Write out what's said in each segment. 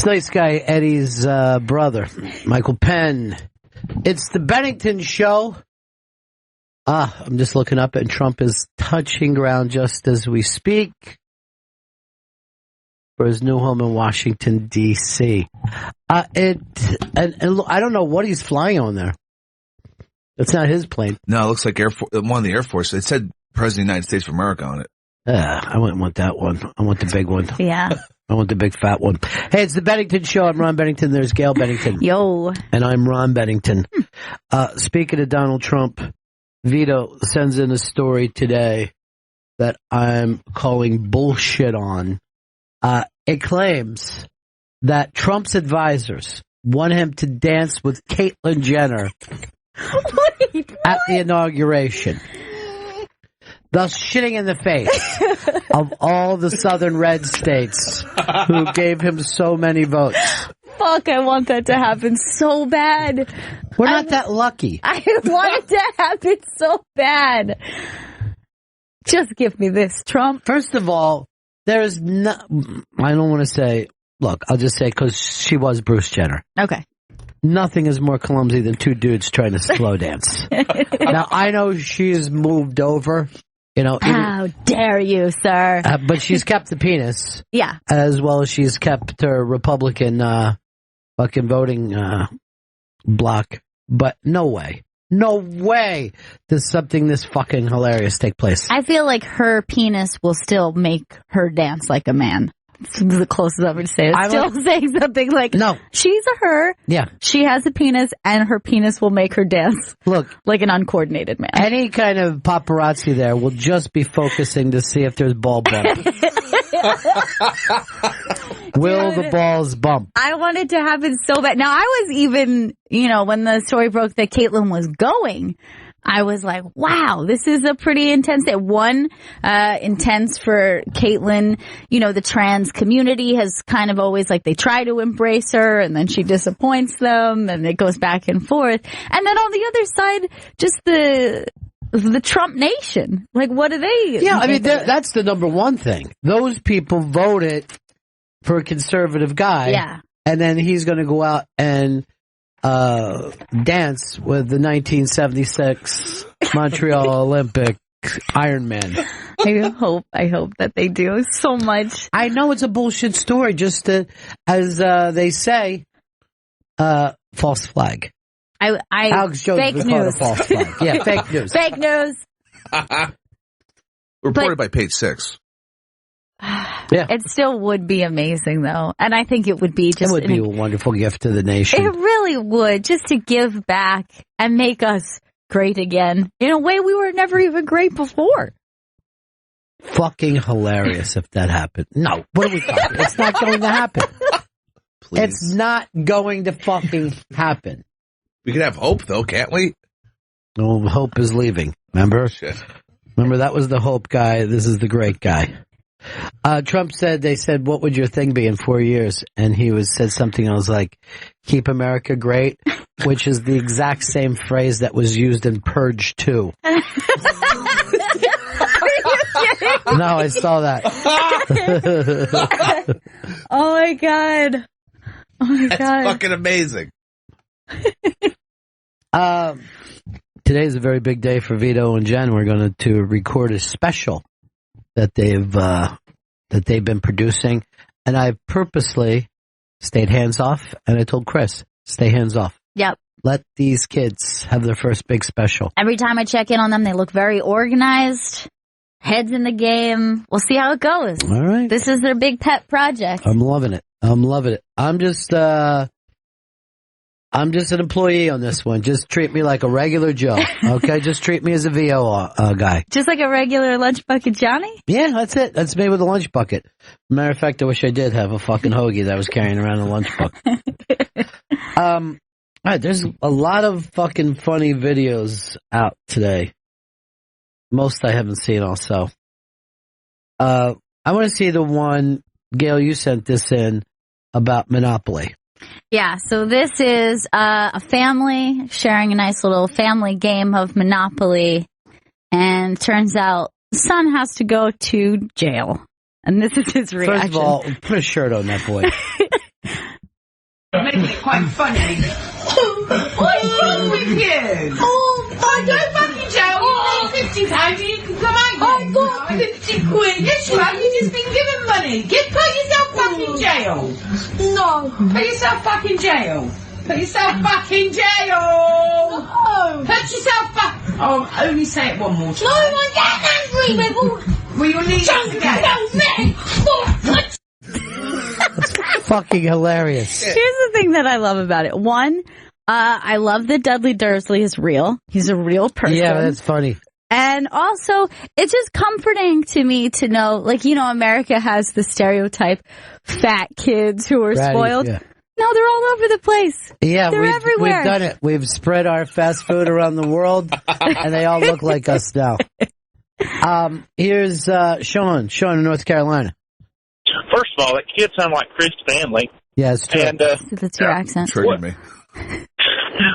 It's nice guy Eddie's brother, Michael Penn. It's the Bennington Show. I'm just looking up, and Trump is touching ground just as we speak for his new home in Washington, D.C. And I don't know what he's flying on there. It's not his plane. No, it looks like one of the Air Force. It said President of the United States of America on it. I wouldn't want that one. I want the big one. Yeah. I want the big fat one. Hey, it's the Bennington Show. I'm Ron Bennington. There's Gail Bennington. Yo. And I'm Ron Bennington. Speaking of Donald Trump, Vito sends in a story today that I'm calling bullshit on. It claims that Trump's advisors want him to dance with Caitlyn Jenner at the inauguration, thus shitting in the face of all the southern red states who gave him so many votes. Fuck, I want that to happen so bad. We're not that lucky. I want it to happen so bad. Just give me this, Trump. First of all, there is no... I don't want to say... Look, I'll just say because she was Bruce Jenner. Okay. Nothing is more clumsy than two dudes trying to slow dance. Now, I know she's moved over... How dare you, sir? But she's kept the penis. Yeah. As well as she's kept her Republican fucking voting block. But no way does something this fucking hilarious take place. I feel like her penis will still make her dance like a man. It's the closest I'm going to say. It's still saying something like, no, she's a her. Yeah. She has a penis, and her penis will make her dance. Look, like an uncoordinated man. Any kind of paparazzi there will just be focusing to see if there's ball bump. Will the balls bump? I wanted to happen so bad. Now, I was even, when the story broke that Caitlyn was going, I was like, wow, this is a pretty intense day. One, intense for Caitlyn. The trans community has kind of always they try to embrace her and then she disappoints them and it goes back and forth. And then on the other side, just the Trump nation. What are they? Yeah, I mean, that's the number one thing. Those people voted for a conservative guy. Yeah. And then he's going to go out and dance with the 1976 Montreal Olympic Ironman. I hope that they do so much. I know it's a bullshit story, just as they say, false flag. Alex Jones fake was news. called a false flag. Yeah, fake news. Fake news. Reported by Page 6. Yeah. It still would be amazing, though. And I think it would be just... It would be a wonderful gift to the nation. It really would, just to give back and make us great again in a way we were never even great before. Fucking hilarious if that happened. No, what are we talking? It's not going to happen. Please. It's not going to fucking happen. We could have hope, though, can't we? Oh, hope is leaving. Remember? Shit. Remember, that was the hope guy. This is the great guy. Trump said, they said, what would your thing be in 4 years? And he said something, I was like, keep America great, which is the exact same phrase that was used in Purge 2. Are you kidding? No, I saw that. Oh my God. Oh my God. That's fucking amazing. Today's a very big day for Vito and Jen. We're going to record a special that they've been producing, and I purposely stayed hands off, and I told Chris, stay hands off. Yep. Let these kids have their first big special. Every time I check in on them, they look very organized, heads in the game. We'll see how it goes. All right. This is their big pet project. I'm loving it. I'm just an employee on this one. Just treat me like a regular Joe, okay? Just treat me as a VO guy. Just like a regular lunch bucket Johnny? Yeah, that's it. That's me with a lunch bucket. Matter of fact, I wish I did have a fucking hoagie that I was carrying around in a lunch bucket. All right, there's a lot of fucking funny videos out today. Most I haven't seen also. I want to see the one, Gail, you sent this in about Monopoly. Yeah, so this is a family sharing a nice little family game of Monopoly, and turns out son has to go to jail. And this is his reaction. First of all, put a shirt on that boy. making it quite funny. What's wrong with you? I don't fucking jail. You need £50 you can come out. I've got 50 quid. Yes, you have. You've just been given money. Put yourself back in jail. No. Put yourself back in jail. Put yourself back in jail. No. Put yourself back. Oh, only say it one more time. No, I'm getting angry with Well, you'll need it That's fucking hilarious. Here's the thing that I love about it. One, I love that Dudley Dursley is real. He's a real person. Yeah, that's funny. And also, it's just comforting to me to know, like, you know, America has the stereotype fat kids who are spoiled. Yeah. No, they're all over the place. Yeah, they're everywhere. We've done it. We've spread our fast food around the world, and they all look like us now. Here's Sean in North Carolina. First of all, that kid sounded like Chris Stanley. Yeah, it's true. And, that's your accent. Triggered me.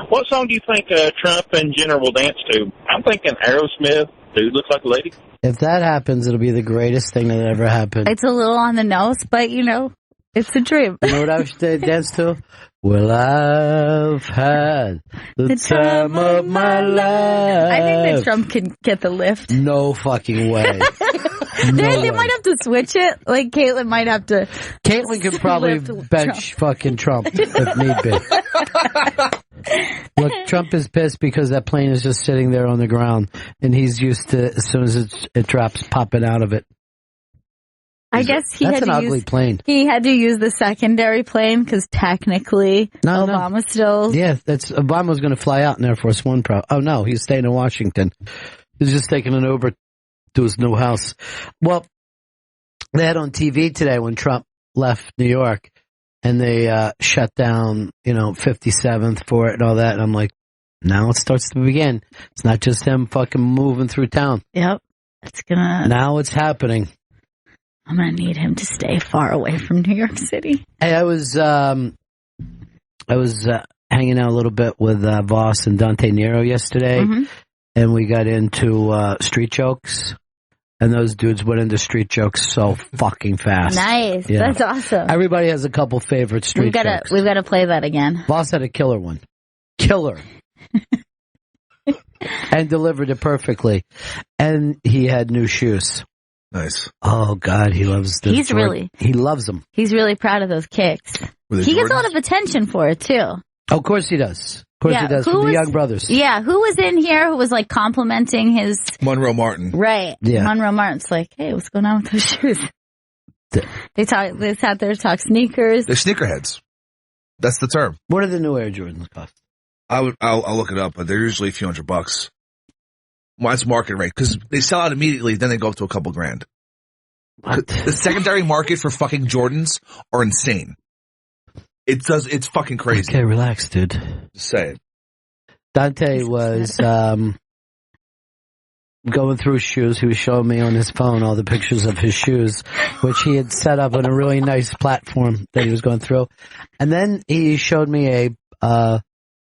What song do you think Trump and Jenner will dance to? I'm thinking Aerosmith, Dude Looks Like a Lady. If that happens, it'll be the greatest thing that ever happened. It's a little on the nose, but, you know, it's a dream. You know what I should dance to? Well, I've had the time of my life. I think that Trump can get the lift. No fucking way. They might have to switch it. Like, Caitlyn might have to. Caitlyn could probably bench fucking Trump if need be. Look, Trump is pissed because that plane is just sitting there on the ground, and he's used to, as soon as it drops, popping out of it. I guess That's an ugly plane. He had to use the secondary plane because technically Obama still. Yeah, Obama was going to fly out in Air Force One. Oh no, he's staying in Washington. He's just taking an Uber to his new house. Well, they had on TV today when Trump left New York, and they shut down, 57th for it and all that. And I'm like, now it starts to begin. It's not just him fucking moving through town. Yep, Now it's happening. I'm gonna need him to stay far away from New York City. Hey, I was hanging out a little bit with Voss and Dante Nero yesterday, and we got into street jokes, and those dudes went into street jokes so fucking fast. Nice, yeah. That's awesome. Everybody has a couple favorite street jokes. We've got to play that again. Voss had a killer one, and delivered it perfectly, and he had new shoes. Nice. Oh God, he loves them. He loves them. He's really proud of those kicks. He gets a lot of attention for it too. Of course he does. Of course he does. For the young brothers. Yeah, who was in here who was like complimenting his Monroe Martin? Right. Yeah. Monroe Martin's like, hey, what's going on with those shoes? They sat there to talk sneakers. They're sneakerheads. That's the term. What are the new Air Jordans cost? I'll look it up, but they're usually a few $100. Well, it's market rate because they sell out immediately, then they go up to a couple grand. What? The secondary market for fucking Jordans are insane. It's fucking crazy. Okay, relax, dude. Just say it. Dante was going through shoes. He was showing me on his phone all the pictures of his shoes, which he had set up on a really nice platform that he was going through. And then he showed me a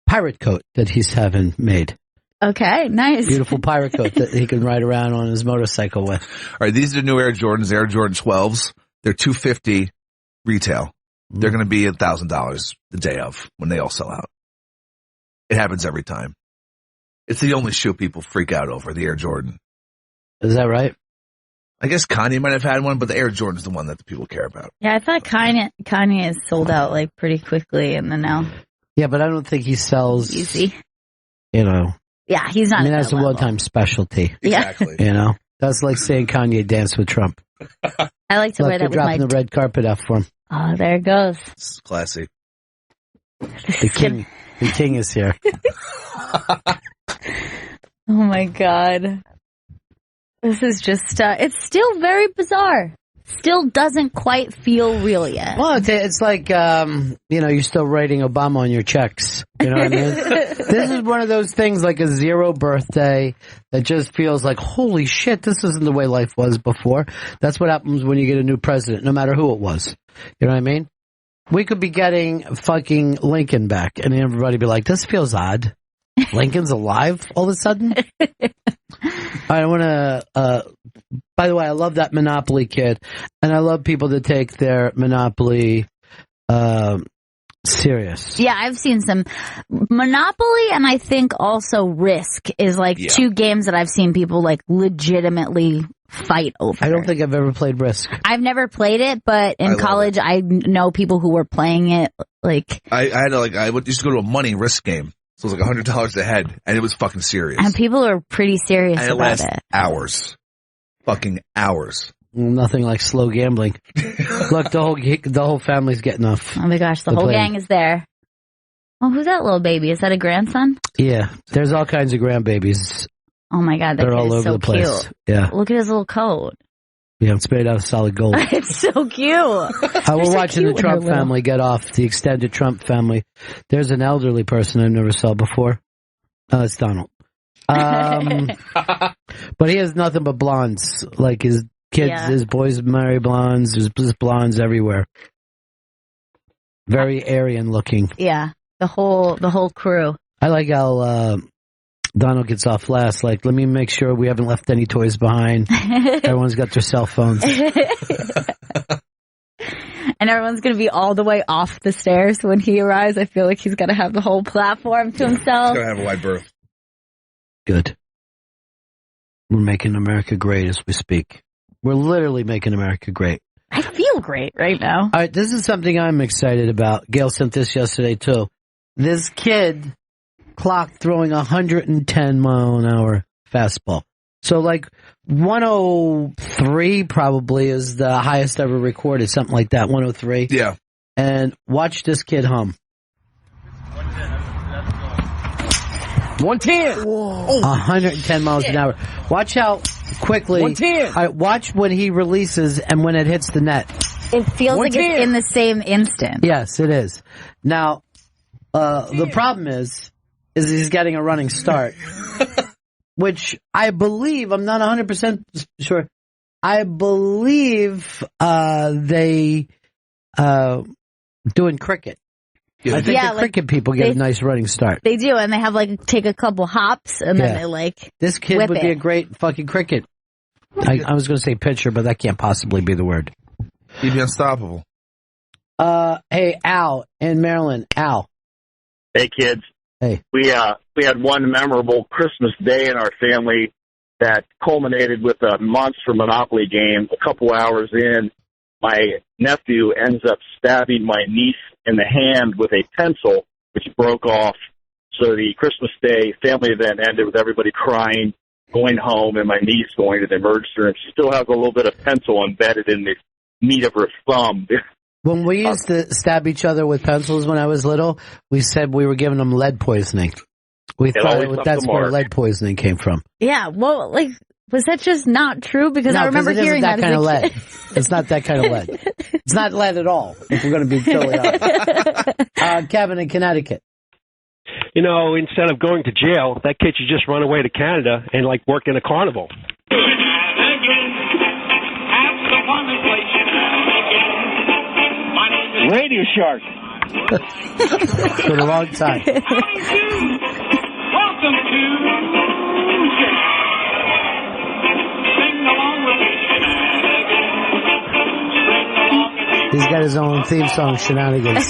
pirate coat that he's having made. Okay, nice. Beautiful pirate coat that he can ride around on his motorcycle with. All right, these are the new Air Jordans, Air Jordan 12s. They're $250 retail. They're going to be $1,000 the day of when they all sell out. It happens every time. It's the only shoe people freak out over, the Air Jordan. Is that right? I guess Kanye might have had one, but the Air Jordan's the one that the people care about. Yeah, I thought Kanye is sold out like pretty quickly, and then now. Yeah, but I don't think he sells. Easy. Yeah, he's not. I mean, that's a one-time specialty. Exactly. That's like saying Kanye danced with Trump. I like to wear that with my. Dropping the red carpet out for him. Oh, there it goes. It's classy. The king is here. Oh my God. This is just, it's still very bizarre. Still doesn't quite feel real yet. Well, it's like, you're still writing Obama on your checks. You know what I mean? This is one of those things like a zero birthday that just feels like, holy shit, this isn't the way life was before. That's what happens when you get a new president, no matter who it was. You know what I mean? We could be getting fucking Lincoln back, and everybody be like, this feels odd. Lincoln's alive all of a sudden? I want to, by the way, I love that Monopoly kid, and I love people that take their Monopoly Serious. Yeah, I've seen some Monopoly, and I think also Risk is like two games that I've seen people like legitimately fight over. I don't think I've ever played Risk. I've never played it, but in college I know people who were playing it. Like I used to go to a money Risk game. So it was like $100 a head, and it was fucking serious. And people are pretty serious and about it. Hours. Fucking hours. Nothing like slow gambling. Look, the whole family's getting off. Oh my gosh, the whole gang is there. Oh, who's that little baby? Is that a grandson? Yeah, there's all kinds of grandbabies. Oh my god, that They're kid all is over so the place. cute. Yeah. Look at his little coat. Yeah, it's made out of solid gold. It's so cute. We're watching the Trump family get off, the extended Trump family. There's an elderly person I never saw before. It's Donald. But he has nothing but blondes. Like his kids, his boys marry blondes. There's blondes everywhere. Very Aryan looking. Yeah, the whole crew. I like how Donald gets off last. Like, let me make sure we haven't left any toys behind. Everyone's got their cell phones. And everyone's going to be all the way off the stairs when he arrives. I feel like he's going to have the whole platform to himself. He's going to have a wide berth. Good. We're making America great as we speak. We're literally making America great. I feel great right now. All right, this is something I'm excited about. Gail sent this yesterday, too. This kid clocked throwing 110-mile-an-hour fastball. So, like, 103 probably is the highest ever recorded, something like that, 103. Yeah. And watch this kid hum. 110. 110 miles an hour. Watch how quickly. 110. All right, watch when he releases and when it hits the net. It feels like it's in the same instant. Yes, it is. Now, the problem is he's getting a running start, which I believe, I'm not 100% sure, I believe they doing cricket. Yeah, I think the cricket people get a nice running start. They do, and they have take a couple hops, and then they This kid would be a great fucking cricket. I was going to say pitcher, but that can't possibly be the word. He'd be unstoppable. Hey, Al in Maryland. Al. Hey, kids. Hey. We had one memorable Christmas day in our family that culminated with a monster Monopoly game. A couple hours in, my nephew ends up stabbing my niece in the hand with a pencil, which broke off. So the Christmas Day family event ended with everybody crying, going home, and my niece going to the emergency room. She still has a little bit of pencil embedded in the meat of her thumb. When we used to stab each other with pencils when I was little, we said we were giving them lead poisoning. We thought that's where lead poisoning came from. Yeah, well, was that just not true? Because I remember hearing that kind of lead. It's not that kind of lead. It's not lead at all, if we're going to be totally honest. Kevin in Connecticut. You know, instead of going to jail, that kid should just run away to Canada and work in a carnival. Radio Shark. For a long time. Welcome to Sing Along with me. He's got his own theme song, Shenanigans.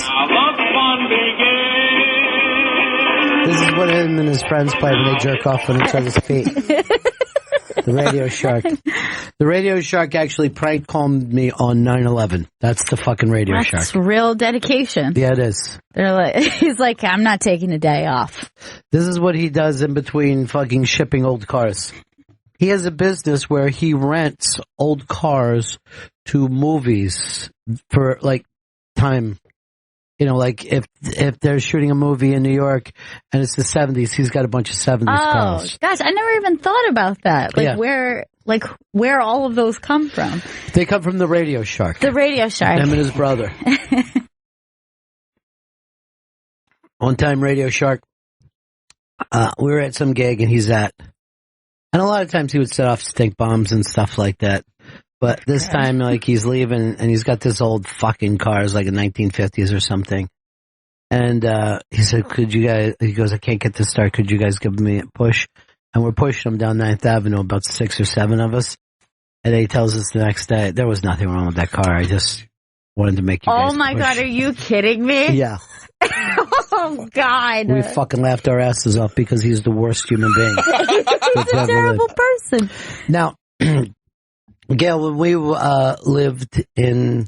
This is what him and his friends play when they jerk off on each other's feet. The Radio Shark. The Radio Shark actually prank called me on 9/11. That's the fucking Radio Shark. That's real dedication. Yeah, it is. He's like, I'm not taking a day off. This is what he does in between fucking shipping old cars. He has a business where he rents old cars to movies for time. You know, if they're shooting a movie in New York and it's the 70s, he's got a bunch of 70s cars. Oh, gosh, I never even thought about that. Where all of those come from. They come from the Radio Shark. The Radio Shark. Him and his brother. One time, Radio Shark, we were at some gig and he's at, and a lot of times he would set off stink bombs and stuff like that. But this time, he's leaving, and he's got this old fucking car, it's like a 1950s or something. And he said, he goes, I can't get this start, could you guys give me a push? And we're pushing him down 9th Avenue, about 6 or 7 of us. And then he tells us the next day, there was nothing wrong with that car, I just wanted to make you guys Oh my push. God, are you kidding me? Yeah. Oh, God. We fucking laughed our asses off because he's the worst human being. He's a terrible person. Now, Gail, when we lived in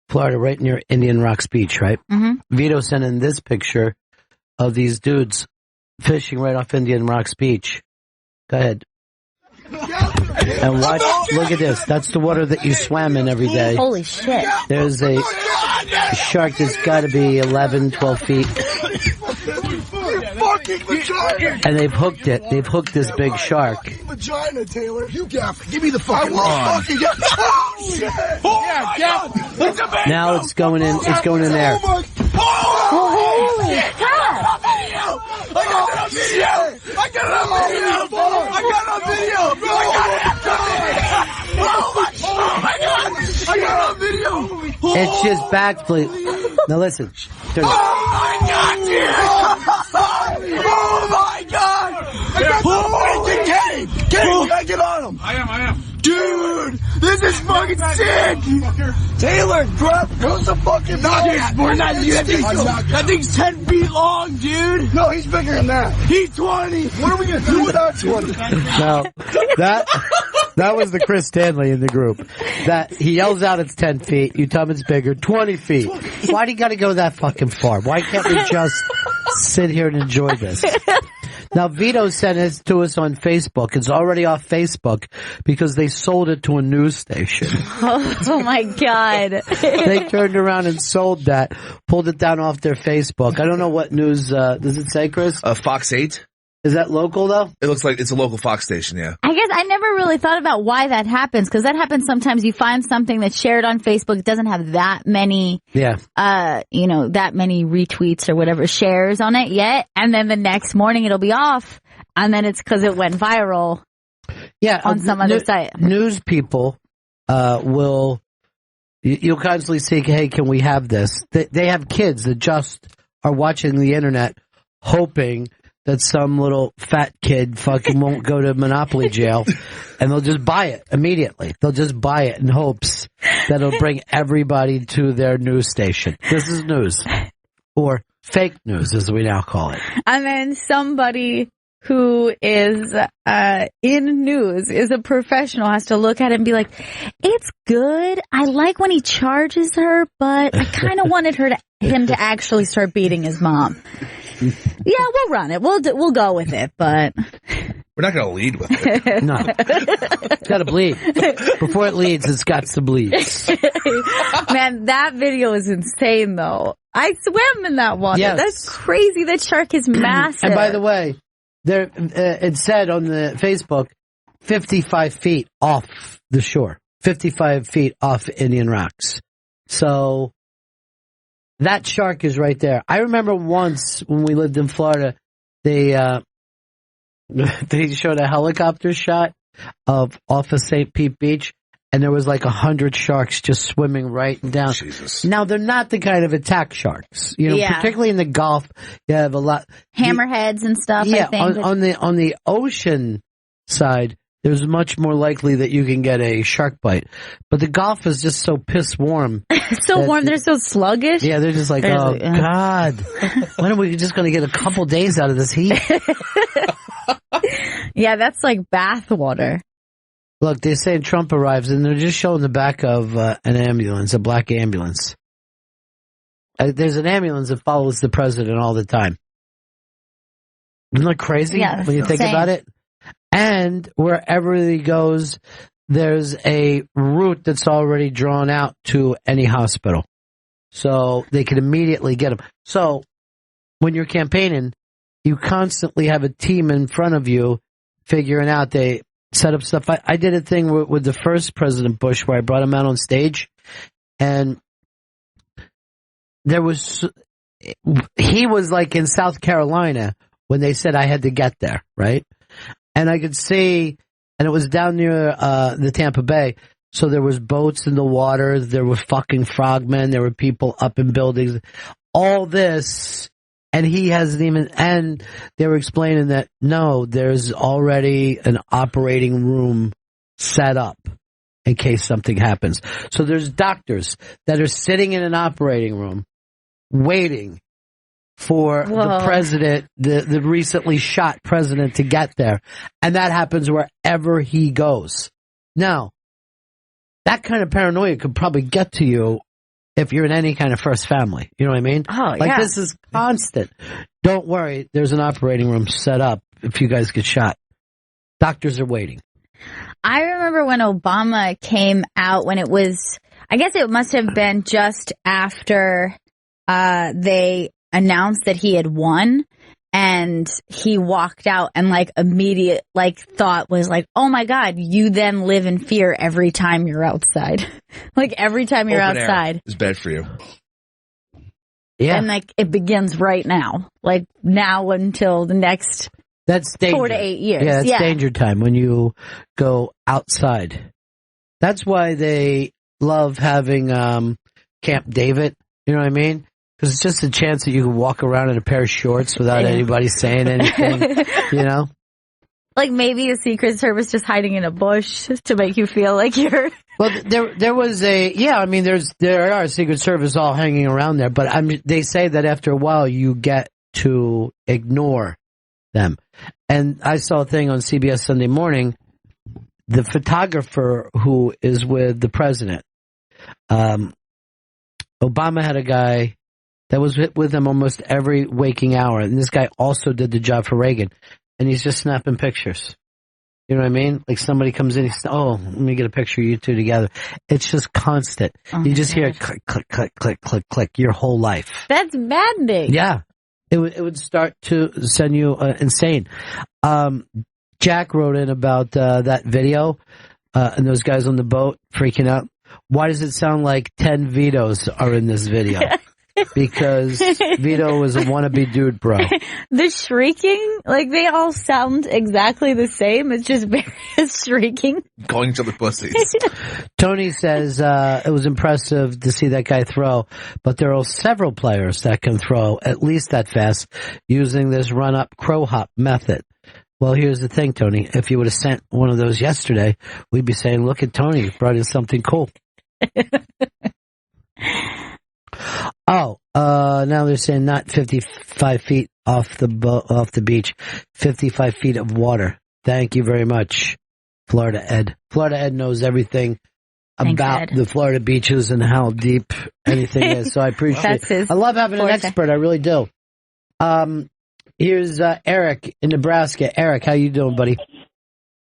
Florida, right near Indian Rocks Beach, right? Mm-hmm. Vito sent in this picture of these dudes fishing right off Indian Rocks Beach. Go ahead. And watch, look at this. That's the water that you swam in every day. Holy shit. There's a shark that's got to be 11, 12 feet. And they've hooked it. They've hooked this big shark. Vagina, Taylor. You gaff. Give me the fucking fucking oh, shit. Oh, now it's going in. It's going in there. Holy crap. I got it on video. I got it on video. I got it on video. Oh my god. I got it on video. It's just backflip. Now listen. Turn it. Oh my god, dude. Oh my god. Kenny, you gotta get on him. I am. Dude, this is fucking sick. Taylor, grab the fucking that thing's 10 feet long, dude. No, he's bigger than that. He's 20. What are we gonna do without 20? No, that was the Chris Stanley in the group. That he yells out it's 10 feet. You tell him it's bigger, 20 feet. Why do you got to go that fucking far? Why can't we just sit here and enjoy this? Now, Vito sent it to us on Facebook. It's already off Facebook because they sold it to a news station. Oh my God. They turned around and sold that, pulled it down off their Facebook. I don't know what news, does it say, Chris? Fox 8. Is that local, though? It looks like it's a local Fox station, yeah. I guess I never really thought about why that happens, because that happens sometimes. You find something that's shared on Facebook. It doesn't have that many, that many retweets or whatever shares on it yet. And then the next morning it'll be off. And then it's because it went viral on some other site. News people you'll constantly say, hey, can we have this? They have kids that just are watching the internet hoping that some little fat kid fucking won't go to Monopoly jail, and they'll just buy it immediately. They'll just buy it in hopes that it'll bring everybody to their news station. This is news. Or fake news, as we now call it. And then somebody who is in news, is a professional, has to look at it and be like, it's good. I like when he charges her, but I kind of wanted him to actually start beating his mom. Yeah, we'll run it. We'll go with it, but we're not going to lead with it. No, it's got to bleed. Before it leads, it's got to bleed. Man, that video is insane, though. I swam in that water. Yes. That's crazy. That shark is massive. And by the way, there it said on the Facebook, 55 feet off the shore, 55 feet off Indian Rocks. So that shark is right there. I remember once when we lived in Florida, they showed a helicopter shot off of St. Pete Beach, and there was like 100 sharks just swimming right down. Jesus. Now, they're not the kind of attack sharks. Particularly in the Gulf, you have a lot. Hammerheads and stuff, yeah, I think. On the ocean side, there's much more likely that you can get a shark bite. But the Gulf is just so piss warm. It's so warm, they're so sluggish. Yeah, they're just like, God, when are we just going to get a couple days out of this heat? Yeah, that's like bath water. Look, they're saying Trump arrives, and they're just showing the back of an ambulance, a black ambulance. There's an ambulance that follows the president all the time. Isn't that crazy when you think about it? And wherever he goes, there's a route that's already drawn out to any hospital. So they can immediately get him. So when you're campaigning, you constantly have a team in front of you figuring out, they set up stuff. I did a thing with the first President Bush where I brought him out on stage, and he was like in South Carolina when they said I had to get there, right? And I could see, and it was down near the Tampa Bay, so there was boats in the water, there were fucking frogmen, there were people up in buildings, all this, and he hasn't even, and they were explaining that, no, there's already an operating room set up in case something happens. So there's doctors that are sitting in an operating room waiting for the president, the recently shot president, to get there. And that happens wherever he goes. Now, that kind of paranoia could probably get to you if you're in any kind of first family. You know what I mean? Oh, like, this is constant. Don't worry, there's an operating room set up if you guys get shot. Doctors are waiting. I remember when Obama came out, when it was, I guess it must have been just after they announced that he had won, and he walked out, and like immediate thought was like, oh my God, you then live in fear every time you're outside. Like every time you're Open outside. Air is bad for you. Yeah. And like it begins right now. Like now until the next That's danger. 4 to 8 years. Yeah, that's danger time when you go outside. That's why they love having Camp David. You know what I mean? Because it's just a chance that you can walk around in a pair of shorts without anybody saying anything, you know? Like maybe a Secret Service just hiding in a bush to make you feel like you're... Well, there was there are Secret Service all hanging around there, but they say that after a while you get to ignore them. And I saw a thing on CBS Sunday Morning, the photographer who is with the president, Obama had a guy that was with him almost every waking hour, and this guy also did the job for Reagan, and he's just snapping pictures. You know what I mean? Like somebody comes in, let me get a picture of you two together. It's just constant. You just hear click, click, click, click, click, click your whole life. That's maddening. Yeah. It would start to send you insane. Jack wrote in about that video and those guys on the boat freaking out. Why does it sound like 10 Vitos are in this video? Because Vito was a wannabe dude, bro. The shrieking, like they all sound exactly the same. It's just various shrieking. Calling each other pussies. Tony says it was impressive to see that guy throw, but there are several players that can throw at least that fast using this run-up crow hop method. Well, here's the thing, Tony. If you would have sent one of those yesterday, we'd be saying, look at Tony, brought in something cool. Now they're saying not 55 feet off the beach, 55 feet of water. Thank you very much, Florida Ed. Florida Ed knows everything about the Florida beaches and how deep anything is. So I appreciate it. I love having an expert. I really do. Here's Eric in Nebraska. Eric, how you doing, buddy?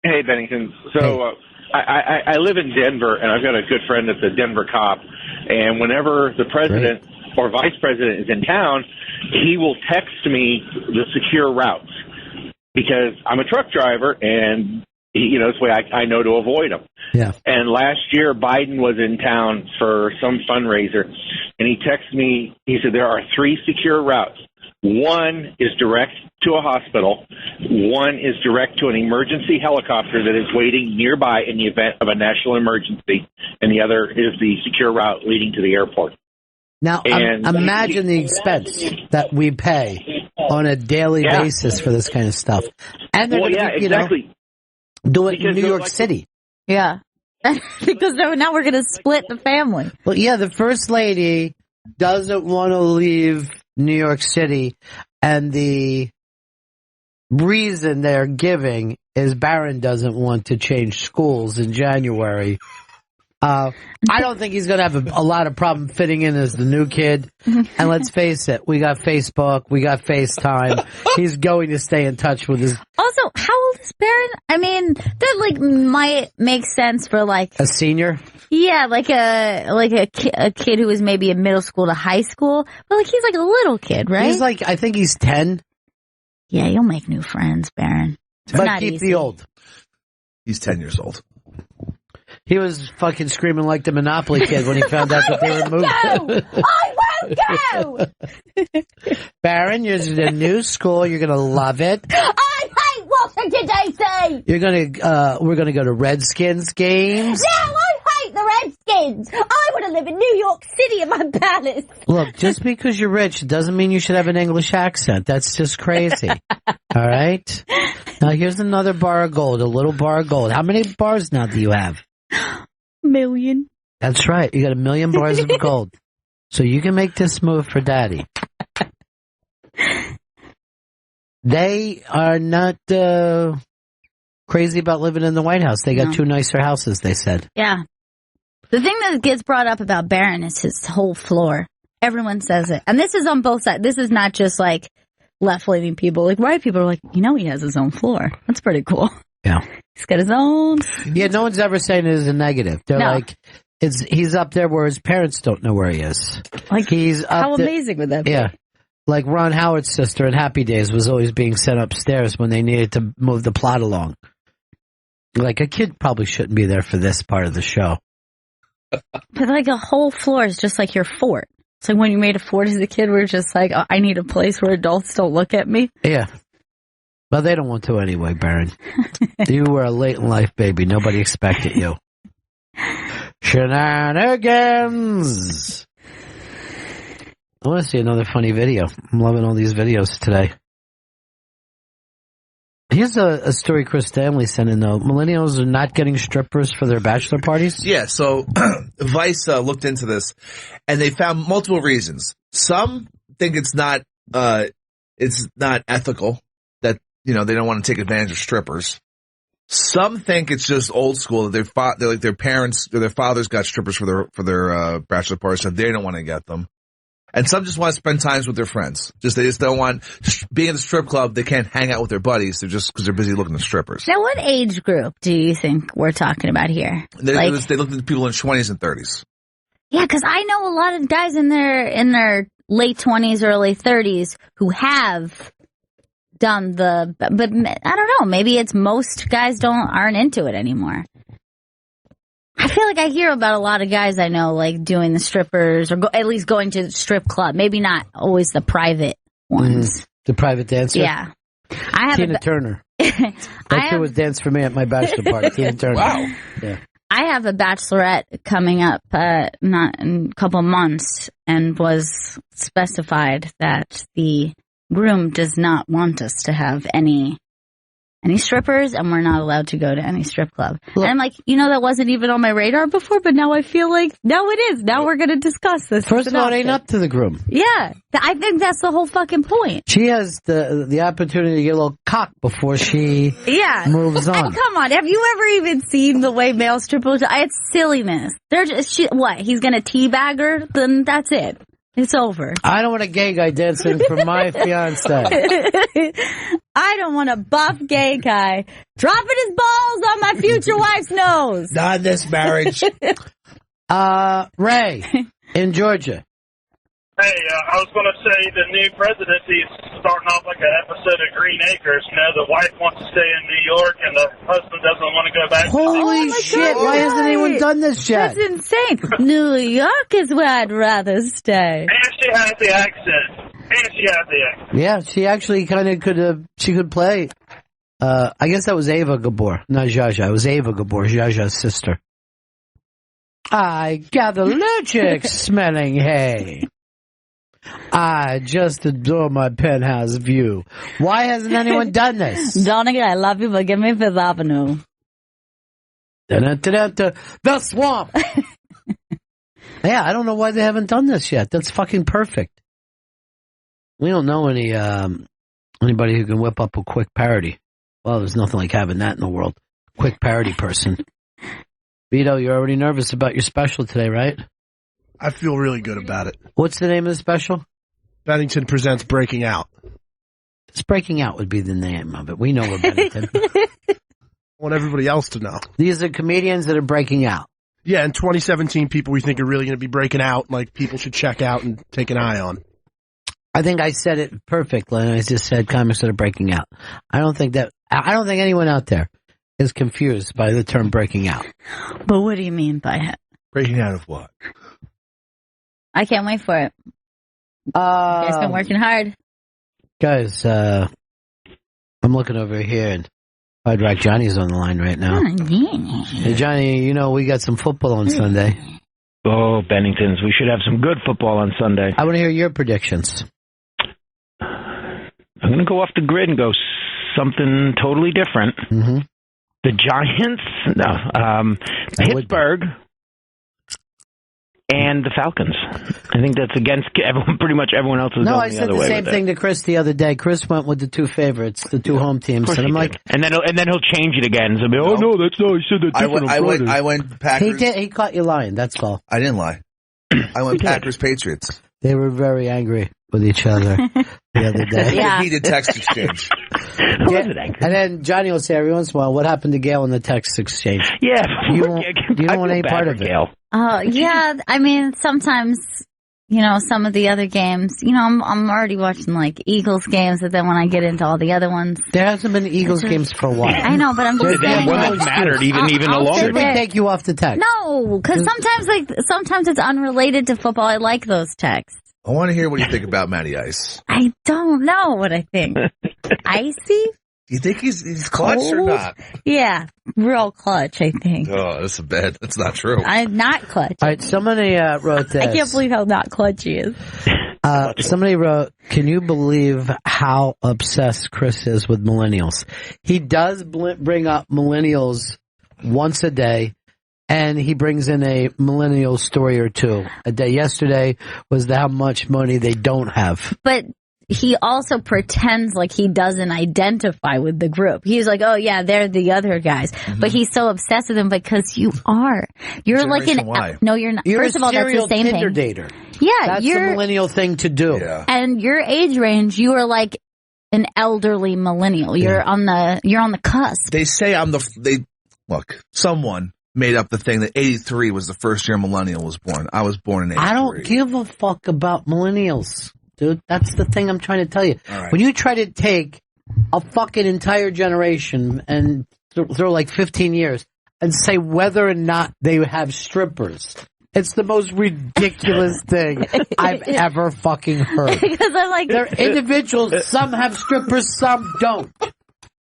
Hey, Bennington. So I live in Denver, and I've got a good friend that's a Denver cop. And whenever the president or vice president is in town, he will text me the secure routes because I'm a truck driver, and this way I know to avoid them. Yeah. And last year, Biden was in town for some fundraiser, and he texted me. He said there are 3 secure routes. One is direct to a hospital. One is direct to an emergency helicopter that is waiting nearby in the event of a national emergency. And the other is the secure route leading to the airport. Now, imagine the expense that we pay on a daily basis for this kind of stuff. And they're do it in New York City. Yeah. Because now we're going to split the family. Well, yeah, the first lady doesn't want to leave New York City, and the reason they're giving is Barron doesn't want to change schools in January. I don't think he's going to have a lot of problem fitting in as the new kid. And let's face it, we got Facebook, we got FaceTime. He's going to stay in touch with his... Also, how old is Barron? I mean, that might make sense for a senior? Yeah, a kid who was maybe in middle school to high school. But he's like a little kid, right? He's I think he's 10. Yeah, you'll make new friends, Barron. But keep the old. He's 10 years old. He was fucking screaming like the Monopoly kid when he found out that they were moving. I won't go! Barron, you're in a new school. You're going to love it. I hate Washington, D.C. We're going to go to Redskins games. No, I hate the Redskins. I want to live in New York City in my palace. Look, just because you're rich doesn't mean you should have an English accent. That's just crazy. All right? Now, here's another bar of gold, a little bar of gold. How many bars now do you have? Million. That's right. You got 1 million bars of gold. So you can make this move for Daddy. They are not crazy about living in the White House. They got 2 nicer houses, they said. Yeah. The thing that gets brought up about Barron is his whole floor. Everyone says it. And this is on both sides. This is not just like left-leaning people. Like right people are like, he has his own floor. That's pretty cool. Yeah. He's got his own. Yeah, no one's ever saying it is a negative. They're like, he's up there where his parents don't know where he is. Like, he's up how amazing would that be? Yeah. Like Ron Howard's sister in Happy Days was always being sent upstairs when they needed to move the plot along. Like, a kid probably shouldn't be there for this part of the show. But like a whole floor is just like your fort. It's like when you made a fort as a kid, we're just like, I need a place where adults don't look at me. Yeah. Well, they don't want to anyway, Baron. You were a late in life baby. Nobody expected you. Shenanigans! I want to see another funny video. I'm loving all these videos today. Here's a story Chris Stanley sent in, though. Millennials are not getting strippers for their bachelor parties? Yeah, so Vice looked into this, and they found multiple reasons. Some think it's not ethical, that, they don't want to take advantage of strippers. Some think it's just old school, that their parents or their fathers got strippers for their bachelor parties, so they don't want to get them. And some just want to spend time with their friends. They just don't want, being in the strip club, they can't hang out with their buddies. They're just, because they're busy looking at strippers. Now, what age group do you think we're talking about here? They looked at people in their 20s and 30s. Yeah, because I know a lot of guys in their late 20s, early 30s who have done but I don't know, maybe it's most guys aren't into it anymore. I feel like I hear about a lot of guys I know, like, doing the strippers, or at least going to the strip club. Maybe not always the private ones. Mm-hmm. The private dancer? Yeah. Tina Turner. That kid was dance for me at my bachelor party. Tina Turner. Wow. Yeah. I have a bachelorette coming up, not in a couple months, and was specified that the groom does not want us to have any strippers, and we're not allowed to go to any strip club. Look, and I'm like, that wasn't even on my radar before, but now I feel like, now it is. Now we're going to discuss this. First of all, it ain't up to the groom. Yeah. I think that's the whole fucking point. She has the opportunity to get a little cock before she moves on. And come on, have you ever even seen the way male strippers, it's silliness. They're just, he's going to teabag her? Then that's it. It's over. I don't want a gay guy dancing for my fiance. I don't want a buff gay guy dropping his balls on my future wife's nose. Not this marriage. Ray, in Georgia. Hey, I was going to say the new presidency is starting off like an episode of Green Acres. The wife wants to stay in New York and the husband doesn't want to go back. Holy shit, why hasn't anyone done this yet? That's insane. New York is where I'd rather stay. And she has the accent. Yeah, she actually kind of could play. I guess that was Ava Gabor, not Zsa. It was Ava Gabor, Zsa's sister. I gather allergic smelling hay. I just adore my penthouse view. Why hasn't anyone done this? Donegan, I love you, but give me Fifth Avenue. The swamp. Yeah, I don't know why they haven't done this yet. That's fucking perfect. We don't know anybody who can whip up a quick parody. Well, there's nothing like having that in the world. Quick parody person. Vito, you're already nervous about your special today, right? I feel really good about it. What's the name of the special? Bennington Presents Breaking Out. It's Breaking Out would be the name of it. We know we're Bennington. I want everybody else to know. These are comedians that are breaking out. Yeah, in 2017, people we think are really going to be breaking out, like people should check out and take an eye on. I think I said it perfectly, and I just said comics that are breaking out. I don't think anyone out there is confused by the term breaking out. But what do you mean by it? Breaking out of what? I can't wait for it. You guys been working hard. Guys, I'm looking over here, and Hard Rock Johnny's on the line right now. Hey, Johnny, we got some football on Sunday. Oh, Benningtons, we should have some good football on Sunday. I want to hear your predictions. I'm going to go off the grid and go something totally different. Mm-hmm. The Giants? No. Pittsburgh. and the Falcons. I think that's against pretty much everyone else is No, going I the said other the way. same thing to Chris the other day. Chris went with the two favorites, the two home teams, and I'm like, and then he'll change it again. So oh no, that's not. He said that different. I went Packers. He caught you lying. That's all. I didn't lie. I went Packers Patriots. They were very angry with each other the other day. Yeah. He did text exchange. Yeah. And then Johnny will say every once in a while, "What happened to Gail in the text exchange?" Yeah, you don't want any part of it. Oh, yeah. I mean, sometimes, some of the other games, I'm already watching like Eagles games, but then when I get into all the other ones, there hasn't been Eagles games for a while. I know, but I'm just saying. One that's mattered even a longer. Did we take you off the text? No, because sometimes it's unrelated to football. I like those texts. I want to hear what you think about Matty Ice. I don't know what I think. Icy? You think he's clutch or Cold? not? Yeah, real clutch, I think. Oh, that's bad. That's not true. I'm not clutch. All right, somebody wrote this. I can't believe how not clutch he is. Somebody wrote, can you believe how obsessed Chris is with millennials? He does bring up millennials once a day, and he brings in a millennial story or two a day. Yesterday was how much money they don't have. But he also pretends like he doesn't identify with the group. He's like, oh yeah, they're the other guys. Mm-hmm. But he's so obsessed with them because you are. You're like no, you're not. You're First of all, that's the same Tinder thing. Dater. Yeah, that's a millennial thing to do. Yeah. And your age range, you are like an elderly millennial. You're on the cusp. They say look, someone made up the thing that 83 was the first year millennial was born. I was born in 83. I don't give a fuck about millennials, dude. That's the thing I'm trying to tell you. Right. When you try to take a fucking entire generation and throw like 15 years and say whether or not they have strippers, it's the most ridiculous thing I've ever fucking heard. Because I'm like, they're individuals. Some have strippers, some don't.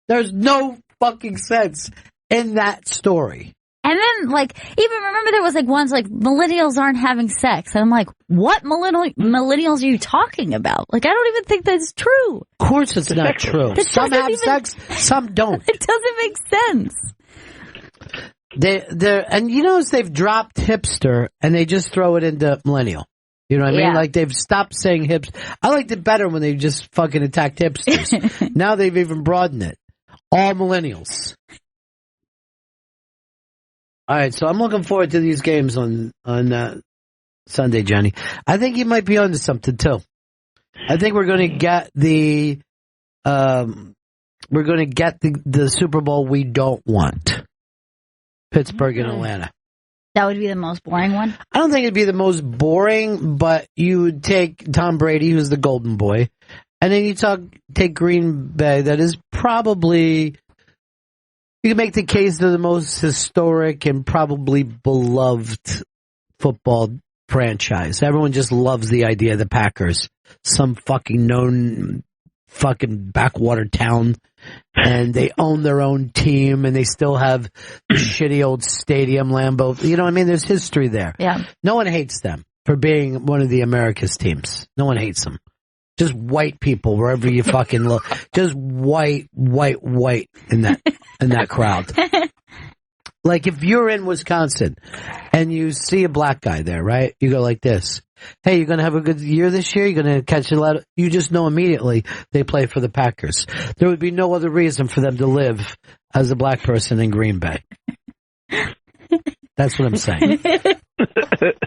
There's no fucking sense in that story. And then, even remember there was, ones millennials aren't having sex. And I'm like, what millennials are you talking about? I don't even think that's true. Of course it's not true. Some have sex, some don't. It doesn't make sense. And they've dropped hipster and they just throw it into millennial. You know what I mean? They've stopped saying hipster. I liked it better when they just fucking attacked hipsters. Now they've even broadened it. All millennials. All right, so I'm looking forward to these games on Sunday, Johnny. I think you might be onto something too. I think we're going to get the Super Bowl we don't want. Pittsburgh and Atlanta. That would be the most boring one? I don't think it'd be the most boring, but you would take Tom Brady, who's the golden boy, and then you take Green Bay, that is probably... You can make the case they're the most historic and probably beloved football franchise. Everyone just loves the idea of the Packers. Some fucking known fucking backwater town, and they own their own team, and they still have the shitty old stadium, Lambeau. You know what I mean? There's history there. Yeah. No one hates them for being one of the America's teams. No one hates them. Just white people wherever you fucking look. Just white in that crowd. If you're in Wisconsin and you see a black guy there, right? You go like this. Hey, you're going to have a good year this year? You're going to catch a lot of... You just know immediately they play for the Packers. There would be no other reason for them to live as a black person in Green Bay. That's what I'm saying.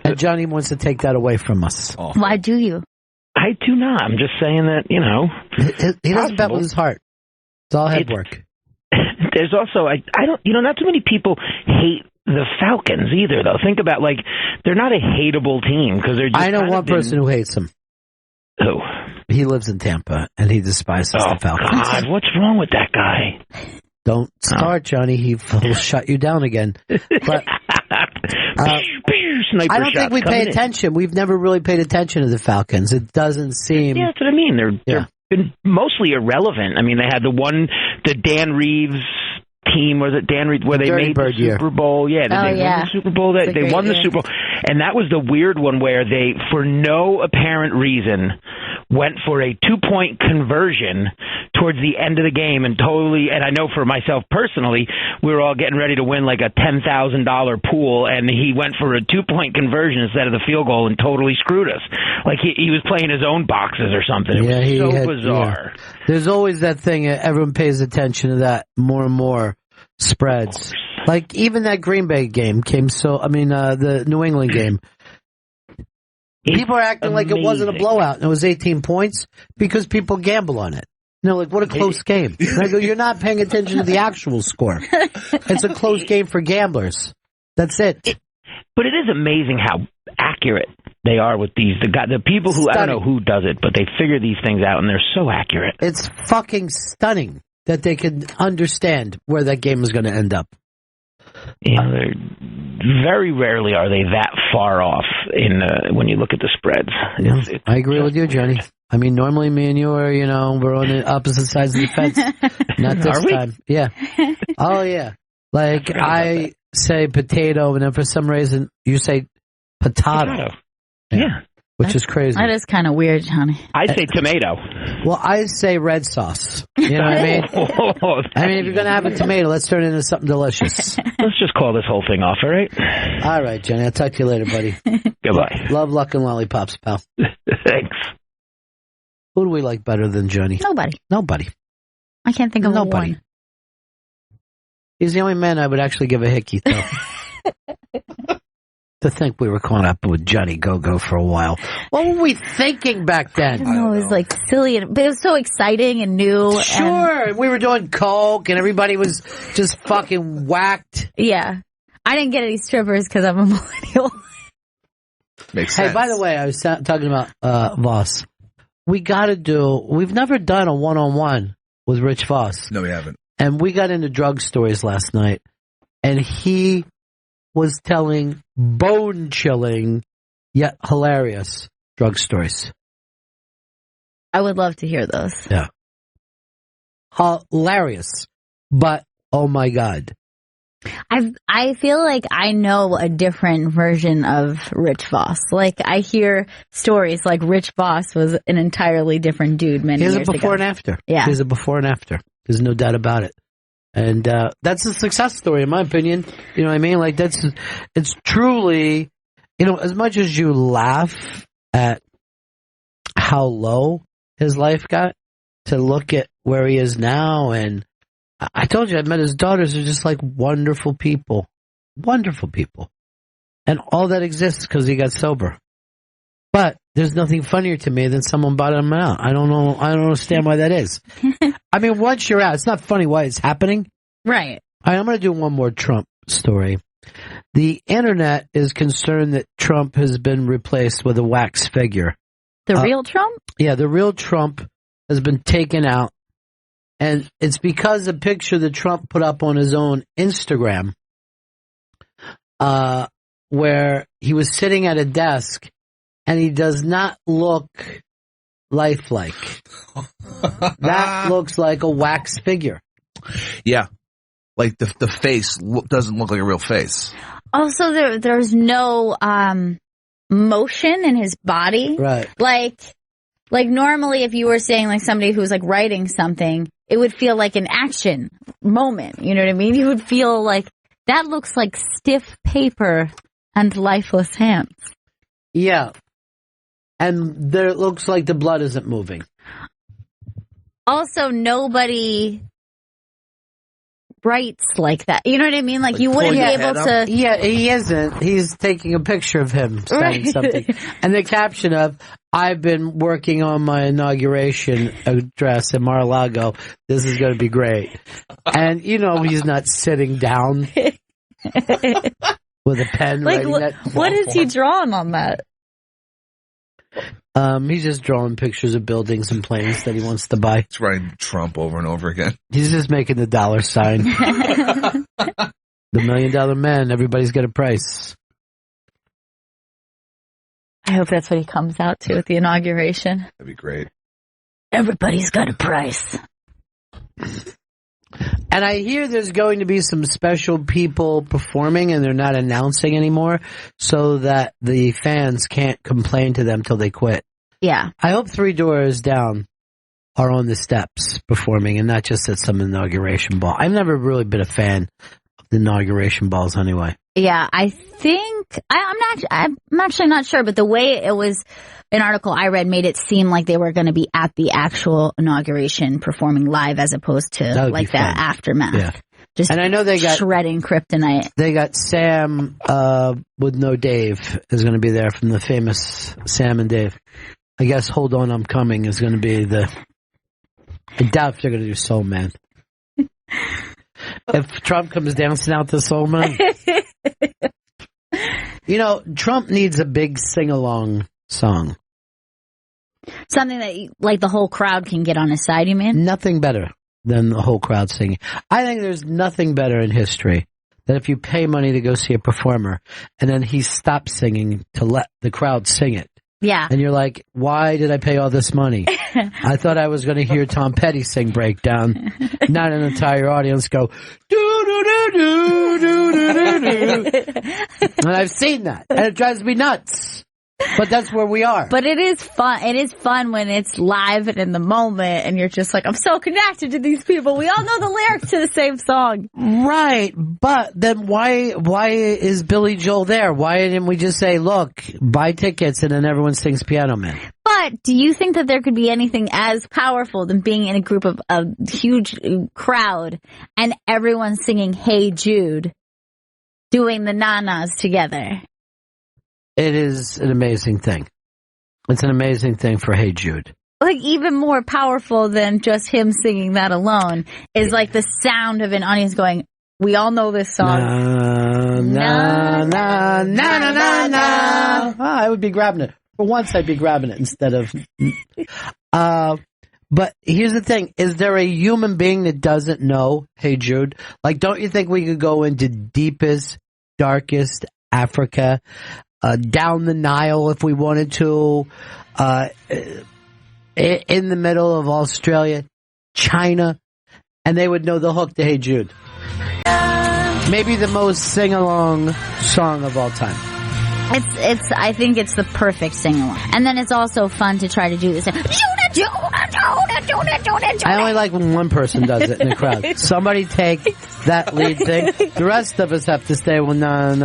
And Johnny wants to take that away from us. Oh. Why do you? I do not. I'm just saying that, He doesn't bet with his heart. It's all head work. There's also, I don't, not too many people hate the Falcons either, though. Think about, they're not a hateable team because they're just. I know one person who hates them. Who? He lives in Tampa and he despises the Falcons. God, what's wrong with that guy? Don't start, Johnny. He will shut you down again. But I don't think we pay attention. We've never really paid attention to the Falcons. It doesn't seem. Yeah, that's what I mean. They're been mostly irrelevant. I mean, they had the Dan Reeves team, was it Dan Reeves, where they made the Super Bowl? Yeah, they won the Super Bowl. They won the Super Bowl. And that was the weird one where they, for no apparent reason, went for a 2-point conversion towards the end of the game and I know for myself personally, we were all getting ready to win like a $10,000 pool, and he went for a 2-point conversion instead of the field goal and totally screwed us. Like he was playing his own boxes or something. It was so bizarre. Yeah. There's always that thing, everyone pays attention to that more and more, spreads. Like even that Green Bay game the New England game. People are acting like it wasn't a blowout and it was 18 points because people gamble on it. Like, what a close game. And I go, you're not paying attention to the actual score. It's a close game for gamblers. That's it. But it is amazing how accurate they are with these. The people who, I don't know who does it, but they figure these things out and they're so accurate. It's fucking stunning that they can understand where that game is going to end up. Very rarely are they that far off when you look at the spreads. Yeah, I agree with you, Johnny. I mean, normally me and you are, we're on the opposite sides of the fence. Not this time. Yeah. Oh, yeah. Like, I say potato, and then for some reason, you say potato. Yeah. Which is crazy. That is kind of weird, Johnny. I say tomato. Well, I say red sauce. You know what I mean? I mean, if you're going to have a tomato, let's turn it into something delicious. Let's just call this whole thing off, all right? All right, Jenny. I'll talk to you later, buddy. Goodbye. Love, luck, and lollipops, pal. Thanks. Who do we like better than Johnny? Nobody. I can't think of one. He's the only man I would actually give a hickey to. To think we were caught up with Johnny Go-Go for a while. What were we thinking back then? I don't know. It was like silly, but it was so exciting and new. Sure. We were doing coke and everybody was just fucking whacked. Yeah. I didn't get any strippers because I'm a millennial. Makes sense. Hey, by the way, I was talking about Voss. We've never done a one-on-one with Rich Voss. No, we haven't. And we got into drug stories last night. And he was telling bone-chilling, yet hilarious drug stories. I would love to hear those. Yeah. Hilarious. But, oh my God. I feel like I know a different version of Rich Voss. Like, I hear stories like Rich Voss was an entirely different dude many years ago. Here's a before and after. Yeah. Here's a before and after. There's no doubt about it. And that's a success story, in my opinion. You know what I mean? Like, it's truly, as much as you laugh at how low his life got, to look at where he is now. And I told you, I met his daughters. They're just like wonderful people. Wonderful people. And all that exists because he got sober. But there's nothing funnier to me than someone bought him out. I don't know. I don't understand why that is. I mean, once you're out, it's not funny why it's happening. Right. All right, I'm going to do one more Trump story. The internet is concerned that Trump has been replaced with a wax figure. The real Trump? Yeah, the real Trump has been taken out. And it's because a picture that Trump put up on his own Instagram, where he was sitting at a desk. And he does not look lifelike. That looks like a wax figure. Yeah. Like the face doesn't look like a real face. Also, there's no motion in his body. Right. Like normally if you were saying like somebody who's like writing something, it would feel like an action moment. You know what I mean? You would feel like that looks like stiff paper and lifeless hands. Yeah. And there it looks like the blood isn't moving. Also, nobody writes like that. You know what I mean? Like you wouldn't be able to. Yeah, he isn't. He's taking a picture of him saying something. And the caption of, I've been working on my inauguration address in Mar-a-Lago. This is going to be great. And, he's not sitting down with a pen writing that. What is he drawing on that? He's just drawing pictures of buildings and planes that he wants to buy. He's writing Trump over and over again. He's just making the dollar sign. The $1 million man, everybody's got a price. I hope that's what he comes out to at the inauguration. That'd be great. Everybody's got a price. And I hear there's going to be some special people performing and they're not announcing anymore so that the fans can't complain to them till they quit. Yeah. I hope 3 Doors Down are on the steps performing and not just at some inauguration ball. I've never really been a fan of the inauguration balls anyway. Yeah, I think I'm actually not sure, but the way it was, an article I read made it seem like they were going to be at the actual inauguration performing live as opposed to like the aftermath. Yeah. Just and I know they got shredding kryptonite. They got Sam with no Dave is going to be there from the famous Sam and Dave. I guess Hold On I'm Coming is going to be I doubt if they're going to do Soul Man. If Trump comes dancing out to Soul Man. You know, Trump needs a big sing-along song. Something that, like, the whole crowd can get on his side, you mean? Nothing better than the whole crowd singing. I think there's nothing better in history than if you pay money to go see a performer and then he stops singing to let the crowd sing it. Yeah. And you're like, why did I pay all this money? I thought I was going to hear Tom Petty sing Breakdown, not an entire audience go, do-do-do-do-do-do-do-do. And I've seen that, and it drives me nuts. But that's where we are. But it is fun. It is fun when it's live and in the moment, and you're just like, I'm so connected to these people. We all know the lyrics to the same song. Right. But then why is Billy Joel there? Why didn't we just say, look, buy tickets and then everyone sings Piano Man? But do you think that there could be anything as powerful than being in a group of a huge crowd and everyone singing Hey Jude, doing the nanas together? It is an amazing thing. It's an amazing thing for Hey Jude. Like, even more powerful than just him singing that alone is like the sound of an audience going, we all know this song. Na, na, na, na, na, na, na. I would be grabbing it. For once, I'd be grabbing it instead of... But here's the thing. Is there a human being that doesn't know Hey Jude? Like, don't you think we could go into deepest, darkest Africa, down the Nile if we wanted to, in the middle of Australia, China, and they would know the hook to Hey Jude? Maybe the most sing-along song of all time. I think it's the perfect sing-along. And then it's also fun to try to do this. I only like when one person does it in the crowd. Somebody take that lead thing. The rest of us have to stay, well, no.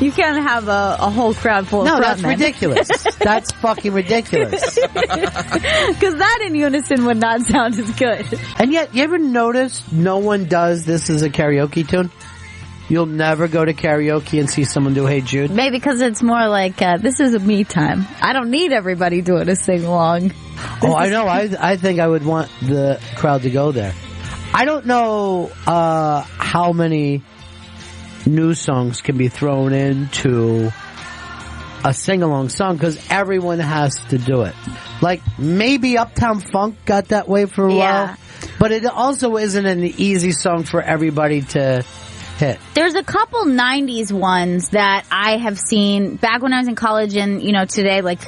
You can't have a whole crowd full of No, that's frontmen. ridiculous. That's fucking ridiculous. Because that in unison would not sound as good. And yet, you ever notice no one does this as a karaoke tune? You'll never go to karaoke and see someone do Hey Jude? Maybe because it's more like, this is a me time. I don't need everybody doing a sing-along. I know. I think I would want the crowd to go there. I don't know how many new songs can be thrown into a sing-along song because everyone has to do it. Like, maybe Uptown Funk got that way for a while, but it also isn't an easy song for everybody to hit. There's a couple 90s ones that I have seen back when I was in college, and, you know, today, like,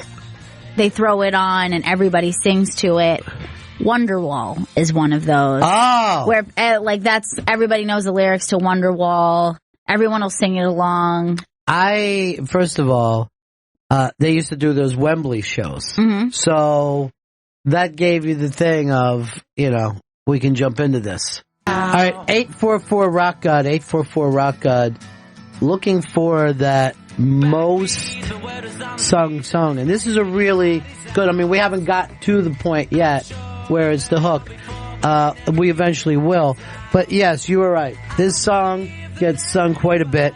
they throw it on and everybody sings to it. Wonderwall is one of those. Oh! Where, that's, everybody knows the lyrics to Wonderwall. Everyone will sing it along. First of all, they used to do those Wembley shows. Mm-hmm. So that gave you the thing of, you know, we can jump into this. All right, 844 Rock God, 844 Rock God, looking for that most sung song. And this is a really good, I mean, we haven't got to the point yet where it's the hook. We eventually will. But yes, you were right. This song gets sung quite a bit.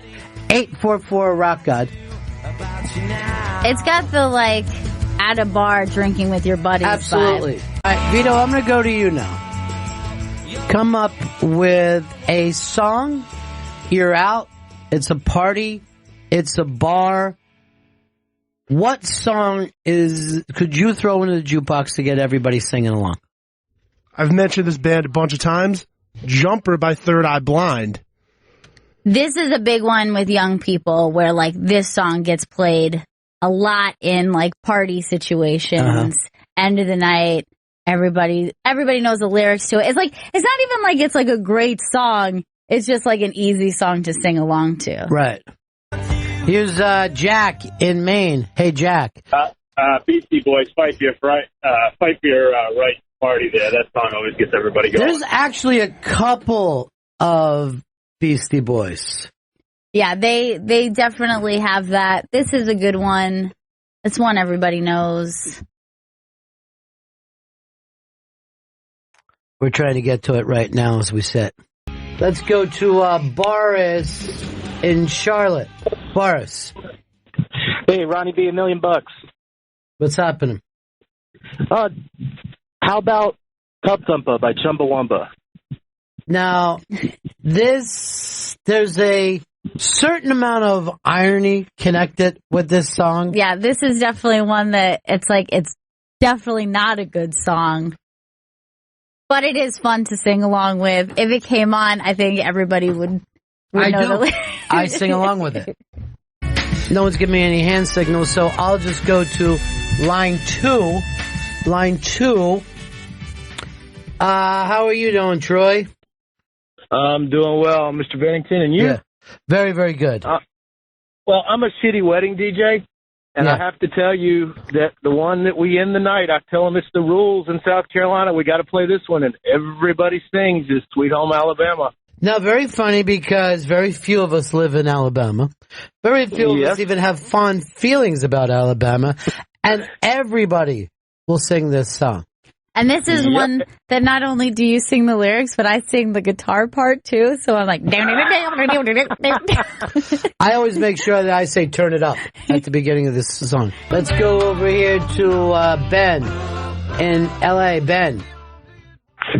844 Rock God. It's got the, like, at a bar drinking with your buddies Absolutely. vibe. All right, Vito, I'm going to go to you now. Come up with a song. You're out. It's a party. It's a bar. What song could you throw into the jukebox to get everybody singing along? I've mentioned this band a bunch of times. Jumper by Third Eye Blind. This is a big one with young people where, like, this song gets played a lot in, like, party situations. End of the night. Everybody knows the lyrics to it. It's like, it's not even like it's like a great song. It's just like an easy song to sing along to. Right. Here's Jack in Maine. Hey, Jack. Beastie Boys, fight for your right party there. That song always gets everybody going. There's actually a couple of Beastie Boys. Yeah, they definitely have that. This is a good one. It's one everybody knows. We're trying to get to it right now as we sit. Let's go to Boris in Charlotte. Boris. Hey, Ronnie B, $1 million. What's happening? How about Cup Thumper by Chumbawamba? Now, there's a certain amount of irony connected with this song. Yeah, this is definitely one that it's definitely not a good song. But it is fun to sing along with. If it came on, I think everybody would know the lyrics. I sing along with it. No one's giving me any hand signals, so I'll just go to line 2. Line 2. How are you doing, Troy? I'm doing well, Mr. Bennington, and you? Yeah. Very, very good. Well, I'm a shitty wedding DJ, and I have to tell you that the one that we end the night, I tell them it's the rules in South Carolina. We got to play this one, and everybody sings is Sweet Home Alabama. Now, very funny because very few of us live in Alabama. Very few of us even have fond feelings about Alabama, and everybody will sing this song. And this is one that not only do you sing the lyrics, but I sing the guitar part too. So I'm like, I always make sure that I say turn it up at the beginning of this song. Let's go over here to Ben in LA. Ben.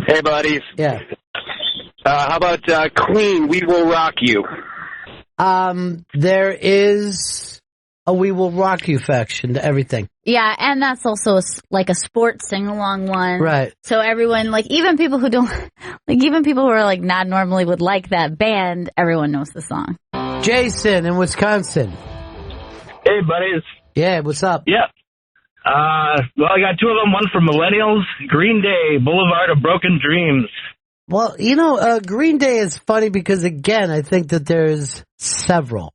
Hey, buddies. Yeah. How about Queen, We Will Rock You? There is a We Will Rock You faction to everything. Yeah, and that's also like a sports sing-along one. Right. So everyone, like even people who don't, like even people who are like not normally would like that band, everyone knows the song. Jason in Wisconsin. Hey, buddies. Yeah, what's up? Yeah. Well, I got two of them. One for millennials, Green Day, Boulevard of Broken Dreams. Well, you know, Green Day is funny because, again, I think that there's several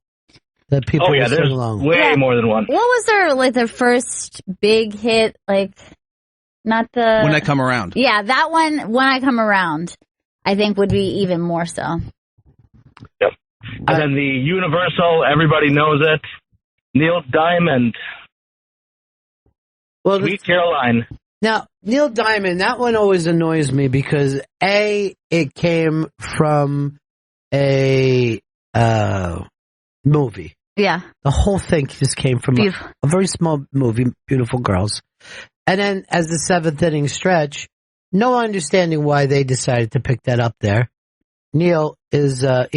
that people will sing along. Way more than one. What was their first big hit? Like, not the... When I Come Around. Yeah, that one, When I Come Around, I think would be even more so. Yep. And then the Universal, everybody knows it. Neil Diamond. Well, Sweet Caroline. Now, Neil Diamond, that one always annoys me because, A, it came from a movie. Yeah. The whole thing just came from a very small movie, Beautiful Girls. And then as the seventh inning stretch, no understanding why they decided to pick that up there. Neil is, a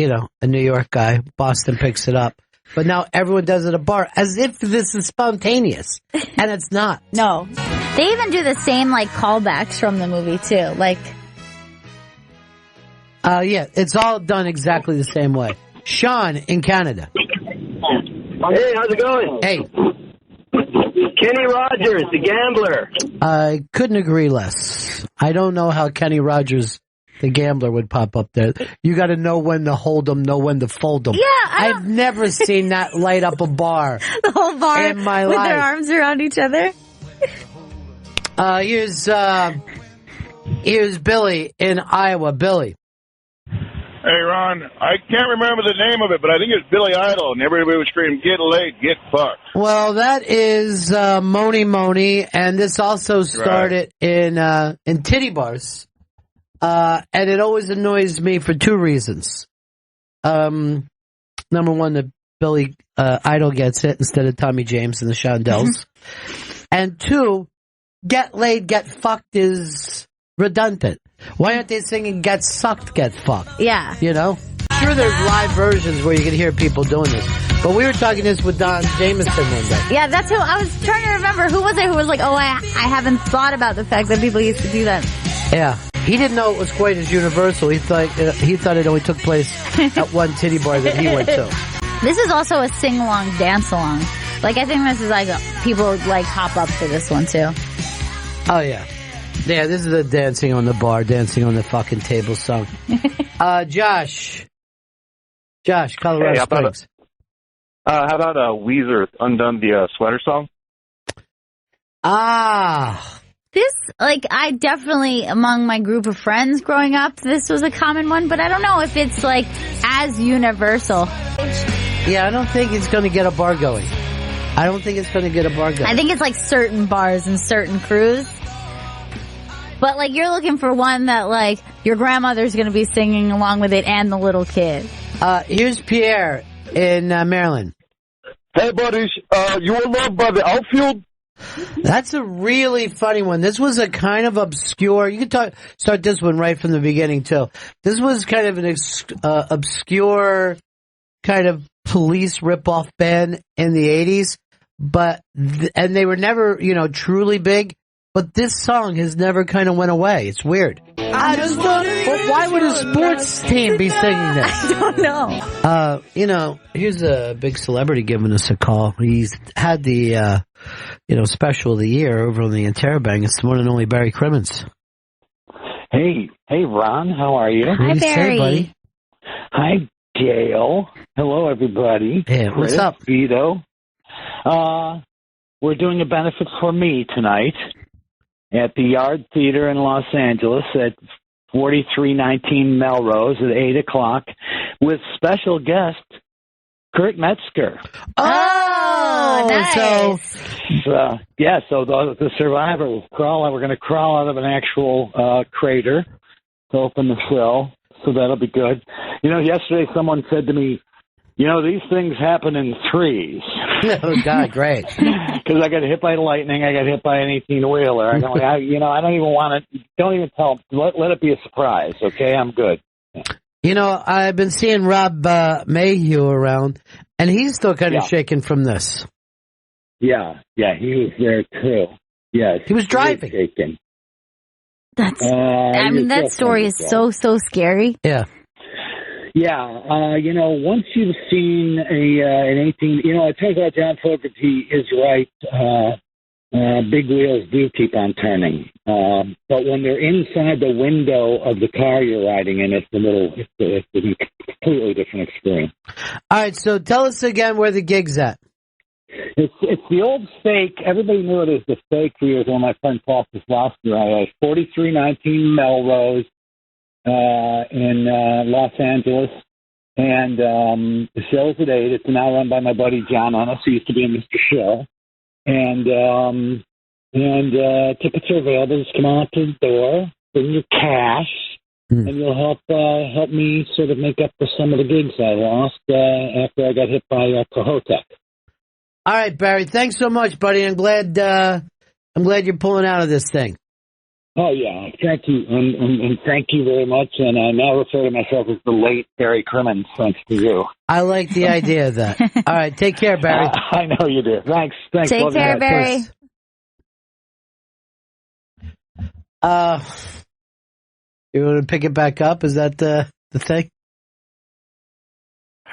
New York guy. Boston picks it up. But now everyone does it at a bar as if this is spontaneous. And it's not. No. They even do the same, like, callbacks from the movie, too. Like... yeah, it's all done exactly the same way. Sean in Canada. Hey, how's it going? Hey. Kenny Rogers, the gambler. I couldn't agree less. I don't know how Kenny Rogers, the gambler, would pop up there. You got to know when to hold them, know when to fold them. Yeah, I've never seen that light up a bar. The whole bar in my with life. their arms around each other. Here's Billy in Iowa. Billy. Hey, Ron, I can't remember the name of it, but I think it's Billy Idol, and everybody was screaming, get laid, get fucked. Well, that is Moni Moni, and this also started in titty bars. And it always annoys me for two reasons. Number one, that Billy Idol gets it instead of Tommy James and the Shondells. And two, get laid, get fucked is redundant. Why aren't they singing get sucked, get fucked? Yeah. You know? Sure, there's live versions where you can hear people doing this. But we were talking this with Don Jameson one day. Yeah, that's who I was trying to remember. Who was it who was like, oh, I haven't thought about the fact that people used to do that. Yeah. He didn't know it was quite as universal. He thought it only took place at one titty bar that he went to. This is also a sing-along, dance-along. Like, I think this is like, people like hop up to this one too. Oh, yeah. Yeah, this is the dancing on the bar, dancing on the fucking table song. Josh, Colorado Springs. How about Weezer, Undone the Sweater song? This, I definitely, among my group of friends growing up, this was a common one, but I don't know if it's, as universal. Yeah, I don't think it's going to get a bar going. I think it's, certain bars and certain crews. But, you're looking for one that, your grandmother's going to be singing along with it and the little kid. Here's Pierre in Maryland. Hey, buddies. You were loved by the outfield? That's a really funny one. This was a kind of obscure. You can start this one right from the beginning too. This was kind of an obscure kind of police ripoff band in the 80s, and they were never, truly big. But this song has never kind of went away. It's weird. Why would a sports team be singing this? I don't know. Here's a big celebrity giving us a call. He's had the, special of the year over on the Interrobang. It's the one and only Barry Crimmins. Hey, Ron, how are you? Hi, Barry. Buddy. Hi, Gail. Hello, everybody. Hey, what's up? Vito. We're doing a benefit for me tonight at the Yard Theater in Los Angeles at 4319 Melrose at 8 o'clock with special guest Kurt Metzger. Oh, nice. So the survivor will crawl. We're going to crawl out of an actual crater to open the cell, so that'll be good. Yesterday someone said to me, these things happen in threes. Oh, God, great. Because I got hit by lightning. I got hit by an 18-wheeler. I don't even want to. Don't even tell. Let it be a surprise, okay? I'm good. I've been seeing Rob Mayhew around, and he's still kind of shaking from this. Yeah, he was there, too. Yeah, he was driving. Shaking. That story is so scary. Yeah. Yeah, once you've seen an 18, it turns out John Fogerty is right. Big wheels do keep on turning. But when they're inside the window of the car you're riding in, it's a completely different experience. All right, so tell us again where the gig's at. It's the old fake. Everybody knew it as the fake for years when my friend Paul Kozlowski. 4319 Melrose. In Los Angeles, and the show's at 8. It's now run by my buddy John Ennis, who used to be in Mr. Show, and tickets are available. Just come on up to the door, bring your cash, and you'll help me sort of make up for some of the gigs I lost after I got hit by Kohoutek. All right, Barry, thanks so much, buddy. I'm glad you're pulling out of this thing. Oh, yeah. Thank you. And thank you very much. And I now refer to myself as the late Barry Crimmins, thanks to you. I like the idea of that. All right. Take care, Barry. I know you do. Thanks. Take care, Barry. You want to pick it back up? Is that the thing?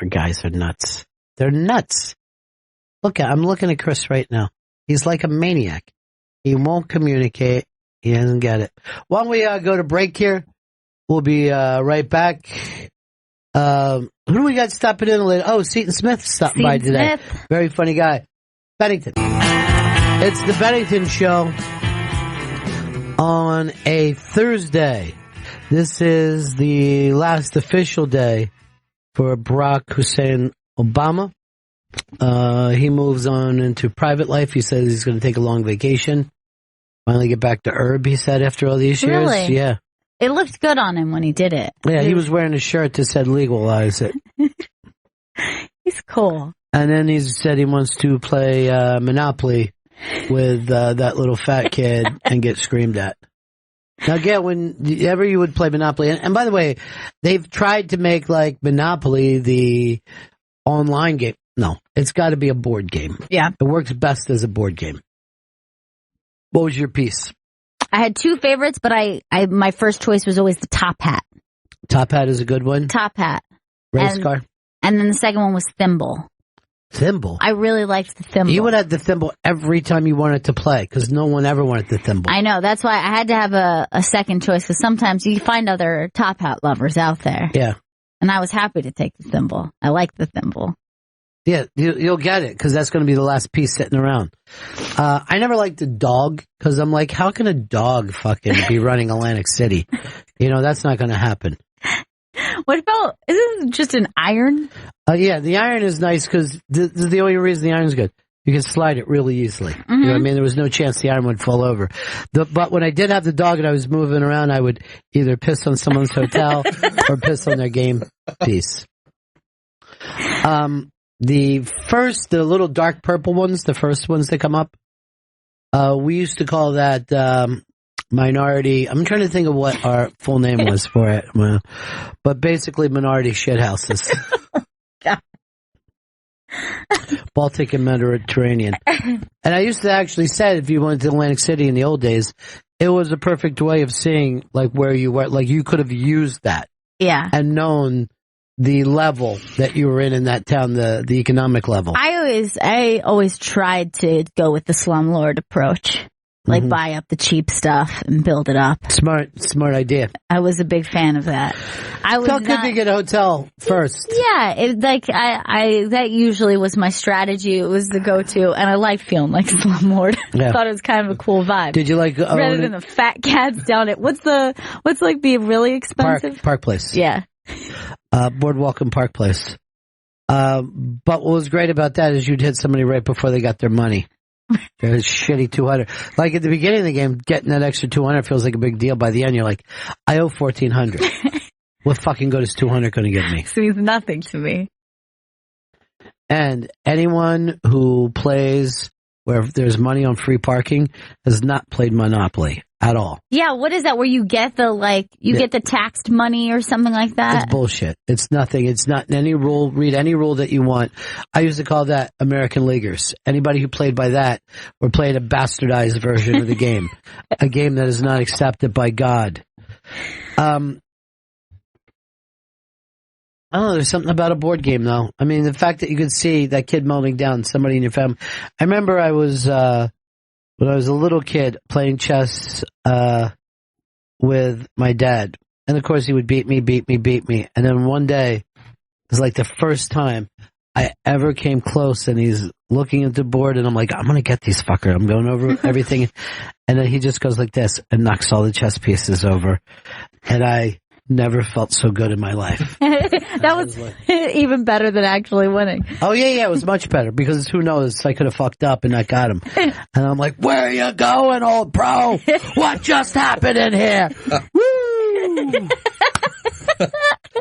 Our guys are nuts. They're nuts. I'm looking at Chris right now. He's like a maniac. He won't communicate. He doesn't get it. Why don't we go to break here? We'll be right back. Who do we got stopping in later? Oh, Seton Smith stopped by today. Very funny guy. Bennington. It's the Bennington Show on a Thursday. This is the last official day for Barack Hussein Obama. He moves on into private life. He says he's going to take a long vacation. Finally get back to herb, he said, after all these years. Really? Yeah. It looked good on him when he did it. Yeah, he was wearing a shirt that said legalize it. He's cool. And then he said he wants to play Monopoly with that little fat kid and get screamed at. Now, Gail, whenever you would play Monopoly, and by the way, they've tried to make like Monopoly the online game. No, it's got to be a board game. Yeah. It works best as a board game. What was your piece? I had two favorites, but my first choice was always the Top Hat. Top Hat is a good one? Top Hat. Race car? And then the second one was Thimble. Thimble? I really liked the Thimble. You would have the Thimble every time you wanted to play, because no one ever wanted the Thimble. I know. That's why I had to have a second choice, because sometimes you find other Top Hat lovers out there. Yeah. And I was happy to take the Thimble. I like the Thimble. Yeah, you'll get it, because that's going to be the last piece sitting around. I never liked the dog because I'm like, how can a dog fucking be running Atlantic City? You know, that's not going to happen. What about, is this just an iron? Yeah, the iron is nice because the only reason the iron's good. You can slide it really easily. Mm-hmm. You know what I mean? There was no chance the iron would fall over. But when I did have the dog and I was moving around, I would either piss on someone's hotel or piss on their game piece. The little dark purple ones, the first ones that come up, we used to call that minority. I'm trying to think of what our full name was for it. But basically minority shithouses. God. Baltic and Mediterranean. And I used to actually say, if you went to Atlantic City in the old days, it was a perfect way of seeing like where you were. Like you could have used that. Yeah. And known the level that you were in that town, the economic level. I always tried to go with the slumlord approach. Like buy up the cheap stuff and build it up. Smart idea. I was a big fan of that. I was How could you get a hotel first? Yeah, that usually was my strategy. It was the go-to, and I liked feeling like slumlord. Yeah. I thought it was kind of a cool vibe. Did you like rather than the fat cats down at what's like the really expensive Park Place? Yeah, Boardwalk and Park Place. But what was great about that is you'd hit somebody right before they got their money. There's shitty 200. Like at the beginning of the game, getting that extra 200 feels like a big deal. By the end, you're like, I owe 1,400. What fucking good is 200 going to get me? It means nothing to me. And anyone who plays where there's money on free parking has not played Monopoly at all. Yeah, what is that? Where you get get the taxed money or something like that? It's bullshit. It's nothing. It's not any rule. Read any rule that you want. I used to call that American Leaguers. Anybody who played by that were playing a bastardized version of the game. A game that is not accepted by God. I don't know, there's something about a board game though. I mean, the fact that you could see that kid melting down, somebody in your family. I remember I was, when I was a little kid playing chess, with my dad. And of course he would beat me. And then one day, it was like the first time I ever came close and he's looking at the board and I'm like, I'm going to get these fuckers. I'm going over everything. And then he just goes like this and knocks all the chess pieces over. And I never felt so good in my life. That was even better than actually winning. Oh, yeah, it was much better because who knows, I could have fucked up and not got him. And I'm like, where are you going, old bro? What just happened in here? Woo!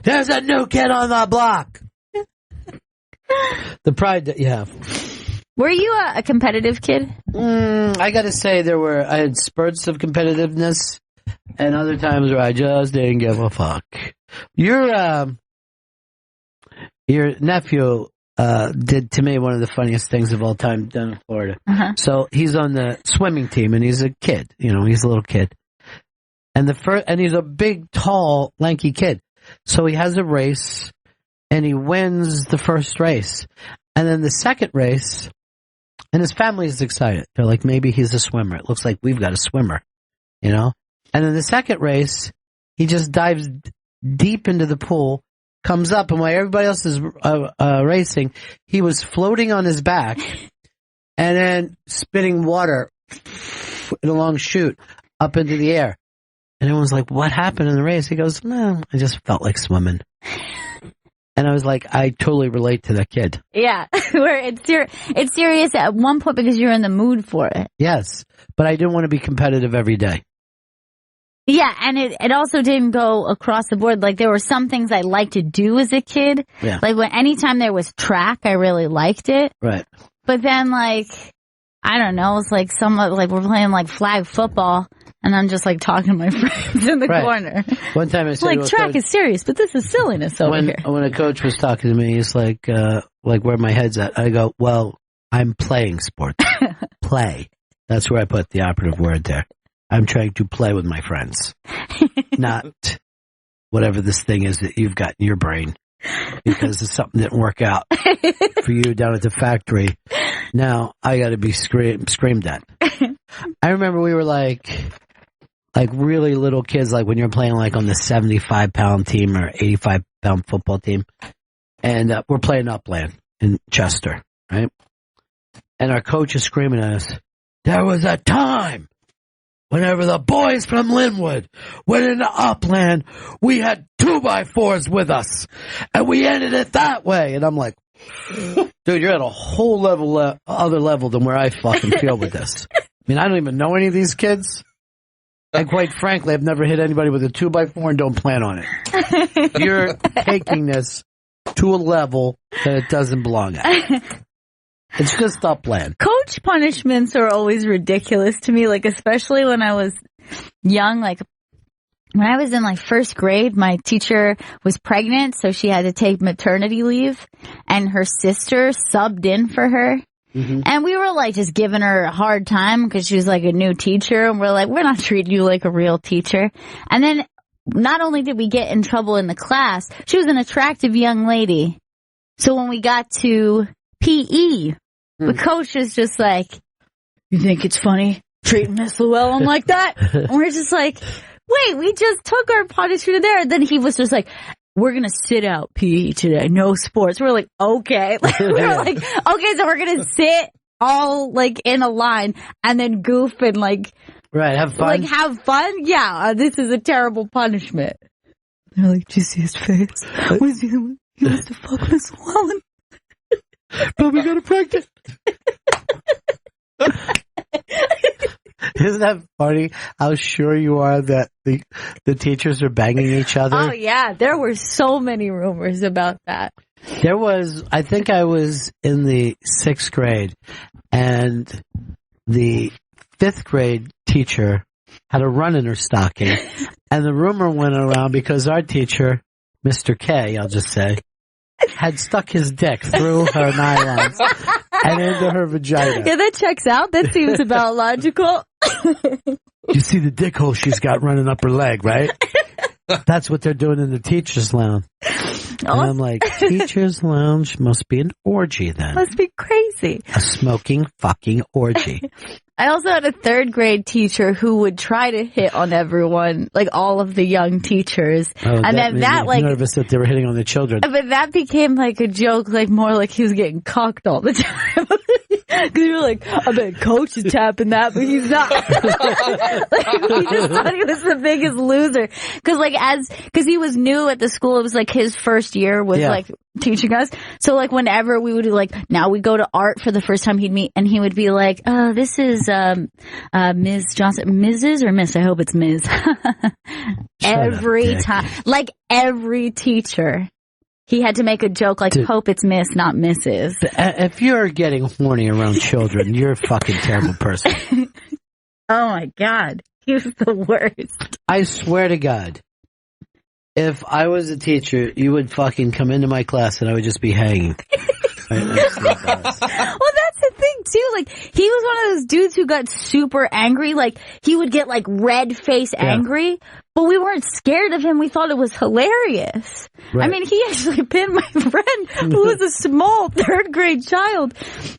There's a new kid on the block. The pride that you have. Were you a competitive kid? I got to say I had spurts of competitiveness. And other times where I just didn't give a fuck. Your nephew did to me one of the funniest things of all time down in Florida. Uh-huh. So he's on the swimming team, and he's a kid. You know, he's a little kid, and he's a big, tall, lanky kid. So he has a race, and he wins the first race, and then the second race, and his family is excited. They're like, maybe he's a swimmer. It looks like we've got a swimmer, you know. And then the second race, he just dives deep into the pool, comes up, and while everybody else is racing, he was floating on his back and then spitting water in a long chute up into the air. And everyone's like, what happened in the race? He goes, no, I just felt like swimming. And I was like, I totally relate to that kid. Yeah, where it's serious at one point because you're in the mood for it. Yes, but I didn't want to be competitive every day. Yeah, and it also didn't go across the board. Like, there were some things I liked to do as a kid. Yeah. Like, anytime there was track, I really liked it. Right. But then, like, I don't know, it's like we're playing, like, flag football, and I'm just, like, talking to my friends in the corner. One time I said, like, track is serious, but this is silliness over here. When a coach was talking to me, he's like, where my head's at? I go, well, I'm playing sports. Play. That's where I put the operative word there. I'm trying to play with my friends, not whatever this thing is that you've got in your brain, because if something didn't work out for you down at the factory, now I got to be screamed at. I remember we were like really little kids, like when you're playing like on the 75-pound team or 85-pound football team, and we're playing Upland in Chester, right? And our coach is screaming at us, there was a time whenever the boys from Linwood went into Upland, we had 2x4s with us, and we ended it that way. And I'm like, dude, you're at a whole other level than where I fucking feel with this. I mean, I don't even know any of these kids. And quite frankly, I've never hit anybody with a 2x4 and don't plan on it. You're taking this to a level that it doesn't belong at. It's just Upland. Coach punishments are always ridiculous to me, like, especially when I was young. Like, when I was in, like, first grade, my teacher was pregnant, so she had to take maternity leave, and her sister subbed in for her. Mm-hmm. And we were, like, just giving her a hard time because she was, like, a new teacher. And we're like, we're not treating you like a real teacher. And then not only did we get in trouble in the class, she was an attractive young lady. So when we got to PE, the coach was just like, you think it's funny treating Miss Llewellyn like that? And we're just like, wait, we just took our punishment there. And then he was just like, we're going to sit out PE today. No sports. We're like, okay. We were like, okay, so we're going to sit all, like, in a line and then goof and, like, right, have fun. Like, have fun? Yeah, this is a terrible punishment. They're like, did you see his face? Was he wants to fuck Miss Llewellyn. Probably got her pregnant. Isn't that funny how sure you are that the teachers are banging each other? Oh, yeah. There were so many rumors about that. There was, I think I was in the 6th grade, and the 5th grade teacher had a run in her stocking, and the rumor went around because our teacher, Mr. K, I'll just say, had stuck his dick through her nylons and into her vagina. Yeah, that checks out. That seems about logical. You see the dick hole she's got running up her leg, right? That's what they're doing in the teacher's lounge. And I'm like, teacher's lounge must be an orgy then. Must be crazy. A smoking fucking orgy. I also had a 3rd grade teacher who would try to hit on everyone, like all of the young teachers. Oh, and then that, like, nervous that they were hitting on the children. But that became like a joke, like more like he was getting cocked all the time. Because you were like, I bet Coach is tapping that, but he's not. Like, he just thought he was the biggest loser. Because he was new at the school, it was like his first year with like teaching us. So like whenever we would do, like, now we go to art for the first time he'd meet, and he would be like, oh, this is Ms. Johnson. Mrs. or Miss? I hope it's Ms. Every time. Like every teacher. He had to make a joke like, hope it's Miss, not Mrs. If you're getting horny around children, you're a fucking terrible person. Oh my God. He was the worst. I swear to God, if I was a teacher, you would fucking come into my class and I would just be hanging. Well, that's the thing too. Like, he was one of those dudes who got super angry. Like, he would get like red face angry, but we weren't scared of him. We thought it was hilarious. Right. I mean, he actually pinned my friend who was a small 3rd grade child.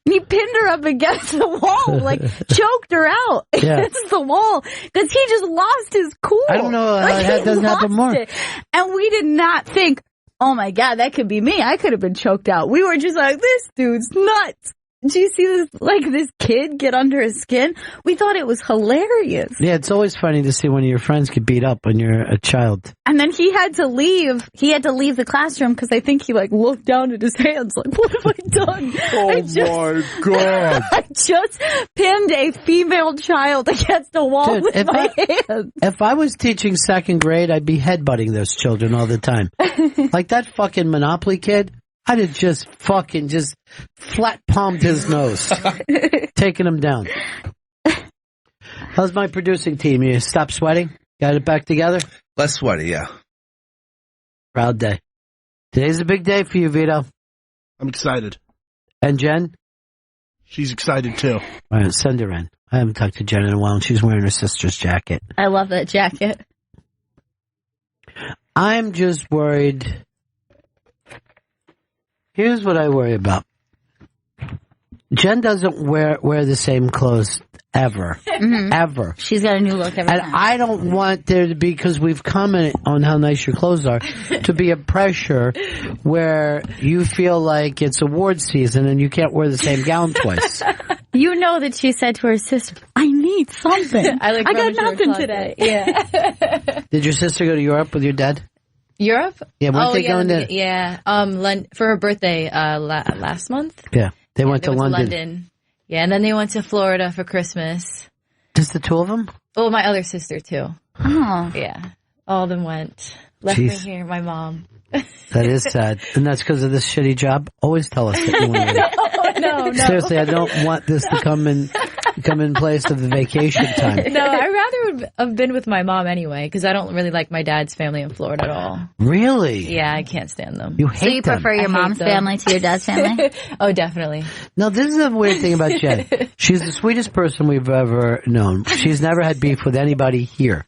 He pinned her up against the wall, like choked her out against the wall because he just lost his cool. I don't know how that doesn't happen more. And we did not think, oh my God, that could be me. I could have been choked out. We were just like, this dude's nuts. Do you see this kid get under his skin? We thought it was hilarious. Yeah, it's always funny to see one of your friends get beat up when you're a child. And then he had to leave. He had to leave the classroom because I think he like looked down at his hands like, what have I done? Oh my God. I just pinned a female child against the wall with my hands. If I was teaching 2nd grade, I'd be headbutting those children all the time. Like that fucking Monopoly kid. I'd have just flat palmed his nose, taking him down. How's my producing team? You stop sweating? Got it back together? Less sweaty, yeah. Proud day. Today's a big day for you, Vito. I'm excited. And Jen? She's excited too. All right, send her in. I haven't talked to Jen in a while, and she's wearing her sister's jacket. I love that jacket. I'm just worried. Here's what I worry about. Jen doesn't wear the same clothes ever. Mm-hmm. Ever. She's got a new look every time. And I don't want there to be, because we've commented on how nice your clothes are, to be a pressure where you feel like it's award season and you can't wear the same gown twice. You know that she said to her sister, I need something. I got nothing today. Yeah. Did your sister go to Europe with your dad? Europe? Yeah, weren't they going to? Yeah, for her birthday last month. Yeah, they went to London. Yeah, and then they went to Florida for Christmas. Just the two of them? Oh, my other sister too. Oh. Yeah, all of them went. Left me here, my mom. That is sad. And that's because of this shitty job? Always tell us that you want to No. Seriously, I don't want this to come in place of the vacation time. No, I'd rather have been with my mom anyway, because I don't really like my dad's family in Florida at all. Really? Yeah, I can't stand them. You hate So you them. prefer your mom's family to your dad's family? Oh, definitely. No, this is the weird thing about Jen. She's the sweetest person we've ever known. She's never had beef with anybody here.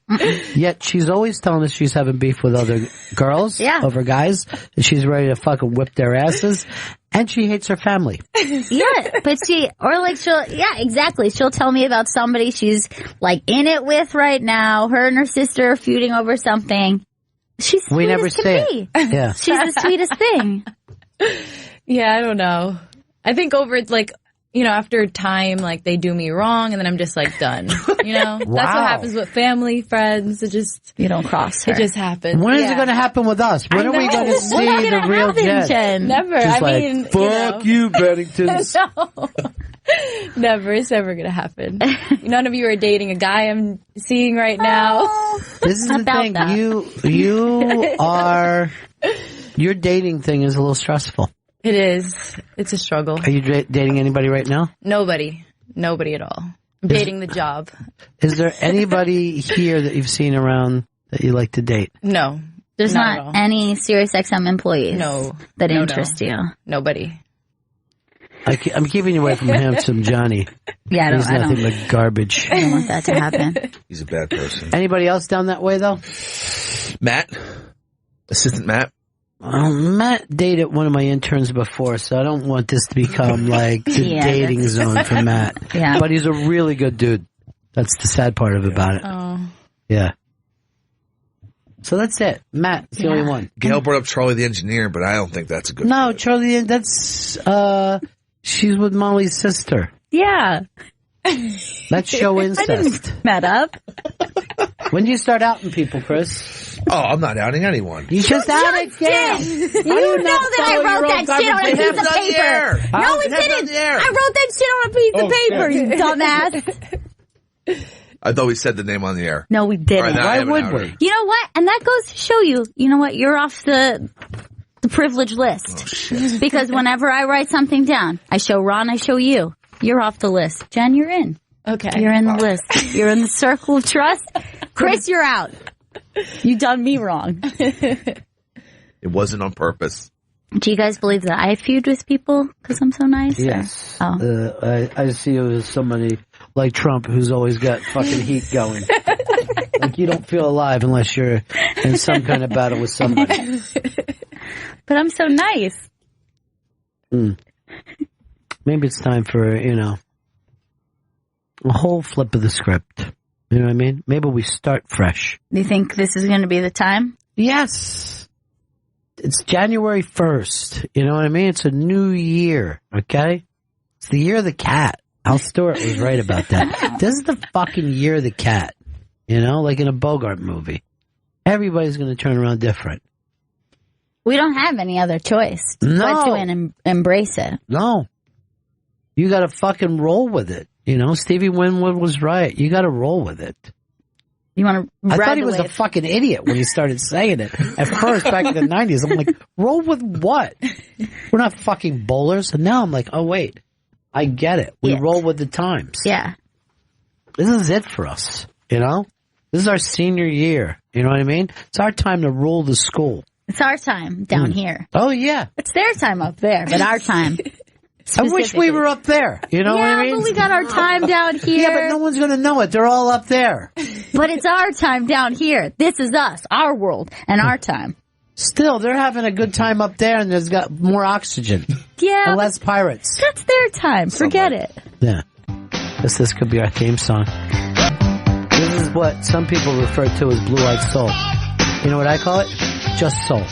Yet she's always telling us she's having beef with other girls over guys, and she's ready to fucking whip their asses. And she hates her family. Yeah, but exactly. She'll tell me about somebody she's like in it with right now. Her and her sister are feuding over something. She's we never say it. Yeah, she's the sweetest thing. Yeah, I don't know. I think after time, like they do me wrong, and then I'm just like done. You know, That's what happens with family, friends. It just you don't cross her. It just happens. When is it going to happen with us? When are we going to see the real Jen? Never. She's fuck you, Bennington. No. Never. It's never going to happen. None of you are dating a guy I'm seeing right now. This is the thing. Your dating thing is a little stressful. It is. It's a struggle. Are you dating anybody right now? Nobody at all. I'm dating the job. Is there anybody here that you've seen around that you like to date? No. There's not any SiriusXM employees that interest you? Nobody. I'm keeping you away from handsome Johnny. Yeah, He's nothing but garbage. I don't want that to happen. He's a bad person. Anybody else down that way, though? Matt? Assistant Matt? Matt dated one of my interns before, so I don't want this to become like the dating zone for Matt. Yeah. But he's a really good dude. That's the sad part about it. Oh. Yeah. So that's it. Matt's the only one. Gail brought up Charlie the engineer, but I don't think that's a good No, Charlie, that's, she's with Molly's sister. Yeah. Let's show incest. I didn't met up. When do you start outing people, Chris? Oh, I'm not outing anyone. You just outed Gail. You know that I wrote that shit on a piece of paper. No, we didn't. I wrote that shit on a piece of paper, you dumbass. I thought we said the name on the air. No, we didn't. Why would we? You know what? And that goes to show you, you're off the privilege list. Oh, because whenever I write something down, I show Ron, I show you. You're off the list. Jen, you're in. Okay. You're in the list. You're in the circle of trust. Chris, you're out. You done me wrong. It wasn't on purpose. Do you guys believe that I feud with people because I'm so nice? Yes. Oh. I see you as somebody like Trump who's always got fucking heat going. Like you don't feel alive unless you're in some kind of battle with somebody. But I'm so nice. Maybe it's time for, a whole flip of the script. You know what I mean? Maybe we start fresh. Do you think this is going to be the time? Yes. It's January 1st. You know what I mean? It's a new year, okay? It's the year of the cat. Al Stewart was right about that. This is the fucking year of the cat. Like in a Bogart movie. Everybody's going to turn around different. We don't have any other choice No. but to embrace it. No. You got to fucking roll with it. Stevie Winwood was right. You got to roll with it. You want to? I thought he was a fucking idiot when he started saying it. At first, back in the 90s, I'm like, roll with what? We're not fucking bowlers. And now I'm like, oh, wait. I get it. We roll with the times. Yeah. This is it for us, This is our senior year. You know what I mean? It's our time to rule the school. It's our time down here. Oh, yeah. It's their time up there, but our time. I wish we were up there. You know what I mean? Yeah, but we got our time down here. Yeah, but no one's going to know it. They're all up there. But it's our time down here. This is us, our world, and our time. Still, they're having a good time up there, and there's got more oxygen. Yeah. And less pirates. That's their time. Forget it. Yeah. This could be our theme song. This is what some people refer to as Blue-Eyed Soul. You know what I call it? just sold.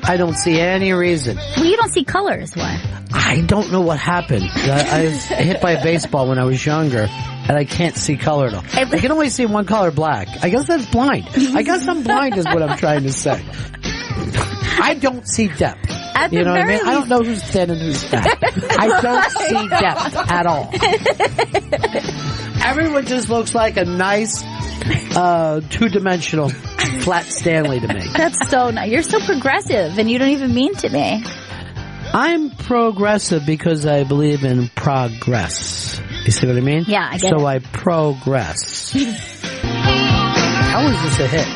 I don't see any reason. Well, you don't see colors. Why? I don't know what happened. I was hit by a baseball when I was younger, and I can't see color at all. I can only see one color, black. I guess that's blind. I guess I'm blind is what I'm trying to say. I don't see depth. You know what I mean? I don't know who's thin and who's fat. I don't see depth at all. Everyone just looks like a nice, two-dimensional flat Stanley to me. That's so nice. You're so progressive, and you don't even mean to me. I'm progressive because I believe in progress. You see what I mean? Yeah, I get So it. I progress. How was this a hit?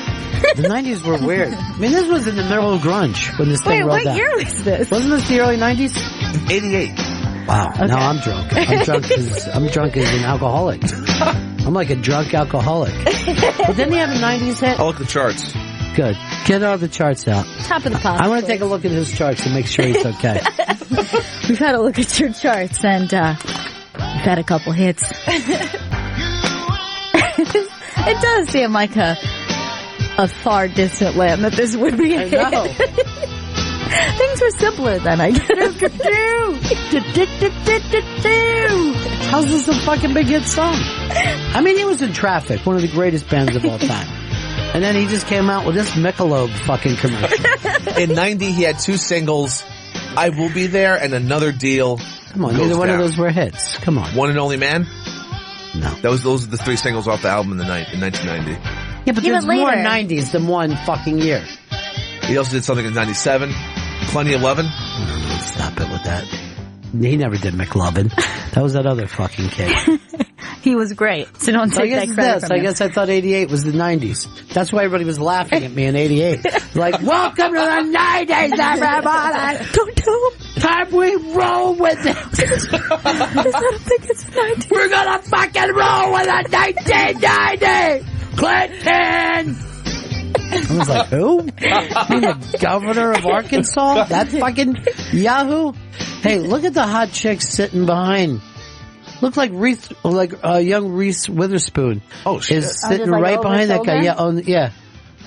The 90s were weird. I mean, this was in the middle of grunge when this thing rolled out. Wait, what year was this? Wasn't this the early 90s? 88. Wow. Okay. Now I'm drunk. I'm drunk as an alcoholic. I'm like a drunk alcoholic. But didn't he have a 90s hit? I'll look at the charts. Good. Get all the charts out. Top of the pop. I want to take a look at his charts and make sure he's okay. We've had a look at your charts, and we've had a couple hits. It does seem like a far distant land that this would be a hit. I know. Things were simpler then, I guess. How's this a fucking big hit song? I mean, he was in Traffic, one of the greatest bands of all time. And then he just came out with this Michelob fucking commercial. In 90, he had 2 singles, I Will Be There, and Another Deal. Come on, neither one of those were hits. Come on. One and Only Man? No. Those are the 3 singles off the album in 1990. Yeah, but there's more 90s than one fucking year. He also did something in 97. Plenty of Lovin'. Stop it with that. He never did McLovin. That was that other fucking kid. He was great, so don't take that credit from I him. guess I thought 88 was the 90s. That's why everybody was laughing at me in 88. Like, welcome to the 90s, everybody! Don't tell him. Time we roll with it! I don't think it's 90s. We're gonna fucking roll with a 1990! Clinton! I was like, who? You're the governor of Arkansas? That fucking Yahoo? Hey, look at the hot chick sitting behind. Look like young Reese Witherspoon. Oh, shit. Is sitting right behind that guy. Yeah, yeah,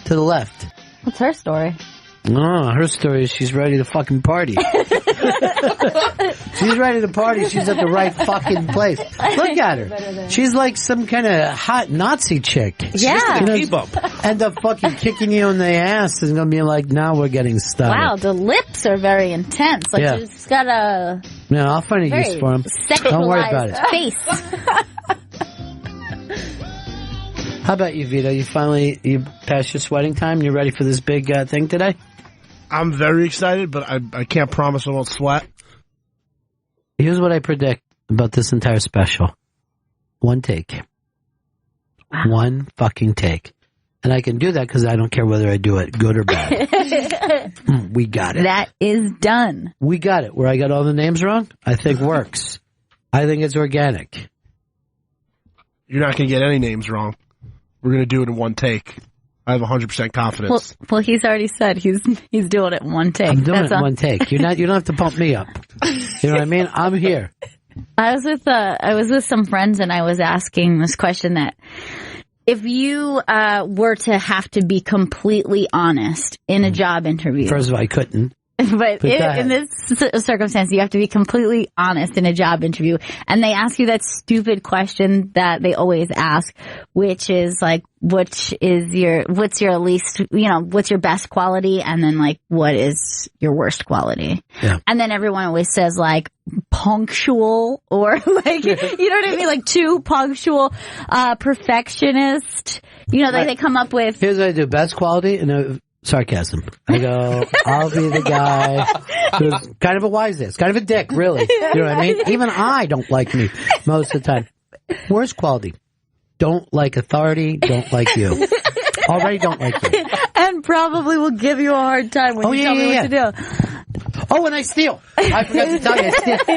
to the left. What's her story? Oh, her story is she's ready to fucking party. She's ready to party. She's at the right fucking place. Look at her. She's like some kind of hot Nazi chick. Yeah. End up fucking kicking you in the ass and gonna be like, now we're getting started. Wow, the lips are very intense. Like Yeah. she's got a Yeah, I'll find a very use for him. Don't worry about it. sexualized face. How about you, Vito? You passed your sweating time? You ready for this big thing today? I'm very excited, but I can't promise I won't sweat. Here's what I predict about this entire special. One take. One fucking take. And I can do that because I don't care whether I do it good or bad. We got it. That is done. We got it. Where I got all the names wrong, I think works. I think it's organic. You're not going to get any names wrong. We're going to do it in one take. I have 100% confidence. Well, he's already said he's doing it in one take. I'm doing it in one take. You don't have to pump me up. You know what I mean? I'm here. I was with some friends and I was asking this question that if you were to have to be completely honest in a job interview. First of all, I couldn't. But in this circumstance, you have to be completely honest in a job interview. And they ask you that stupid question that they always ask, which is like, what's your least, what's your best quality? And then like, what is your worst quality? Yeah. And then everyone always says like punctual or like, you know what I mean? Like too punctual, perfectionist, they come up with. Here's what I do. Best quality and sarcasm. I go, I'll be the guy who's kind of a wise ass, kind of a dick, really. You know what I mean? Even I don't like me most of the time. Worst quality. Don't like authority, don't like you. Already don't like you. And probably will give you a hard time when you tell me what to do. Oh, and I steal. I forgot to tell you,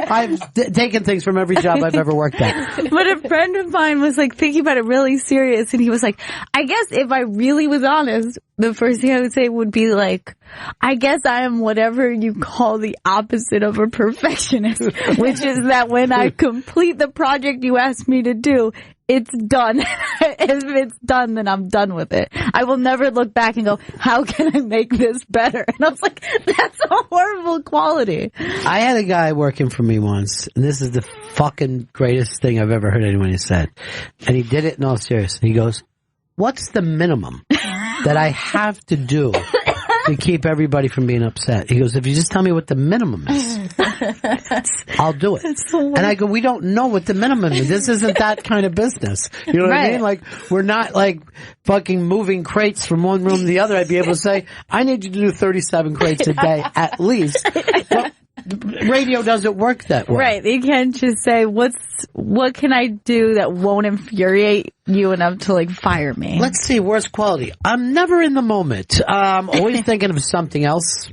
I've taken things from every job I've ever worked at. But a friend of mine was like thinking about it really serious, and he was like, I guess if I really was honest, the first thing I would say would be like, I guess I am whatever you call the opposite of a perfectionist, which is that when I complete the project you asked me to do, it's done. If it's done, then I'm done with it. I will never look back and go, how can I make this better? And I was like, that's a horrible quality. I had a guy working for me once, and this is the fucking greatest thing I've ever heard anyone say. And he did it in all seriousness. He goes, what's the minimum that I have to do to keep everybody from being upset? He goes, if you just tell me what the minimum is, I'll do it. And I go, we don't know what the minimum is. This isn't that kind of business. You know what I mean? Like, we're not like fucking moving crates from one room to the other. I'd be able to say, I need you to do 37 crates a day at least. But radio doesn't work that way. Right. You can't just say, what can I do that won't infuriate you enough to like fire me? Let's see, worst quality. I'm never in the moment. I'm always thinking of something else.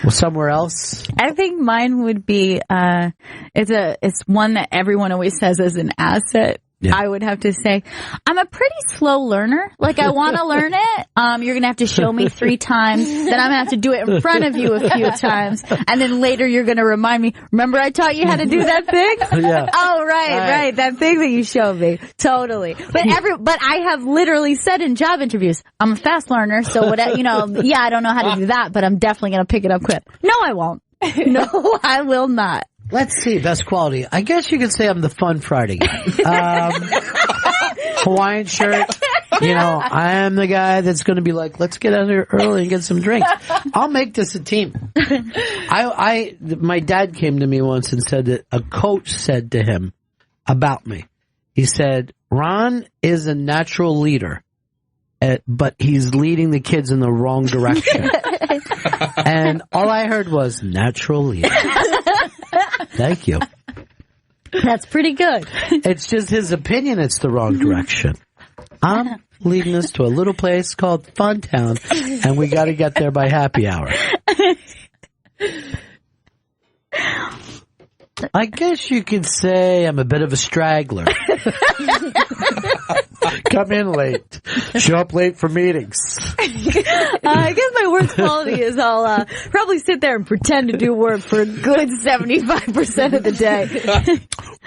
Or somewhere else. I think mine would be, it's one that everyone always says is an asset. Yeah. I would have to say, I'm a pretty slow learner. Like, I want to learn it. You're going to have to show me 3 times. Then I'm going to have to do it in front of you a few times. And then later you're going to remind me, remember I taught you how to do that thing? Yeah. Oh, right. That thing that you showed me. Totally. But I have literally said in job interviews, I'm a fast learner. So whatever, I don't know how to do that, but I'm definitely going to pick it up quick. No, I won't. No, I will not. Let's see, best quality. I guess you could say I'm the fun Friday guy. Hawaiian shirt. I am the guy that's going to be like, let's get out here early and get some drinks. I'll make this a team. My dad came to me once and said that a coach said to him about me. He said, Ron is a natural leader, but he's leading the kids in the wrong direction. And all I heard was natural leader. Thank you. That's pretty good. It's just his opinion it's the wrong direction. I'm leading us to a little place called Funtown, and we got to get there by happy hour. I guess you could say I'm a bit of a straggler. Come in late. Show up late for meetings. I guess my worst quality is I'll probably sit there and pretend to do work for a good 75% of the day.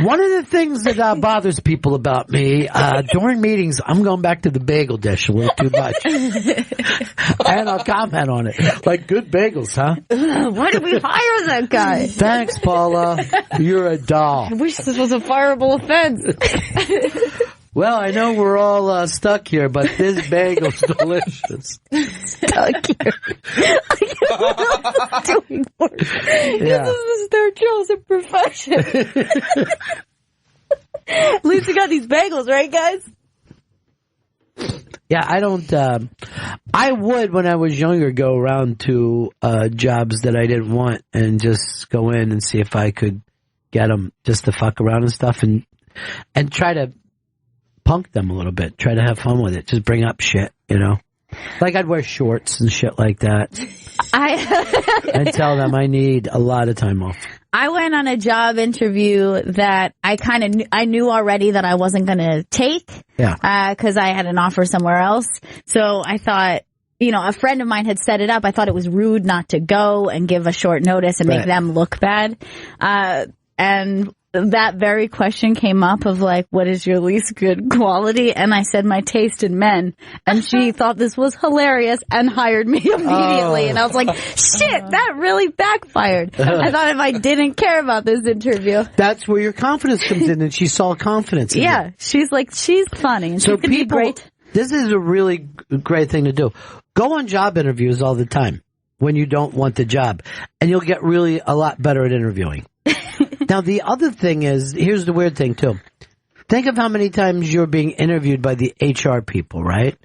One of the things that bothers people about me, during meetings, I'm going back to the bagel dish a little too much. And I'll comment on it. Like, good bagels, huh? Why did we hire that guy? Thanks, Paula. You're a doll. I wish this was a fireable offense. Well, I know we're all stuck here, but this bagel's delicious. Stuck here? Doing work. Yeah. This is their chosen profession. At least we got these bagels, right, guys? Yeah, I don't, I would, when I was younger, go around to jobs that I didn't want and just go in and see if I could get them just to fuck around and stuff and try to punk them a little bit, try to have fun with it, just bring up shit, Like I'd wear shorts and shit like that. And tell them I need a lot of time off. I went on a job interview that I knew already that I wasn't going to take. Yeah. Cause I had an offer somewhere else. So I thought, a friend of mine had set it up. I thought it was rude not to go and give a short notice and make them look bad. And that very question came up of like, what is your least good quality? And I said my taste in men. And she thought this was hilarious and hired me immediately. And I was like, shit, that really backfired. I thought if I didn't care about this interview. That's where your confidence comes in, and she saw confidence in you. She's like, she's funny. And so she could be great. This is a really great thing to do. Go on job interviews all the time when you don't want the job. And you'll get really a lot better at interviewing. Now, the other thing is, here's the weird thing, too. Think of how many times you're being interviewed by the HR people, right?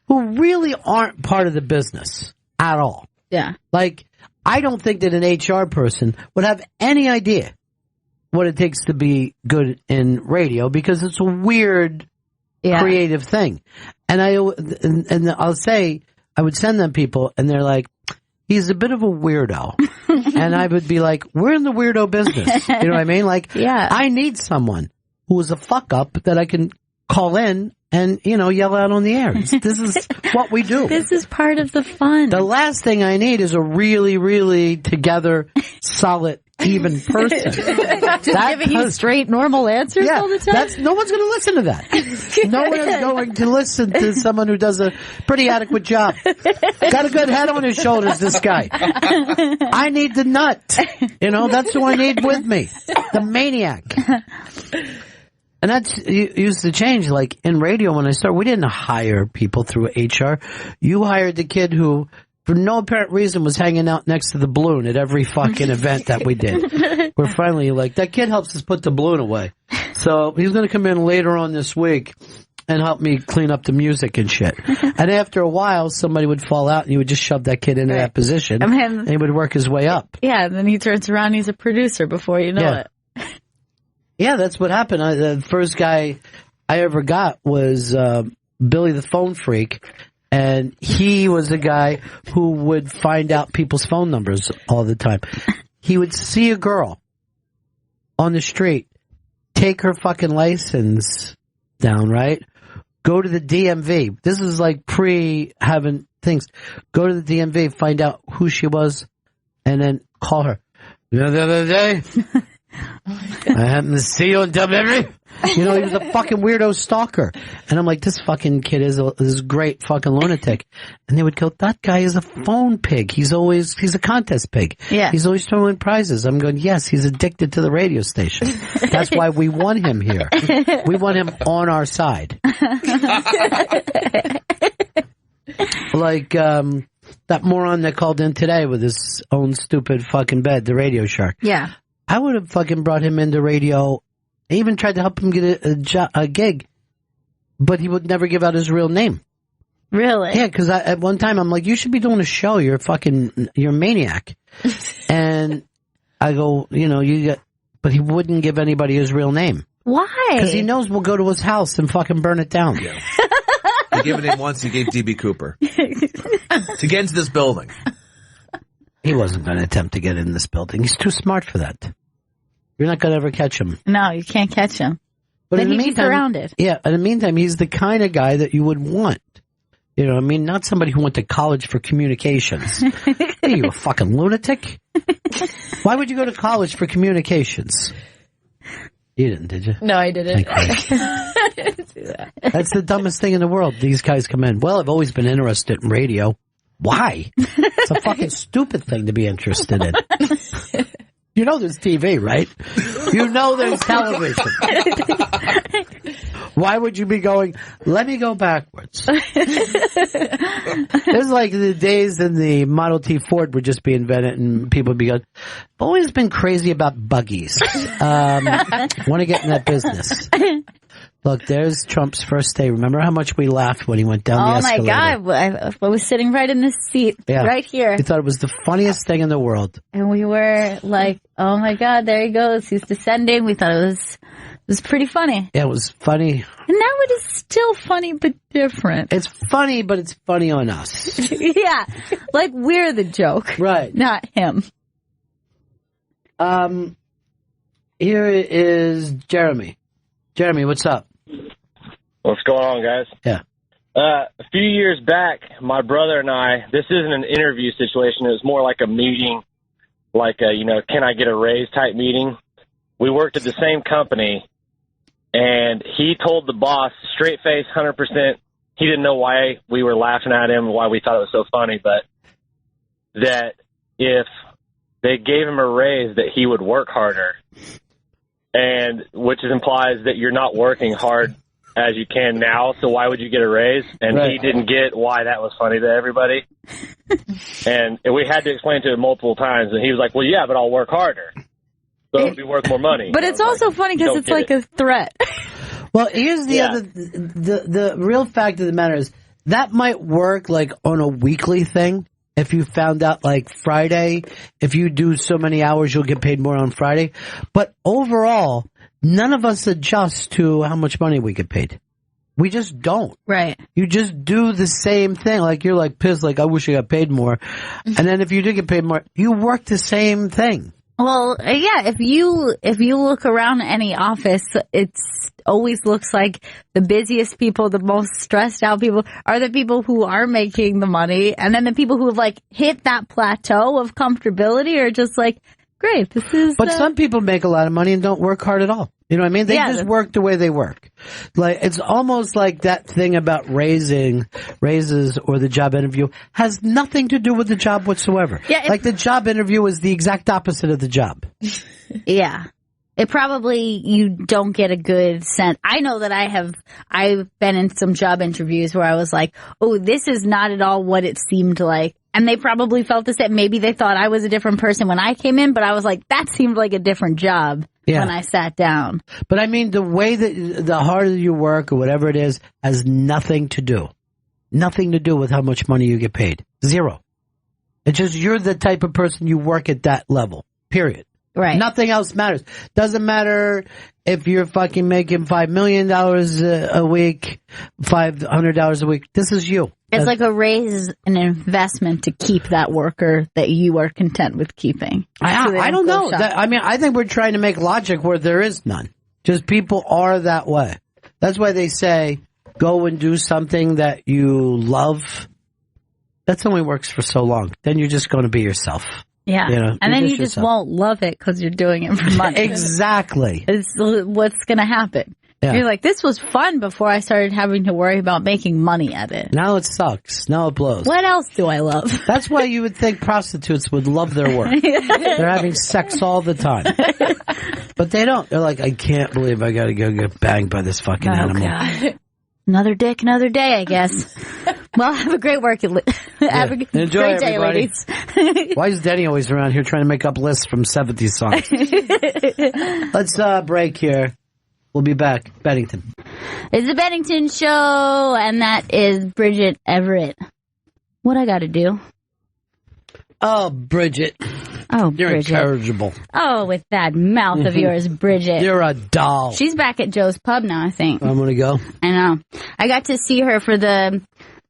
Who really aren't part of the business at all. Yeah. Like, I don't think that an HR person would have any idea what it takes to be good in radio because it's a weird, creative thing. And I'll say, I would send them people, and they're like, he's a bit of a weirdo. And I would be like, we're in the weirdo business. You know what I mean? Like, I need someone who is a fuck up that I can call in and, yell out on the air. This is what we do. This is part of the fun. The last thing I need is a really, really together, solid even person. Giving you straight, normal answers all the time? No one's going to listen to that. No one is going to listen to someone who does a pretty adequate job. Got a good head on his shoulders, this guy. I need the nut. That's who I need with me. The maniac. And that's used to change. Like in radio, when I started, we didn't hire people through HR. You hired the kid who, for no apparent reason, was hanging out next to the balloon at every fucking event that we did. We're finally like, that kid helps us put the balloon away. So he's going to come in later on this week and help me clean up the music and shit. And after a while, somebody would fall out and you would just shove that kid into that position. And he would work his way up. Yeah, and then he turns around, he's a producer before you know it. Yeah, that's what happened. The first guy I ever got was Billy the Phone Freak, and he was the guy who would find out people's phone numbers all the time. He would see a girl on the street, take her fucking license down, right? Go to the DMV. This is like pre-having things. Go to the DMV, find out who she was, and then call her. The other day... I happened to see you on WME. He was a fucking weirdo stalker. And I'm like, this fucking kid is a great fucking lunatic. And they would go, that guy is a phone pig. He's a contest pig. Yeah. He's always throwing prizes. I'm going, yes, he's addicted to the radio station. That's why we want him here. We want him on our side. Like, that moron that called in today with his own stupid fucking bed, the Radio Shark. Yeah. I would have fucking brought him into radio. I even tried to help him get a gig, but he would never give out his real name. Really? Yeah, because at one time I'm like, you should be doing a show. You're a maniac. And I go, but he wouldn't give anybody his real name. Why? Because he knows we'll go to his house and fucking burn it down. Yeah. He gave a name once. He gave DB Cooper to get into this building. He wasn't going to attempt to get in this building. He's too smart for that. You're not going to ever catch him. No, you can't catch him. But then in the he'd be surrounded. Yeah, in the meantime, he's the kind of guy that you would want. You know what I mean? Not somebody who went to college for communications. Are you a fucking lunatic? Why would you go to college for communications? You didn't, did you? No, I didn't. I didn't do that. That's the dumbest thing in the world. These guys come in. Well, I've always been interested in radio. Why? It's a fucking stupid thing to be interested in. You know there's TV, right? You know there's television. Why would you be going, let me go backwards? It's like the days in the Model T Ford would just be invented and people would be going, I've always been crazy about buggies. Want to get in that business. Look, there's Trump's first day. Remember how much we laughed when he went down the escalator? Oh, my God. I was sitting right in this seat, right here. We thought it was the funniest thing in the world. And we were like, oh, my God, there he goes. He's descending. We thought it was pretty funny. Yeah, it was funny. And now it is still funny, but different. It's funny, but it's funny on us. Yeah. Like we're the joke. Right. Not him. Here is Jeremy. Jeremy, what's up? What's going on, guys? Yeah. A few years back, my brother and I, this isn't an interview situation. It was more like a meeting, like a, can I get a raise type meeting. We worked at the same company, and he told the boss, straight face, 100%, he didn't know why we were laughing at him, why we thought it was so funny, but that if they gave him a raise, that he would work harder, and which implies that you're not working hard as you can now, so why would you get a raise? And He didn't get why that was funny to everybody. And we had to explain to him multiple times, and he was like, well, yeah, but I'll work harder. So it'll be worth more money. But it's also funny because it's like a threat. Well, here's the other, the real fact of the matter is that might work like on a weekly thing. If you found out like Friday, if you do so many hours, you'll get paid more on Friday. But overall, none of us adjust to how much money we get paid. We just don't. Right. You just do the same thing. Like you're like pissed, like I wish I got paid more. And then if you did get paid more, you work the same thing. Well, yeah, if you look around any office, it's always looks like the busiest people, the most stressed out people are the people who are making the money. And then the people who have like hit that plateau of comfortability are just like great. This is. But some people make a lot of money and don't work hard at all. You know what I mean? They just work the way they work. Like, it's almost like that thing about raises or the job interview has nothing to do with the job whatsoever. Yeah, like the job interview is the exact opposite of the job. Yeah. It probably, you don't get a good sense. I know that I've been in some job interviews where I was like, oh, this is not at all what it seemed like. And they probably felt the same. Maybe they thought I was a different person when I came in, but I was like, that seemed like a different job when I sat down. But I mean, the way that the harder you work or whatever it is has nothing to do with how much money you get paid. Zero. It's just you're the type of person you work at that level. Period. Right. Nothing else matters. Doesn't matter if you're fucking making $5 million a week, $500 a week. This is you. It's like a raise, an investment to keep that worker that you are content with keeping. I don't know. I think we're trying to make logic where there is none. Just people are that way. That's why they say go and do something that you love. That only works for so long. Then you're just going to be yourself. Yeah. You know, and then you just won't love it because you're doing it for money. Exactly. It's what's going to happen. Yeah. You're like, this was fun before I started having to worry about making money at it. Now it sucks. Now it blows. What else do I love? That's why you would think prostitutes would love their work. They're having sex all the time. But they don't. They're like, I can't believe I got to go get banged by this fucking animal. God. Another dick, another day, I guess. Well, have a great have a Enjoy, great day, everybody. ladies. Why is Denny always around here trying to make up lists from 70s songs? Let's break here. We'll be back. Bennington. It's the Bennington Show, and that is Bridget Everett. What I got to do? Oh, Bridget. Oh, You're Bridget. incorrigible. Oh, with that mouth of yours, Bridget. You're a doll. She's back at Joe's Pub now, I think. I'm going to go. I know. I got to see her for the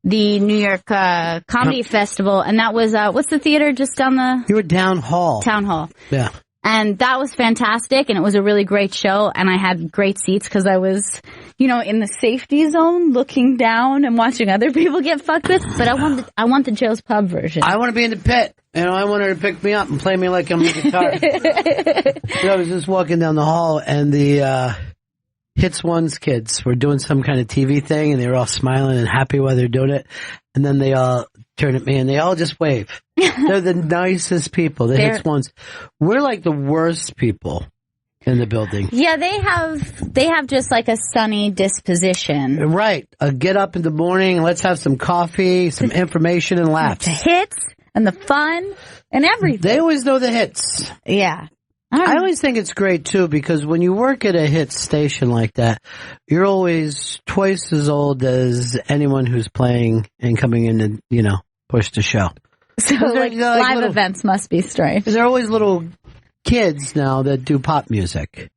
New York Comedy Festival, and that was, what's the theater just down the... You were Town Hall. Town Hall. Yeah. And that was fantastic, and it was a really great show, and I had great seats because I was, in the safety zone looking down and watching other people get fucked with, but I want the Joe's Pub version. I want to be in the pit, and I want her to pick me up and play me like I'm a guitar. So I was just walking down the hall, and the Hits One's kids were doing some kind of TV thing, and they were all smiling and happy while they're doing it, and then they all turn at me, and they all just wave. They're the nicest people. The Hits Ones. We're like the worst people in the building. Yeah, they have just like a sunny disposition. Right. Get up in the morning, let's have some coffee, some information, and laughs. The hits and the fun and everything. They always know the hits. Yeah. I always think it's great, too, because when you work at a hit station like that, you're always twice as old as anyone who's playing and coming in to, push the show. So, live events must be strange. There are always little kids now that do pop music.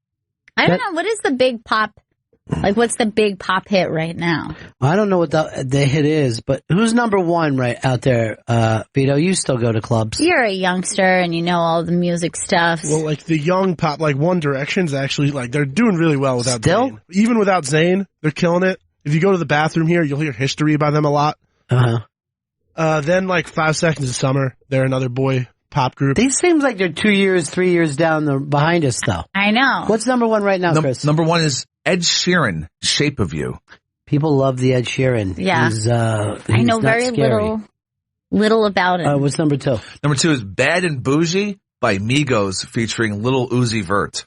I don't know. What is the big pop? What's the big pop hit right now? I don't know what the hit is, but who's number one right out there, Vito? You still go to clubs. You're a youngster and you know all the music stuff. Well, the young pop, One Direction's actually, they're doing really well without Zayn. Even without Zayn, they're killing it. If you go to the bathroom here, you'll hear History by them a lot. Uh-huh. Then 5 Seconds of Summer, they're another boy pop group. These seems like they're 2 years, 3 years behind us, though. I know. What's number one right now, Chris? Number one is Ed Sheeran, Shape of You. People love the Ed Sheeran. Yeah. He's I know very scary. little about it. What's number two? Number two is Bad and Bougie by Migos featuring Lil Uzi Vert.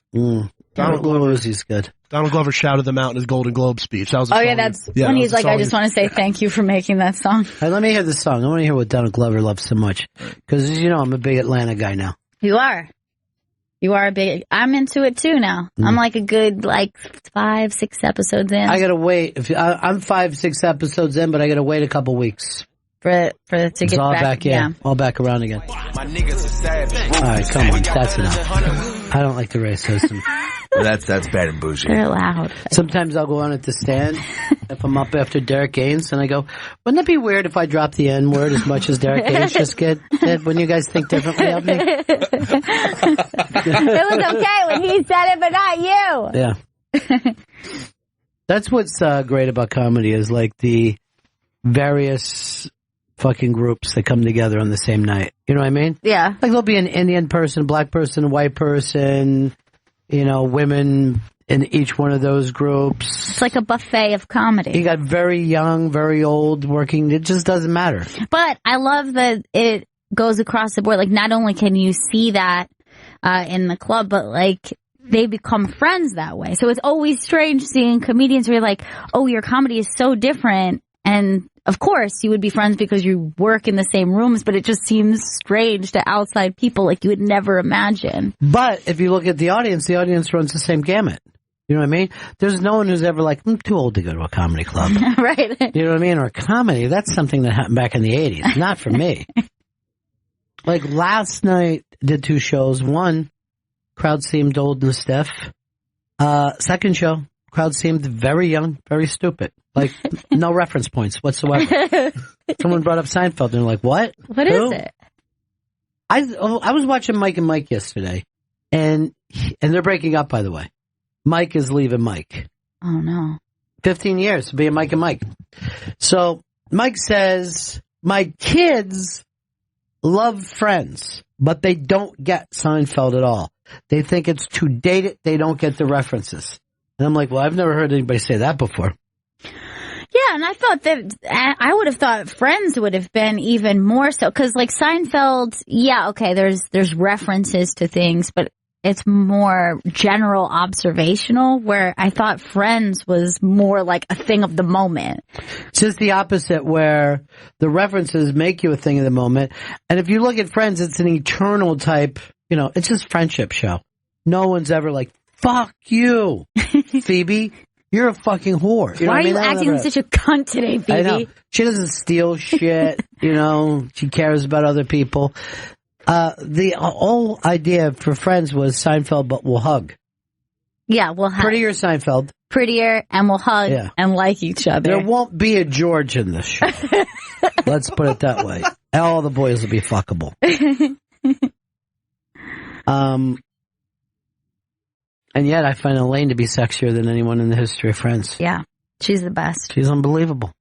Donald Glover's good. Donald Glover shouted them out in his Golden Globe speech. That was a song. That's when he's like, I just want to say thank you for making that song. Hey, let me hear the song. I want to hear what Donald Glover loves so much. Because, I'm a big Atlanta guy now. You are. You are a big... I'm into it, too, now. I'm a good, 5-6 episodes in. I gotta wait. I'm 5-6 episodes in, but I gotta wait a couple weeks. For it to get all back. All back around again. My niggas are savage. All right, come on. That's enough. I don't like the race system. That's Bad and Bougie. They're loud. Sometimes I'll go on at the stand if I'm up after Derek Gaines, and I go, wouldn't it be weird if I dropped the N-word as much as Derek Gaines just did? When you guys think differently of me? It was okay when he said it, but not you. Yeah. That's what's great about comedy is the various fucking groups that come together on the same night. You know what I mean? Yeah. Like there'll be an Indian person, black person, white person, women in each one of those groups. It's like a buffet of comedy. You got very young, very old, working. It just doesn't matter. But I love that it goes across the board. Like, not only can you see that in the club, but like they become friends that way. So it's always strange seeing comedians where you're like, oh, your comedy is so different. And of course you would be friends because you work in the same rooms, but it just seems strange to outside people, like you would never imagine. But if you look at the audience runs the same gamut. You know what I mean? There's no one who's ever like, I'm too old to go to a comedy club. Right. You know what I mean? Or comedy, that's something that happened back in the 80s. Not for me. Like last night, did 2 shows. One, crowd seemed old and stiff. Second show, crowd seemed very young, very stupid. Like, no reference points whatsoever. Someone brought up Seinfeld, and they're like, what? What is it? I was watching Mike and Mike yesterday, and they're breaking up, by the way. Mike is leaving Mike. Oh, no. 15 years to be a Mike and Mike. So, Mike says, my kids love Friends, but they don't get Seinfeld at all. They think it's too dated. They don't get the references. And I'm like, well, I've never heard anybody say that before. Yeah, and I thought that I would have thought Friends would have been even more so, because like Seinfeld, yeah, okay, there's references to things, but it's more general observational, where I thought Friends was more like a thing of the moment. It's just the opposite, where the references make you a thing of the moment. And if you look at Friends, it's an eternal type, it's just friendship show. No one's ever like, fuck you, Phoebe. You're a fucking whole. Why are you acting like such a cunt today, Phoebe? I know. She doesn't steal shit, She cares about other people. The whole idea for Friends was Seinfeld, but we'll hug. Yeah, we'll hug. Prettier Seinfeld. Prettier, and we'll hug and like each other. There won't be a George in this show. Let's put it that way. All the boys will be fuckable. And yet I find Elaine to be sexier than anyone in the history of Friends. Yeah, she's the best. She's unbelievable.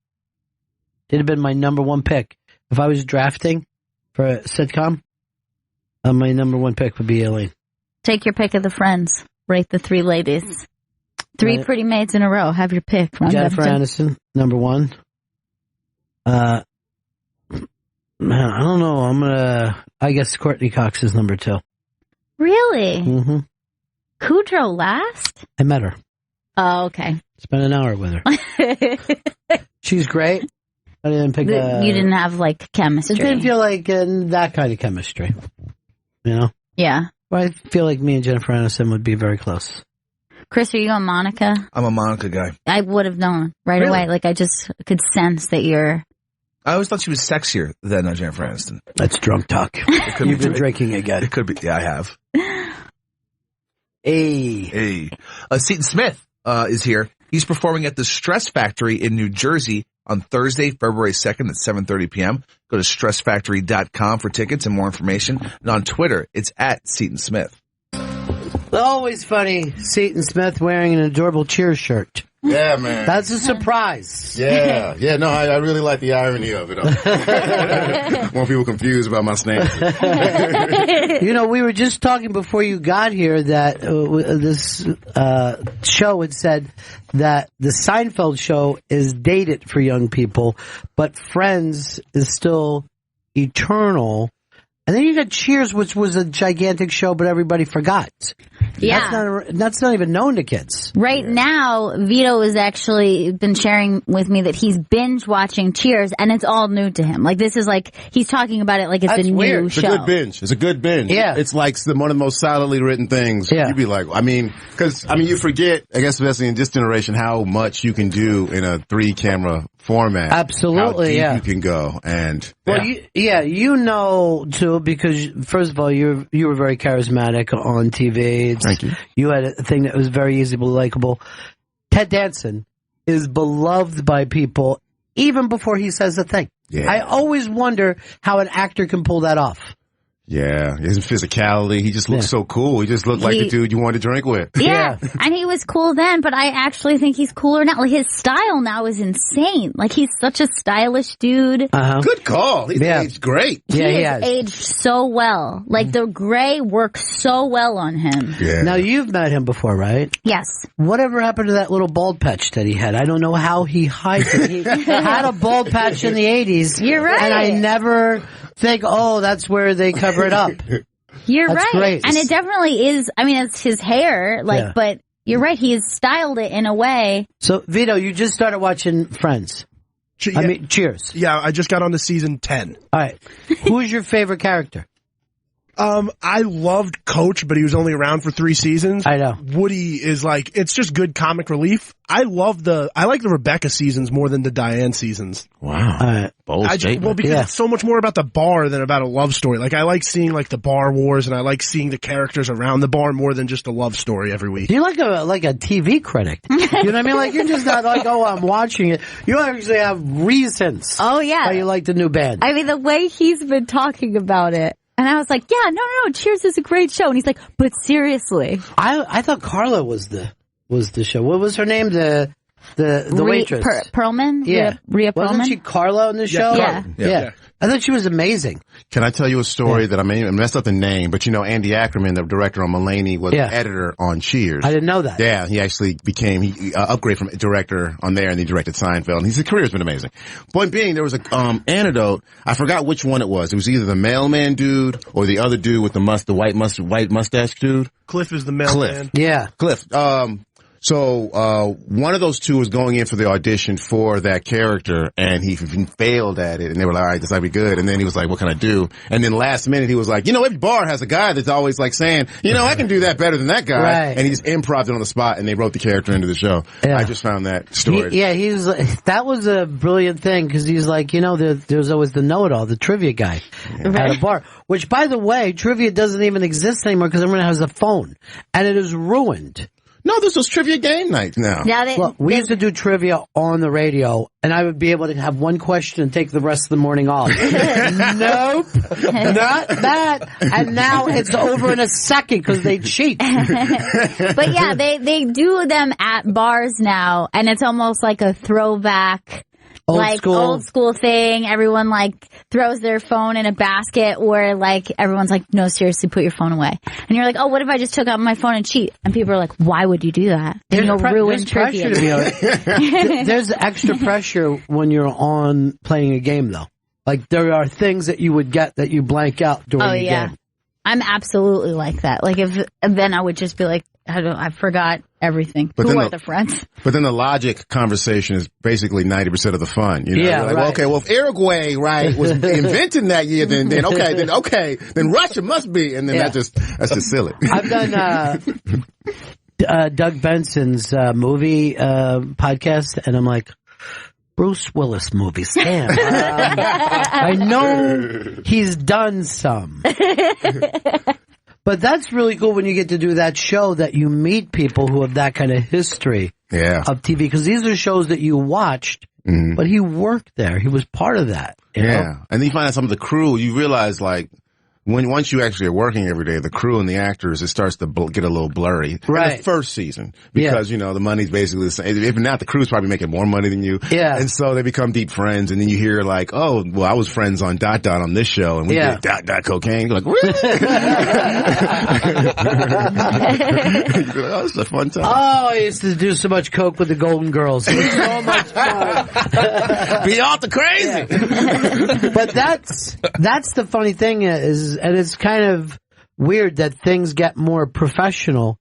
She'd have been my number 1 pick. If I was drafting for a sitcom, my number 1 pick would be Elaine. Take your pick of the Friends. Rate the 3 ladies. 3 pretty maids in a row. Have your pick. Jennifer Aniston, number 1. Man, I don't know. I guess Courtney Cox is number 2. Really? Mm-hmm. Kudrow last? I met her. Oh, okay. Spent an hour with her. She's great. I didn't pick You didn't have, like, chemistry. It didn't feel like that kind of chemistry. Yeah. Well, I feel like me and Jennifer Aniston would be very close. Chris, are you on Monica? I'm a Monica guy. I would have known right away. Like, I just could sense that you're... I always thought she was sexier than Jennifer Aniston. That's drunk talk. You've been drinking again. It could be. Yeah, I have. Hey. Seton Smith is here. He's performing at the Stress Factory in New Jersey on Thursday, February 2nd at 7:30 p.m. Go to stressfactory.com for tickets and more information. And on Twitter, it's at Seton Smith. Always funny, Seton Smith wearing an adorable Cheers shirt. Yeah, man. That's a surprise. Yeah. No, I really like the irony of it. I want people confused about my stance. We were just talking before you got here that this show had said that the Seinfeld show is dated for young people, but Friends is still eternal. And then you got Cheers, which was a gigantic show, but everybody forgot. Yeah. That's not even known to kids. Right now, Vito has actually been sharing with me that he's binge watching Cheers, and it's all new to him. Like, this is like, he's talking about it like it's a new show. It's a good binge. It's a good binge. Yeah. It's like one of the most solidly written things. Yeah. You'd be like, you forget, I guess, especially in this generation, how much you can do in a 3-camera format. Absolutely, how deep you can go. And too, because first of all, you were very charismatic on TV. Thank you. You had a thing that was very easily likable. Ted Danson is beloved by people even before he says a thing. Yeah. I always wonder how an actor can pull that off. Yeah, his physicality. He just looks so cool. He just looked like a dude you wanted to drink with. Yeah, and he was cool then, but I actually think he's cooler now. Like, his style now is insane. Like, he's such a stylish dude. Good call. He's aged great. He has aged so well. Like, the gray works so well on him. Yeah. Now, you've met him before, right? Yes. Whatever happened to that little bald patch that he had? I don't know how he hides it. He had a bald patch in the 80s. You're right. And I never think, that's where they cover it up. You're That's right. great. And it definitely is. I mean, it's his hair, but you're right. He has styled it in a way. So, Vito, you just started watching Friends. Cheers. Yeah, I just got on to season 10. All right. Who's your favorite character? I loved Coach, but he was only around for 3 seasons. I know. Woody is like, it's just good comic relief. I like the Rebecca seasons more than the Diane seasons. Wow. Bold statement. Because it's so much more about the bar than about a love story. Like, I like seeing like the bar wars, and I like seeing the characters around the bar more than just a love story every week. You're like a TV critic. You know what I mean? Like, you're just not like, I'm watching it. You actually have reasons. Oh, yeah. Why you like the new band. I mean, the way he's been talking about it. And I was like, yeah, no, Cheers is a great show. And he's like, but seriously. I thought Carla was the show. What was her name? The waitress. Perlman? Yeah. Rhea Perlman? Wasn't she Carla on the show? Yeah. I thought she was amazing. Can I tell you a story that I messed up the name, but Andy Ackerman, the director on Mulaney, was the editor on Cheers. I didn't know that. Yeah, he actually became, upgraded from director on there, and he directed Seinfeld, and his career has been amazing. Point being, there was a, anecdote, I forgot which one it was. It was either the mailman dude or the other dude with the white mustache dude. Cliff is the mailman. Yeah. Cliff. So one of those two was going in for the audition for that character, and he failed at it, and they were like, all right, this might be good. And then he was like, what can I do? And then last minute he was like, every bar has a guy that's always like saying, I can do that better than that guy. Right. And he just improv'd it on the spot, and they wrote the character into the show. Yeah. I just found that story. That was a brilliant thing, because he's like, there's always the know-it-all, the trivia guy at a bar. Which, by the way, trivia doesn't even exist anymore because everyone has a phone, and it is ruined. No, this was trivia game night now. We used to do trivia on the radio, and I would be able to have one question and take the rest of the morning off. Nope, not that. And now it's over in a second because they cheat. But yeah, they do them at bars now, and it's almost like a throwback. Old school thing. Everyone throws their phone in a basket where everyone's like, no, seriously, put your phone away. And you're like, oh, what if I just took out my phone and cheat? And people are like, why would you do that? And you'll ruin trivia. There's extra pressure when you're on playing a game, though. Like, there are things that you would get that you blank out during the game. I'm absolutely like that. Then I would just be like, I forgot everything. Who are the friends? But then the logic conversation is basically 90% of the fun. Yeah, right. Well, okay, well, if Uruguay, was invented that year, then Russia must be, and then that's just silly. I've done Doug Benson's movie podcast, and I'm like, Bruce Willis movies. Damn. I know he's done some. But that's really cool when you get to do that show that you meet people who have that kind of history of TV. Because these are shows that you watched, but he worked there. He was part of that. You know? And then you find out some of the crew, you realize once you actually are working every day, the crew and the actors, it starts to get a little blurry. Right. In the first season. Because, the money's basically the same. If not, the crew's probably making more money than you. Yeah. And so they become deep friends. And then you hear oh, well, I was friends on ... on this show. And we did ... cocaine. You're like, really? Oh, this is a fun time. Oh, I used to do so much coke with the Golden Girls. It was so much fun. Be off the crazy. But that's the funny thing is, and it's kind of weird that things get more professional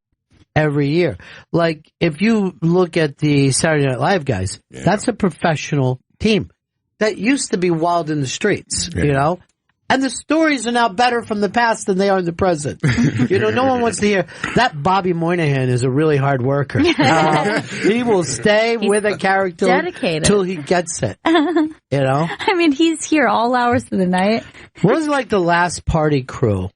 every year. Like, if you look at the Saturday Night Live guys, that's a professional team. That used to be wild in the streets, And the stories are now better from the past than they are in the present. No one wants to hear that Bobby Moynihan is a really hard worker. He will stay with a character till he gets it. I mean, he's here all hours of the night. What was the last party crew?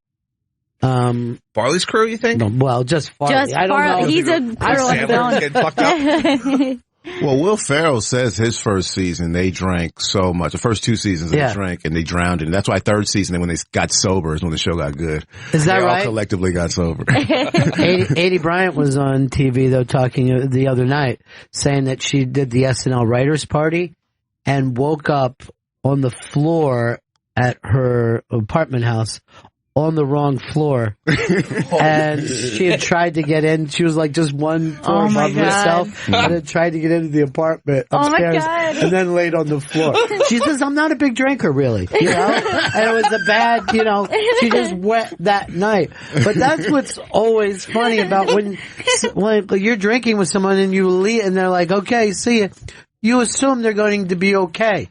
Farley's crew, you think? No, well, just Farley. I don't know. He's a girl. Getting fucked up. Well, Will Ferrell says his first season, they drank so much. The first 2 seasons they drank and they drowned it. And that's why third season, when they got sober, is when the show got good. Is that right? They all collectively got sober. 80 Bryant was on TV, though, talking the other night, saying that she did the SNL Writers Party and woke up on the floor at her apartment house on the wrong floor. And she had tried to get in. She was like just one floor above herself and had tried to get into the apartment upstairs and then laid on the floor. She says, I'm not a big drinker, really. You know? And it was a bad, she just wet that night. But that's what's always funny about when you're drinking with someone and you leave and they're like, okay, see ya. You assume they're going to be okay.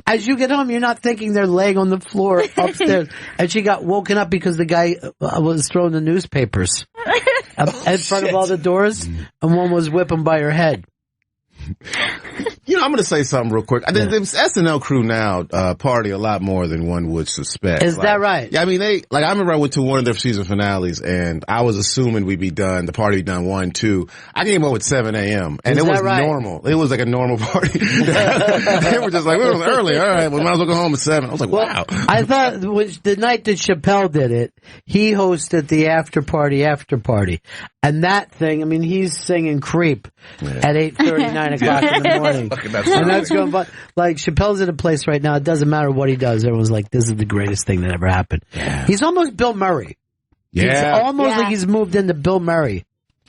As you get home, you're not thinking they're laying on the floor upstairs. And she got woken up because the guy was throwing the newspapers in front of all the doors, and one was whipping by her head. I'm going to say something real quick. The SNL crew now party a lot more than one would suspect. Is that right? Yeah, I mean, I remember I went to one of their season finales, and I was assuming we'd be done, the party be done 1, 2. I came home at 7 a.m., and it was normal. It was like a normal party. They were just like, we were early. All right, we might as well go home at 7. I was like, wow. I thought the night that Chappelle did it, he hosted the after party. And that thing, I mean, he's singing Creep at 8:30, 9 o'clock in the morning. And that's going, but like Chappelle's in a place right now, it doesn't matter what he does. Everyone's like, this is the greatest thing that ever happened. Yeah. He's almost Bill Murray. Yeah. He's almost like he's moved into Bill Murray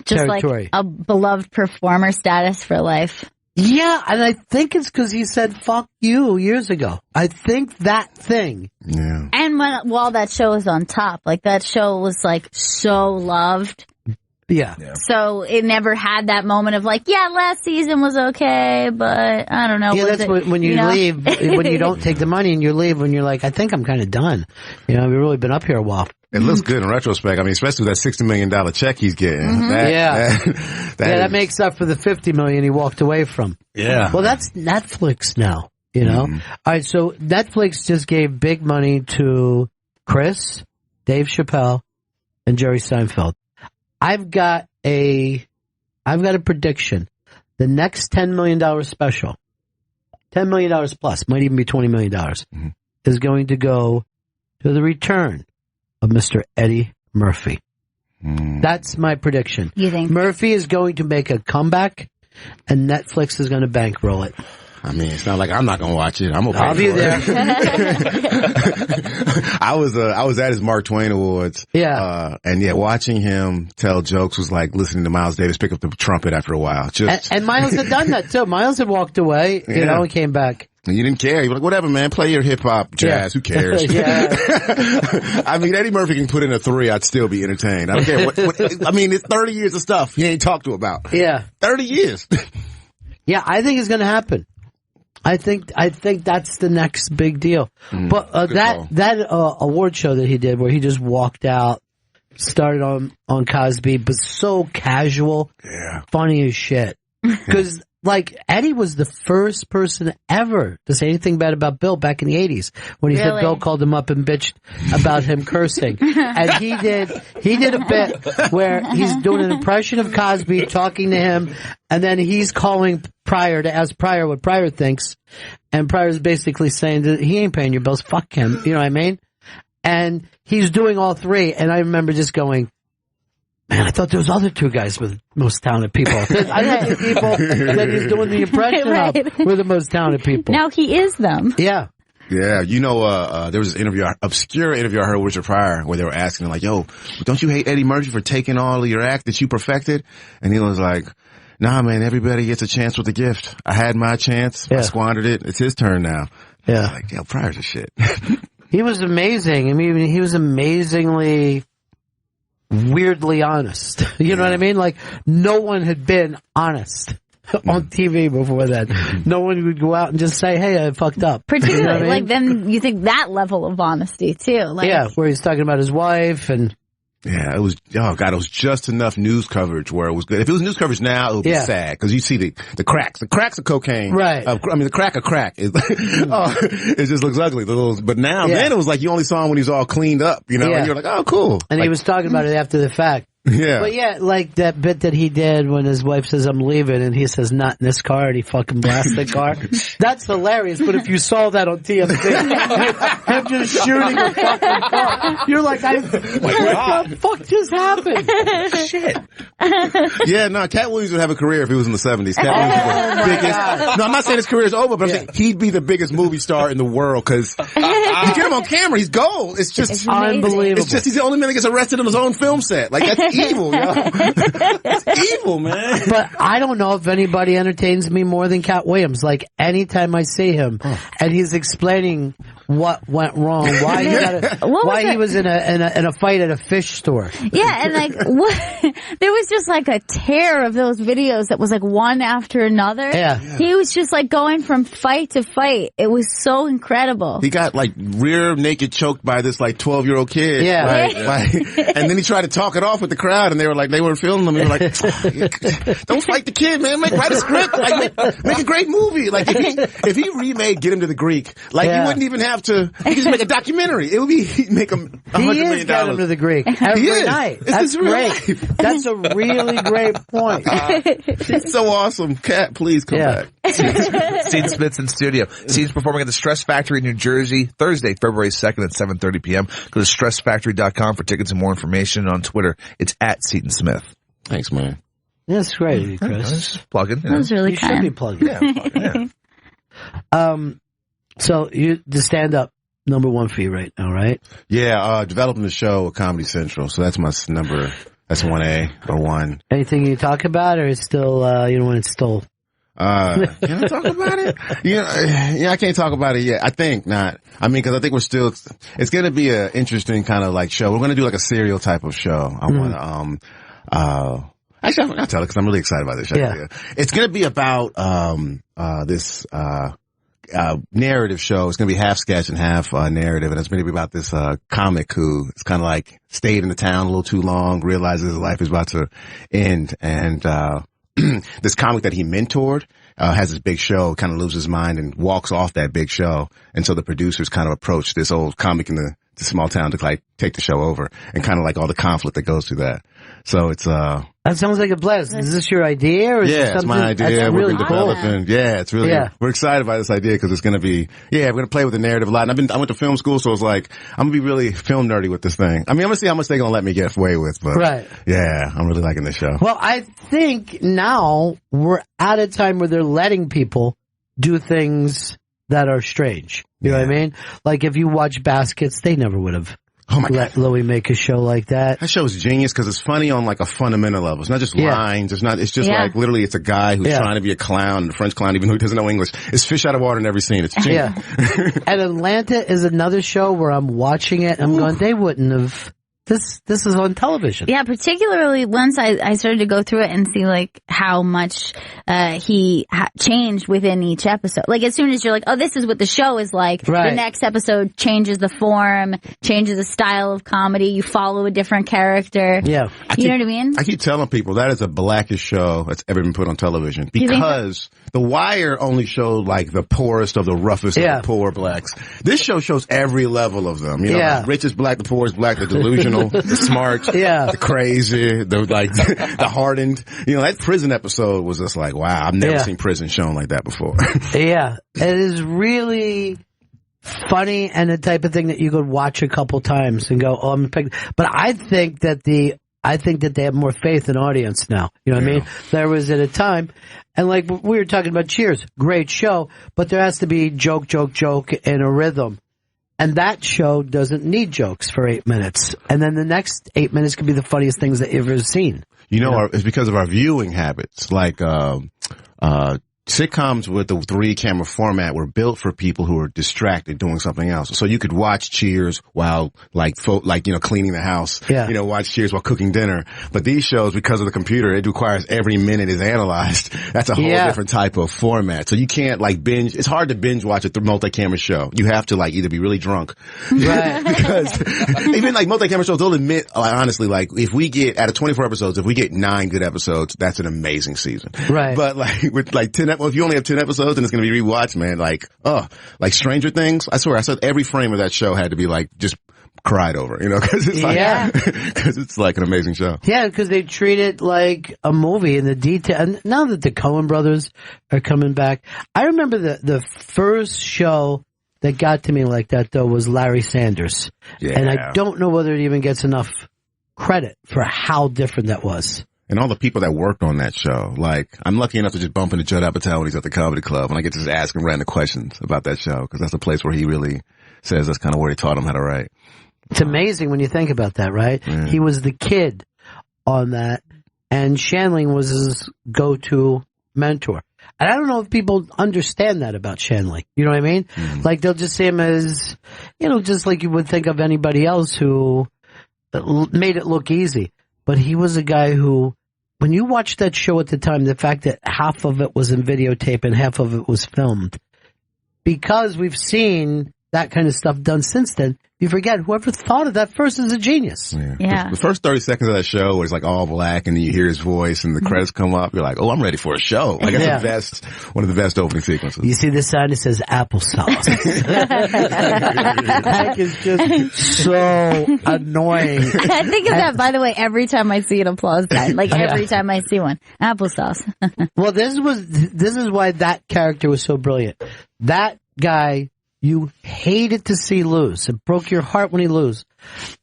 territory. Like a beloved performer status for life. Yeah, and I think it's because he said "fuck you" years ago. I think that thing. Yeah. And while that show was on top, like that show was like so loved. Yeah. So it never had that moment of like, last season was okay, but I don't know. Yeah, that's when you leave, when you don't take the money and you leave, when you're like, I think I'm kind of done. We've really been up here a while. It looks good in retrospect. I mean, especially with that $60 million check he's getting. Mm-hmm. That makes up for the $50 million he walked away from. Yeah. Well, that's Netflix now, Mm-hmm. All right, so Netflix just gave big money to Chris, Dave Chappelle, and Jerry Seinfeld. I've got a prediction. The next $10 million special, $10 million plus, might even be $20 million, is going to go to the return of Mr. Eddie Murphy. That's my prediction. You think? Murphy is going to make a comeback, and Netflix is going to bankroll it. I mean, it's not like I'm not gonna watch it. I'm okay. I'll be there. I was at his Mark Twain Awards. Yeah. And watching him tell jokes was like listening to Miles Davis pick up the trumpet after a while. And Miles had done that too. Miles had walked away, and came back. And you didn't care. You were like, whatever, man. Play your hip-hop, jazz. Who cares? I mean, Eddie Murphy can put in a 3. I'd still be entertained. I don't care. I mean, it's 30 years of stuff he ain't talked to about. Yeah. 30 years. Yeah, I think it's going to happen. I think that's the next big deal. But that award show that he did, where he just walked out, started on Cosby, but so casual, funny as shit. Because like Eddie was the first person ever to say anything bad about Bill back in the 80s when he said Bill called him up and bitched about him cursing. And he did a bit where he's doing an impression of Cosby talking to him, and then he's calling Pryor to ask Pryor what Pryor thinks, and Pryor's basically saying that he ain't paying your bills, fuck him, you know what I mean? And he's doing all three, and I remember just going, man, I thought there was other 2 guys with most talented people. I thought the people that he's doing the impression of were the most talented people. Now he is them. Yeah. Yeah, there was an obscure interview I heard with Richard Pryor where they were asking him like, yo, don't you hate Eddie Murphy for taking all of your act that you perfected? And he was like, nah, man, everybody gets a chance with a gift. I had my chance. I squandered it. It's his turn now. Yeah. I was like, yeah, Pryor's a shit. He was amazing. I mean, he was amazingly weirdly honest. You know what I mean? Like, no one had been honest on TV before that. No one would go out and just say, hey, I fucked up. Particularly, you know what I mean? like, then you think that level of honesty, too. Like, where he's talking about his wife and... Yeah, it was, it was just enough news coverage where it was good. If it was news coverage now, it would be sad, because you see the cracks of cocaine. Right. The crack of crack. It just looks ugly. But now, then it was like you only saw him when he was all cleaned up, and you're like, oh, cool. And like, he was talking about it after the fact. Yeah. But yeah, like that bit that he did when his wife says, I'm leaving, and he says, not in this car, and he fucking blasts the car. That's hilarious, but if you saw that on TMZ, him just shooting a fucking car, you're like, what the fuck just happened? Shit. Yeah, no, Cat Williams would have a career if he was in the 70s. Cat Williams is the biggest. No, I'm not saying his career is over, but I'm saying he'd be the biggest movie star in the world, because you get him on camera, he's gold. It's just unbelievable. It's just he's the only man that gets arrested on his own film set. Like, that's evil, yo. That's evil, man. But I don't know if anybody entertains me more than Cat Williams. Like, anytime I see him and he's explaining what went wrong, why he was in a fight at a fish store. Yeah, and like there was just like a tear of those videos that was like one after another. Yeah. He was just like going from fight to fight. It was so incredible. He got like rear naked choked by this like 12-year-old kid. Yeah. Like, and then he tried to talk it off with the crowd, and they were like, they weren't filming him. They were like, don't fight the kid, man. Write a script. Like, make a great movie. Like, if he remade Get Him to the Greek, like, you wouldn't even have to, he could just make a documentary. It would be, he'd make him $100 million. Get Him to the Greek every night. That's great. That's a really great point. It's so awesome. Cat, please come back. Sean Smith's in studio. Sean's performing at the Stress Factory in New Jersey, Thursday, February 2nd at 7:30 p.m. Go to stressfactory.com for tickets and more information. On Twitter, it's at Seton Smith. Thanks, man. That's great, Chris. Just plugging. That was really You kind. should be plugging. Yeah. So the stand-up number one for you right now, right? Yeah, developing the show at Comedy Central. So that's my number. That's 1A or 1. Anything you talk about, or it's still, you know, when it's still... Can I talk about it? Yeah, I can't talk about it yet. I think not. I mean, cause I think it's gonna be an interesting kind of like show. We're gonna do like a serial type of show. I wanna, actually, I'll tell it cause I'm really excited about this show. Yeah. It's gonna be about, this, narrative show. It's gonna be half sketch and half, narrative. And it's gonna be about this, comic who is kind of like stayed in the town a little too long, realizes his life is about to end. And, this comic that he mentored, has this big show, kind of loses his mind and walks off that big show. And so the producers kind of approach this old comic in the small town to like take the show over, and kind of like all the conflict that goes through that. So it's, that sounds like a blast. Is this your idea, or is yeah, it's my idea. We're really developing. Yeah, it's really, we're excited by this idea because it's going to be, we're going to play with the narrative a lot. And I went to film school, so it's like, I'm going to be really film nerdy with this thing. I mean, I'm going to see how much they're going to let me get away with, but yeah, I'm really liking this show. Well, I think now we're at a time where they're letting people do things that are strange. You know what I mean? Like if you watch Baskets, they never would have. Let Louis make a show like that. That show is genius because it's funny on like a fundamental level. It's not just lines. It's just like literally it's a guy who's trying to be a clown, a French clown, even though he doesn't know English. It's fish out of water in every scene. It's genius. And Atlanta is another show where I'm watching it and I'm going, they wouldn't have. This is on television. Yeah, particularly once I started to go through it and see like how much he changed within each episode. Like as soon as you're like, oh, this is what the show is like, the next episode changes the form, changes the style of comedy. You follow a different character. Yeah, you know what I mean? I keep telling people that is the blackest show that's ever been put on television because The Wire only showed like the poorest of the roughest of the poor blacks. This show shows every level of them. You know, the rich is black, the poor is black, the delusional. The smart, the crazy, the hardened. You know, that prison episode was just like, wow, I've never seen prison shown like that before. Yeah, it is really funny and the type of thing that you could watch a couple times and go, oh, I'm picked. But I think that they have more faith in audience now. You know what I mean? There was at a time, and like we were talking about Cheers, great show, but there has to be joke, and a rhythm. And that show doesn't need jokes for 8 minutes. And then the next 8 minutes could be the funniest things that you've ever seen. You know, it's because of our viewing habits. Like, sitcoms with the 3-camera format were built for people who are distracted doing something else. So you could watch Cheers while cleaning the house. Yeah. You know, watch Cheers while cooking dinner. But these shows, because of the computer, it requires every minute is analyzed. That's a whole different type of format. So you can't like binge. It's hard to binge watch a multi-camera show. You have to like either be really drunk. Right. Because even like multi-camera shows, they'll admit, honestly, like if we get, out of 24 episodes, if we get 9 good episodes, that's an amazing season. Right. But like with like 10 if you only have 10 episodes and it's going to be rewatched, man, like Stranger Things, I swear, I said every frame of that show had to be like just cried over, because it's like, because it's like an amazing show. Yeah, because they treat it like a movie in the detail. And now that the Coen brothers are coming back, I remember the first show that got to me like that, though, was Larry Sanders. Yeah. And I don't know whether it even gets enough credit for how different that was. And all the people that worked on that show. Like, I'm lucky enough to just bump into Judd Apatow when he's at the comedy club, and I get to just ask him random questions about that show, because that's a place where he really says that's kind of where he taught him how to write. It's amazing when you think about that, right? Yeah. He was the kid on that, and Shandling was his go-to mentor. And I don't know if people understand that about Shandling. You know what I mean? Mm-hmm. Like, they'll just see him as, just like you would think of anybody else who made it look easy. But he was a guy who, when you watched that show at the time, the fact that half of it was in videotape and half of it was filmed, because we've seen that kind of stuff done since then, you forget whoever thought of that first is a genius. Yeah. The first 30 seconds of that show was like all black, and then you hear his voice and the credits come up. You're like, oh, I'm ready for a show. Like, that's one of the best opening sequences. You see this sign, it says applesauce. That is just so annoying. I think of that, by the way, every time I see an applause sign. Like, every time I see one. Applesauce. Well, this is why that character was so brilliant. That guy, you hated to see lose. It broke your heart when he lose.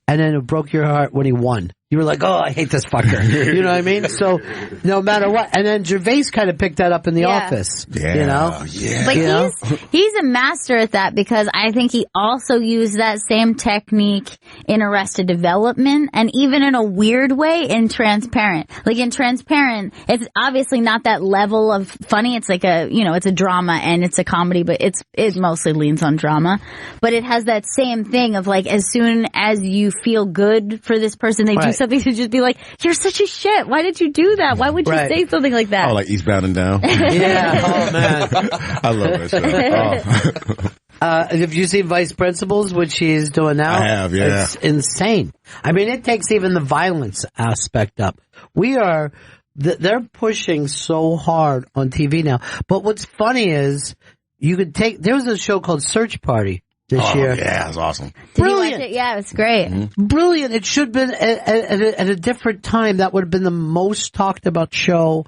And then it broke your heart when he won. You were like, oh, I hate this fucker. You know what I mean? So, no matter what. And then Gervais kind of picked that up in The Office. Yeah. Yeah. But he's a master at that, because I think he also used that same technique in Arrested Development, and even in a weird way in Transparent. Like, in Transparent, it's obviously not that level of funny. It's like it's a drama and it's a comedy, but it mostly leans on drama. But it has that same thing of, like, as soon as you feel good for this person, they do something to just be like, you're such a shit. Why did you do that? Why would you say something like that? Oh, like Eastbound and Down? Yeah. Oh, man. I love that show. Have you seen Vice Principals, which he's doing now? I have, yeah. It's insane. I mean, it takes even the violence aspect up. They're pushing so hard on TV now. But what's funny is, there was a show called Search Party this year. Yeah, it was awesome. Brilliant. Did you watch it? Yeah, it was great. Mm-hmm. Brilliant. It should have been at a different time. That would have been the most talked about show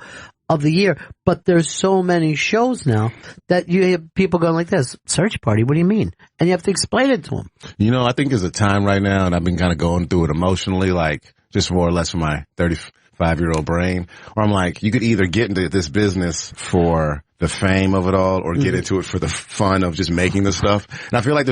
of the year. But there's so many shows now that you have people going like this, Search Party, what do you mean? And you have to explain it to them. I think there's a time right now, and I've been kind of going through it emotionally, like, just more or less for my 35-year-old brain, where I'm like, you could either get into this business for the fame of it all, or get into it for the fun of just making the stuff. And I feel like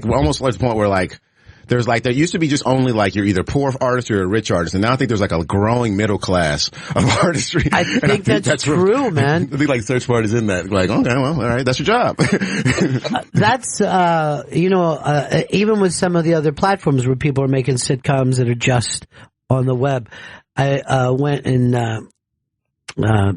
we're almost like the point where, like, there used to be just only, like, you're either poor artist or you're a rich artist, and now I think there's like a growing middle class of artistry. I think that's true, man. I think, like, Search Party's in that. Like, okay, well, all right, that's your job. That's even with some of the other platforms where people are making sitcoms that are just on the web. I went and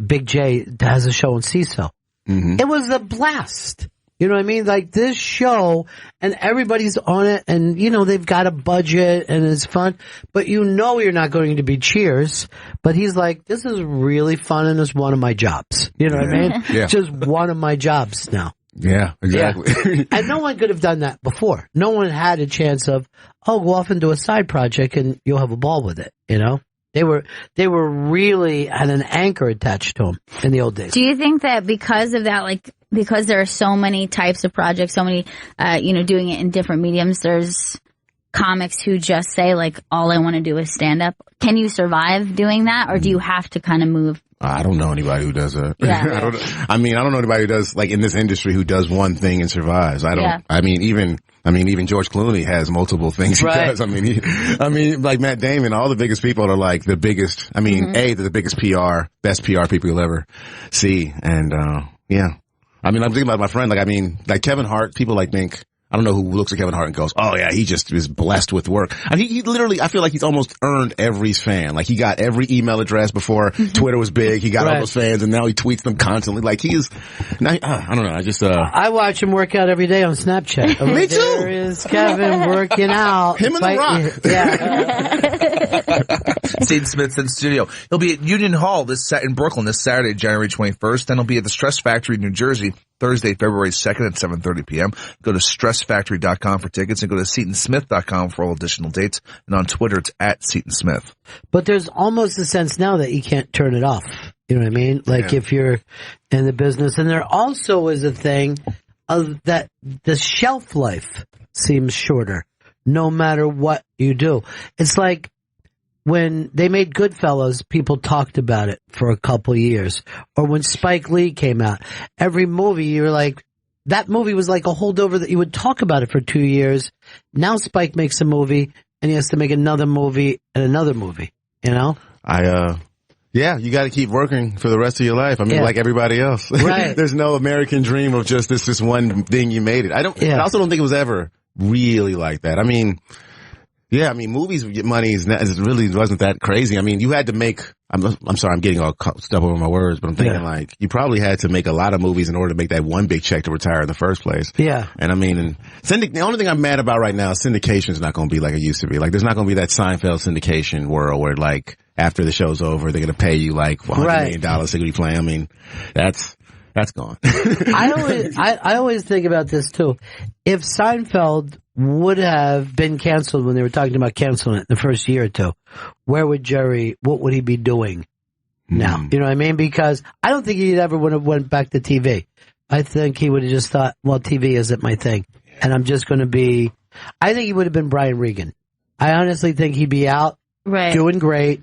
Big J has a show on CISO. Mm-hmm. It was a blast. You know what I mean? Like, this show, and everybody's on it, and, they've got a budget, and it's fun, but you're not going to be Cheers. But he's like, this is really fun, and it's one of my jobs. You know what I mean? Yeah. It's just one of my jobs now. Yeah, exactly. Yeah. And no one could have done that before. No one had a chance of, go off and do a side project, and you'll have a ball with it, They were really had an anchor attached to them in the old days. Do you think that because of that, like, because there are so many types of projects, so many, doing it in different mediums, there's comics who just say, like, all I want to do is stand up. Can you survive doing that, or do you have to kind of move? I don't know anybody who does that. Yeah. I don't know anybody who does, like, in this industry, who does one thing and survives. Even George Clooney has multiple things he does. Like Matt Damon, all the biggest people are like the biggest, they're the biggest best PR people you'll ever see. And, I'm thinking about my friend, like Kevin Hart, people think, I don't know who looks at Kevin Hart and goes, oh yeah, he just is blessed with work. He literally, I feel like he's almost earned every fan. Like, he got every email address before Twitter was big. He got all those fans, and now he tweets them constantly. Like, I don't know. I watch him work out every day on Snapchat. Me too. There is Kevin working out. Him and The Rock. Yeah. Seton Smith's in studio. He'll be at Union Hall in Brooklyn this Saturday, January 21st. Then he'll be at the Stress Factory, New Jersey, Thursday, February 2nd at 7:30 p.m. Go to stressfactory.com for tickets and go to setonsmith.com for all additional dates. And on Twitter, it's at Seton Smith. But there's almost a sense now that you can't turn it off. You know what I mean? Like if you're in the business. And there also is a thing of that the shelf life seems shorter no matter what you do. It's like when they made Goodfellas, people talked about it for a couple years. Or when Spike Lee came out, every movie you're like, that movie was like a holdover that you would talk about it for 2 years. Now Spike makes a movie and he has to make another movie and another movie, you know? Yeah, you got to keep working for the rest of your life. I mean, like everybody else. Right. There's no American dream of just this one thing you made it. I also don't think it was ever really like that. I mean, movies get money really wasn't that crazy. I mean, you had to make, I'm sorry, I'm getting all stuff over my words, but I'm thinking like, you probably had to make a lot of movies in order to make that one big check to retire in the first place. Yeah. And I mean, the only thing I'm mad about right now is syndication is not going to be like it used to be. Like, there's not going to be that Seinfeld syndication world where like, after the show's over, they're going to pay you like $100 million to be playing. I mean, that's gone. I always think about this too. If Seinfeld would have been canceled when they were talking about canceling it in the first year or two, what would he be doing now? You know what I mean? Because I don't think he ever would have went back to TV. I think he would have just thought, well, TV isn't my thing. And I'm just going to I think he would have been Brian Regan. I honestly think he'd be out doing great,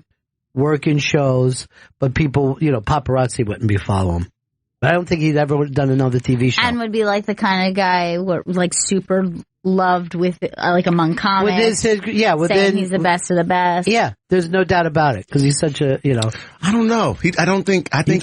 working shows, but people, paparazzi wouldn't be following him. But I don't think he'd ever would have done another TV show. And would be like the kind of guy like super loved with like among comics. Saying he's the best of the best. Yeah, there's no doubt about it because he's such a I don't know. I think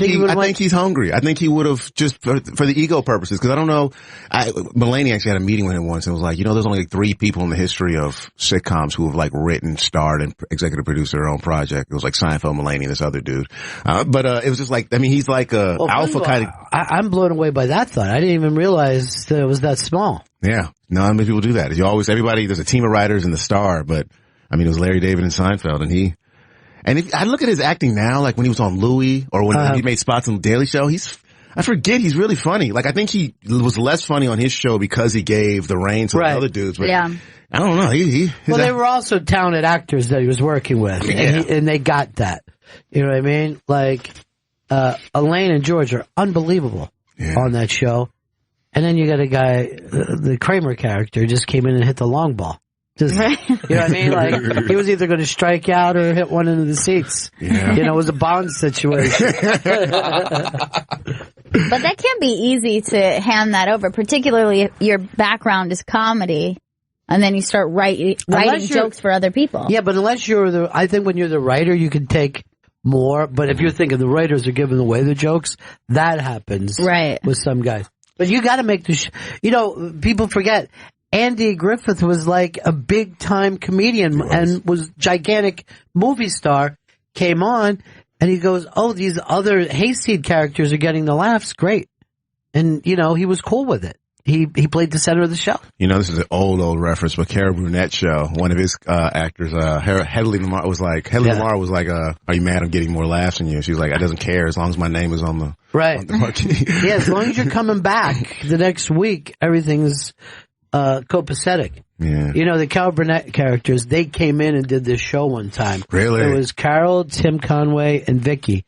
he's hungry. I think he would have just for the ego purposes because I don't know. Mulaney actually had a meeting with him once and was like, there's only like 3 people in the history of sitcoms who have like written, starred, and executive produced their own project. It was like Seinfeld, Mulaney, and this other dude. But it was just like he's like a alpha kind of. I'm blown away by that thought. I didn't even realize that it was that small. Yeah. Not many people do that. There's a team of writers in the Star, but I mean, it was Larry David and Seinfeld and if I look at his acting now, like when he was on Louis or when he made spots on the Daily Show, I forget he's really funny. Like I think he was less funny on his show because he gave the reins to the other dudes, but I don't know. They were also talented actors that he was working with and they got that. You know what I mean? Like, Elaine and George are unbelievable on that show. And then you got a guy, the Kramer character, just came in and hit the long ball. You know what I mean? Like, he was either going to strike out or hit one into the seats. Yeah. It was a Bond situation. But that can't be easy to hand that over, particularly if your background is comedy. And then you start writing jokes for other people. Yeah, but unless I think when you're the writer, you can take more. But if you're thinking the writers are giving away the jokes, that happens with some guys. But you got to make people forget Andy Griffith was like a big time comedian and was gigantic movie star, came on and he goes, oh, these other hayseed characters are getting the laughs. Great. And, he was cool with it. He played the center of the show. This is an old reference, but Carol Brunette's show, one of his actors, Hedley Lamar was like, are you mad I'm getting more laughs than you? She was like, I doesn't care as long as my name is on the marquee. Yeah, as long as you're coming back the next week, everything's copacetic. Yeah. The Carol Burnett characters, they came in and did this show one time. Really? It was Carol, Tim Conway, and Vicky.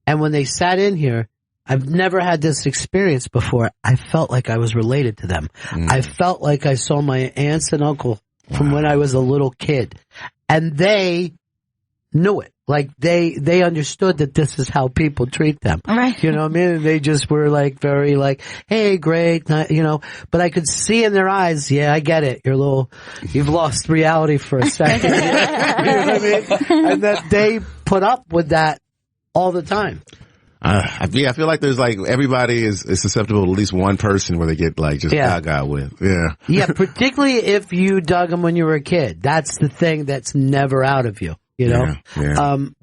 And when they sat in here, I've never had this experience before. I felt like I was related to them. I felt like I saw my aunts and uncle from when I was a little kid. And they knew it. Like they understood that this is how people treat them. Right. You know what I mean? They just were like very like, hey, great, but I could see in their eyes, yeah, I get it. You've lost reality for a second. You know what I mean? And that they put up with that all the time. I feel like there's like everybody is susceptible to at least one person where they get like just gaga with. Yeah. Yeah, particularly if you dug them when you were a kid. That's the thing that's never out of you, Yeah. Paul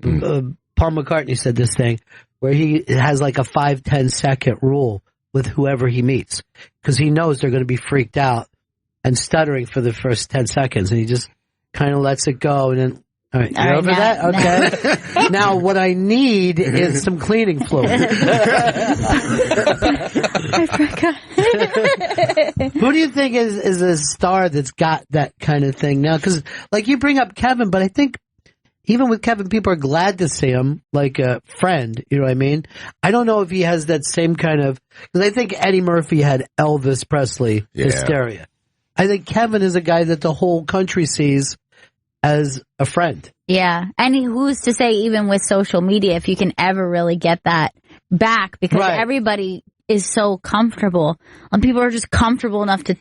McCartney said this thing where he has like a 5-10 second rule with whoever he meets because he knows they're going to be freaked out and stuttering for the first 10 seconds and he just kind of lets it go and then All right, you over that? Okay. Now, what I need is some cleaning fluid. I forgot. Who do you think is a star that's got that kind of thing now? Because, like, you bring up Kevin, but I think even with Kevin, people are glad to see him like a friend. You know what I mean? I don't know if he has that same kind of, because I think Eddie Murphy had Elvis Presley hysteria. I think Kevin is a guy that the whole country sees as a friend. Yeah. And who's to say, even with social media, if you can ever really get that back, because everybody is so comfortable, and people are just comfortable enough to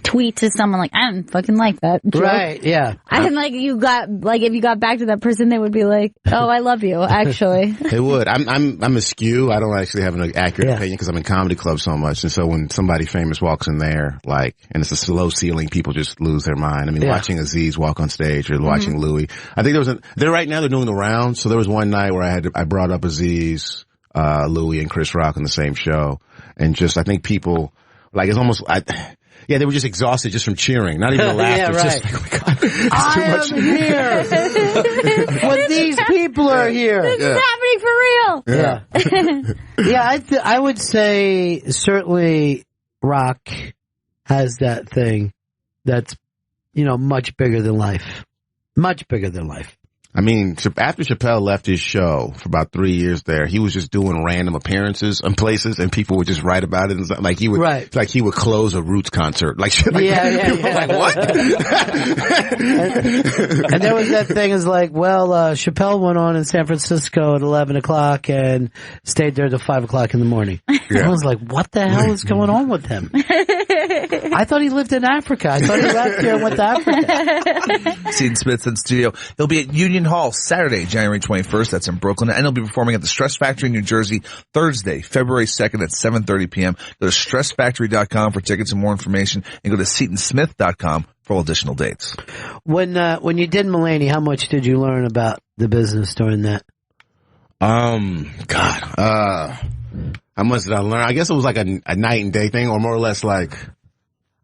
tweet to someone like, I don't fucking like that joke. Right, yeah. And like if you got back to that person, they would be like, oh, I love you, actually. They would. I'm askew. I don't actually have an accurate opinion because I'm in comedy clubs so much, and so when somebody famous walks in there, like, and it's a slow ceiling, people just lose their mind. I mean, watching Aziz walk on stage or watching Louis. I think they're right now they're doing the rounds. So there was one night where I brought up Aziz, Louis and Chris Rock on the same show. And just, I think people, like, it's almost, they were just exhausted just from cheering. Not even the laughter. Just like, oh my God, it's too much. Here. When these people are here. This is happening for real. Yeah. I would say certainly Rock has that thing that's, much bigger than life. Much bigger than life. I mean, after Chappelle left his show for about 3 years there, he was just doing random appearances in places, and people would just write about it. And like he would close a Roots concert, like shit like that. People were like, what? and there was that thing is like, well, Chappelle went on in San Francisco at 11 o'clock and stayed there till 5 o'clock in the morning. I was like, what the hell is going on with him? I thought he lived in Africa. I thought he left here and went to Africa. Seton Smith's in studio. He'll be at Union Hall Saturday, January 21st. That's in Brooklyn. And he'll be performing at the Stress Factory in New Jersey Thursday, February 2nd at 7:30 p.m. Go to stressfactory.com for tickets and more information, and go to setonsmith.com for all additional dates. When you did Mulaney, how much did you learn about the business during that? How much did I learn? I guess it was like a night and day thing, or more or less like,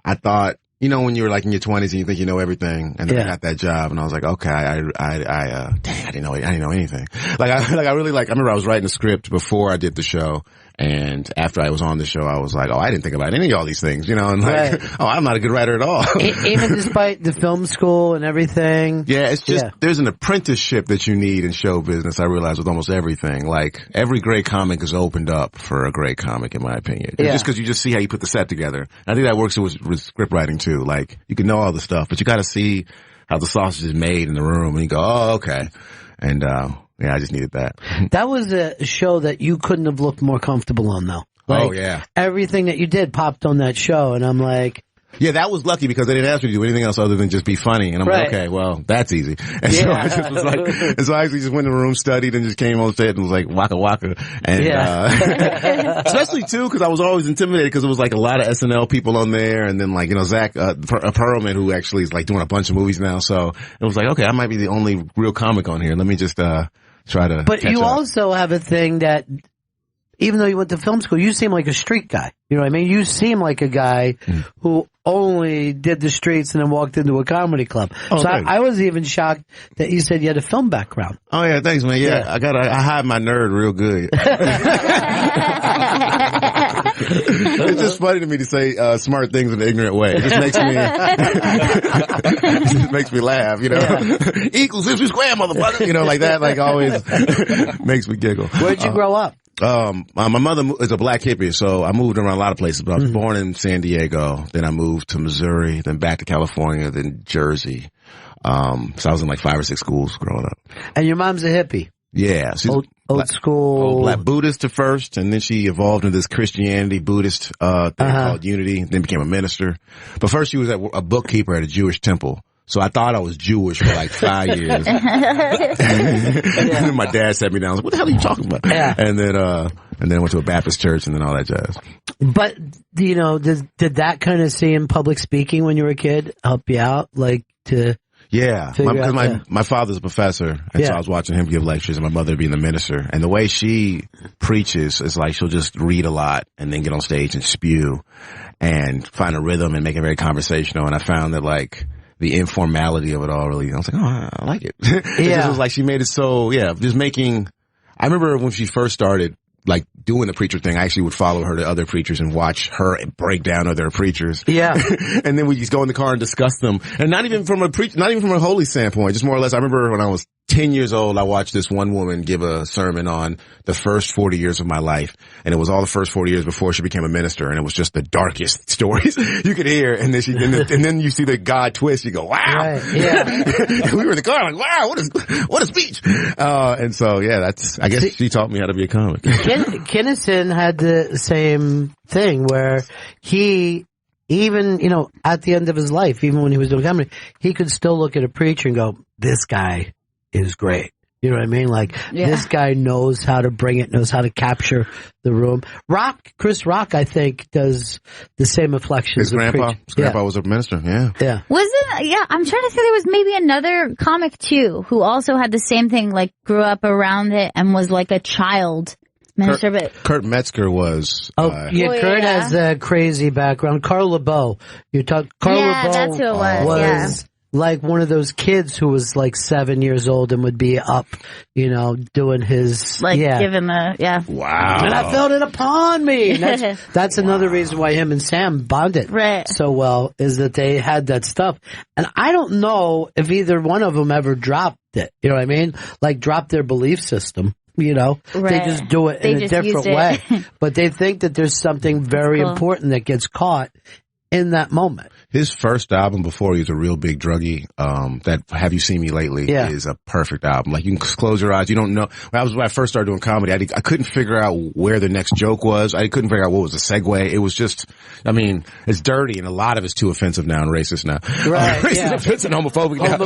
I thought, when you were like in your 20s and you think you know everything, and then I got that job, and I was like, okay, dang, I didn't know anything. I remember I was writing a script before I did the show, and after I was on the show, I was like, oh, I didn't think about any of all these things, and like, oh, I'm not a good writer at all. Even despite the film school and everything. Yeah, it's just, there's an apprenticeship that you need in show business, I realize, with almost everything. Like, every great comic is opened up for a great comic, in my opinion. Just because you just see how you put the set together. I think that works with script writing too. Like, you can know all the stuff, but you gotta see how the sausage is made in the room, and you go, oh, okay. And, I just needed that. That was a show that you couldn't have looked more comfortable on, though. Like, everything that you did popped on that show, and I'm like... Yeah, that was lucky because they didn't ask me to do anything else other than just be funny. And I'm like, okay, well, that's easy. And so I just was like, and so I actually just went in the room, studied, and just came on set and was like, waka waka. And, especially too, because I was always intimidated because it was like a lot of SNL people on there. And then like, Zach, Perlman, who actually is like doing a bunch of movies now. So it was like, okay, I might be the only real comic on here. Let me just, try to. But you also have a thing that, even though you went to film school, you seem like a street guy. You know what I mean? You seem like a guy who only did the streets and then walked into a comedy club. So I was even shocked that you said you had a film background. Oh yeah, thanks man. Yeah. I hide my nerd real good. It's just funny to me to say smart things in an ignorant way. It just makes me laugh, Equals 50 square, motherfucker. Like that, like always makes me giggle. Where'd you grow up? My mother is a black hippie, so I moved around a lot of places, but I was born in San Diego, then I moved to Missouri, then back to California, then Jersey. So I was in like 5 or 6 schools growing up. And your mom's a hippie? Yeah. She's old school. Old black Buddhist at first, and then she evolved into this Christianity Buddhist, thing called Unity, then became a minister. But first she was a bookkeeper at a Jewish temple. So I thought I was Jewish for like 5 years. And then my dad sat me down. I was like, what the hell are you talking about? Yeah. And then I went to a Baptist church and then all that jazz. But, did that kind of see in public speaking when you were a kid help you out? Like to... Yeah, because my father's a professor, and so I was watching him give lectures, and my mother being the minister. And the way she preaches is like she'll just read a lot and then get on stage and spew and find a rhythm and make it very conversational. And I found that like the informality of it all really. I was like, oh, I like it. It just was like she made it so, just making, I remember when she first started, like, doing the preacher thing, I actually would follow her to other preachers and watch her break down other preachers. Yeah. And then we just go in the car and discuss them. And not even from a holy standpoint, just more or less. I remember when I was 10 years old, I watched this one woman give a sermon on the first 40 years of my life. And it was all the first 40 years before she became a minister. And it was just the darkest stories you could hear. And then and then you see the God twist. You go, wow. Right. Yeah. We were in the car like, wow, what a speech. And so, I guess she taught me how to be a comic. Kinnison had the same thing where he, even, at the end of his life, even when he was doing comedy, he could still look at a preacher and go, this guy is great. You know what I mean? Like, this guy knows how to bring it, knows how to capture the room. Chris Rock, I think, does the same inflections. His grandpa was a minister, Yeah. I'm trying to think there was maybe another comic, too, who also had the same thing, like, grew up around it and was like a child minister. Kurt Metzger was. Kurt has a crazy background. Carl LeBeau. Carl LeBeau that's who it was. Like one of those kids who was like 7 years old and would be up, doing his giving the Wow. And I felt it upon me. That's another reason why him and Sam bonded so well, is that they had that stuff. And I don't know if either one of them ever dropped it. You know what I mean? Like dropped their belief system. They just do it in a different way. But they think that there's something very important that gets caught in that moment. His first album before he was a real big druggie, that Have You Seen Me Lately is a perfect album. Like you can close your eyes. You don't know. When I first started doing comedy, I couldn't figure out where the next joke was. I couldn't figure out what was the segue. It was just, it's dirty and a lot of it's too offensive now and racist now. Right. Racist, offensive, and homophobic now.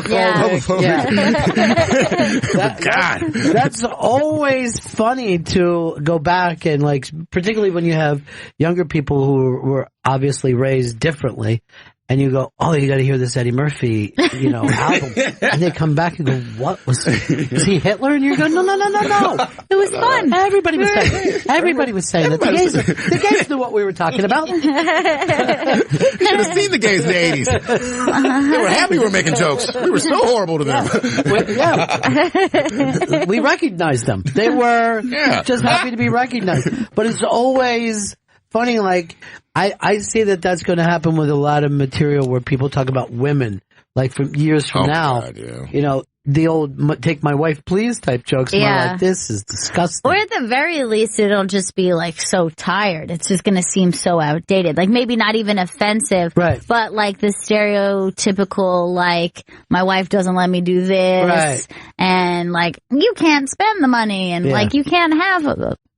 God. That's always funny to go back and like, particularly when you have younger people who were obviously raised differently. And you go, oh, you got to hear this Eddie Murphy, album. And they come back and go, what was he Hitler? And you go, no. It was fun. Everybody was saying that. The gays knew what we were talking about. You should have seen the gays in the 80s. They were happy we were making jokes. We were so horrible to them. We recognized them. They were just happy to be recognized. But it's always funny, like, I see that's going to happen with a lot of material where people talk about women, like from years from now. God, the old "take my wife, please" type jokes. Yeah. Like, this is disgusting. Or at the very least, it'll just be like so tired. It's just going to seem so outdated. Like maybe not even offensive, but like the stereotypical, like my wife doesn't let me do this, and like you can't spend the money, and like you can't have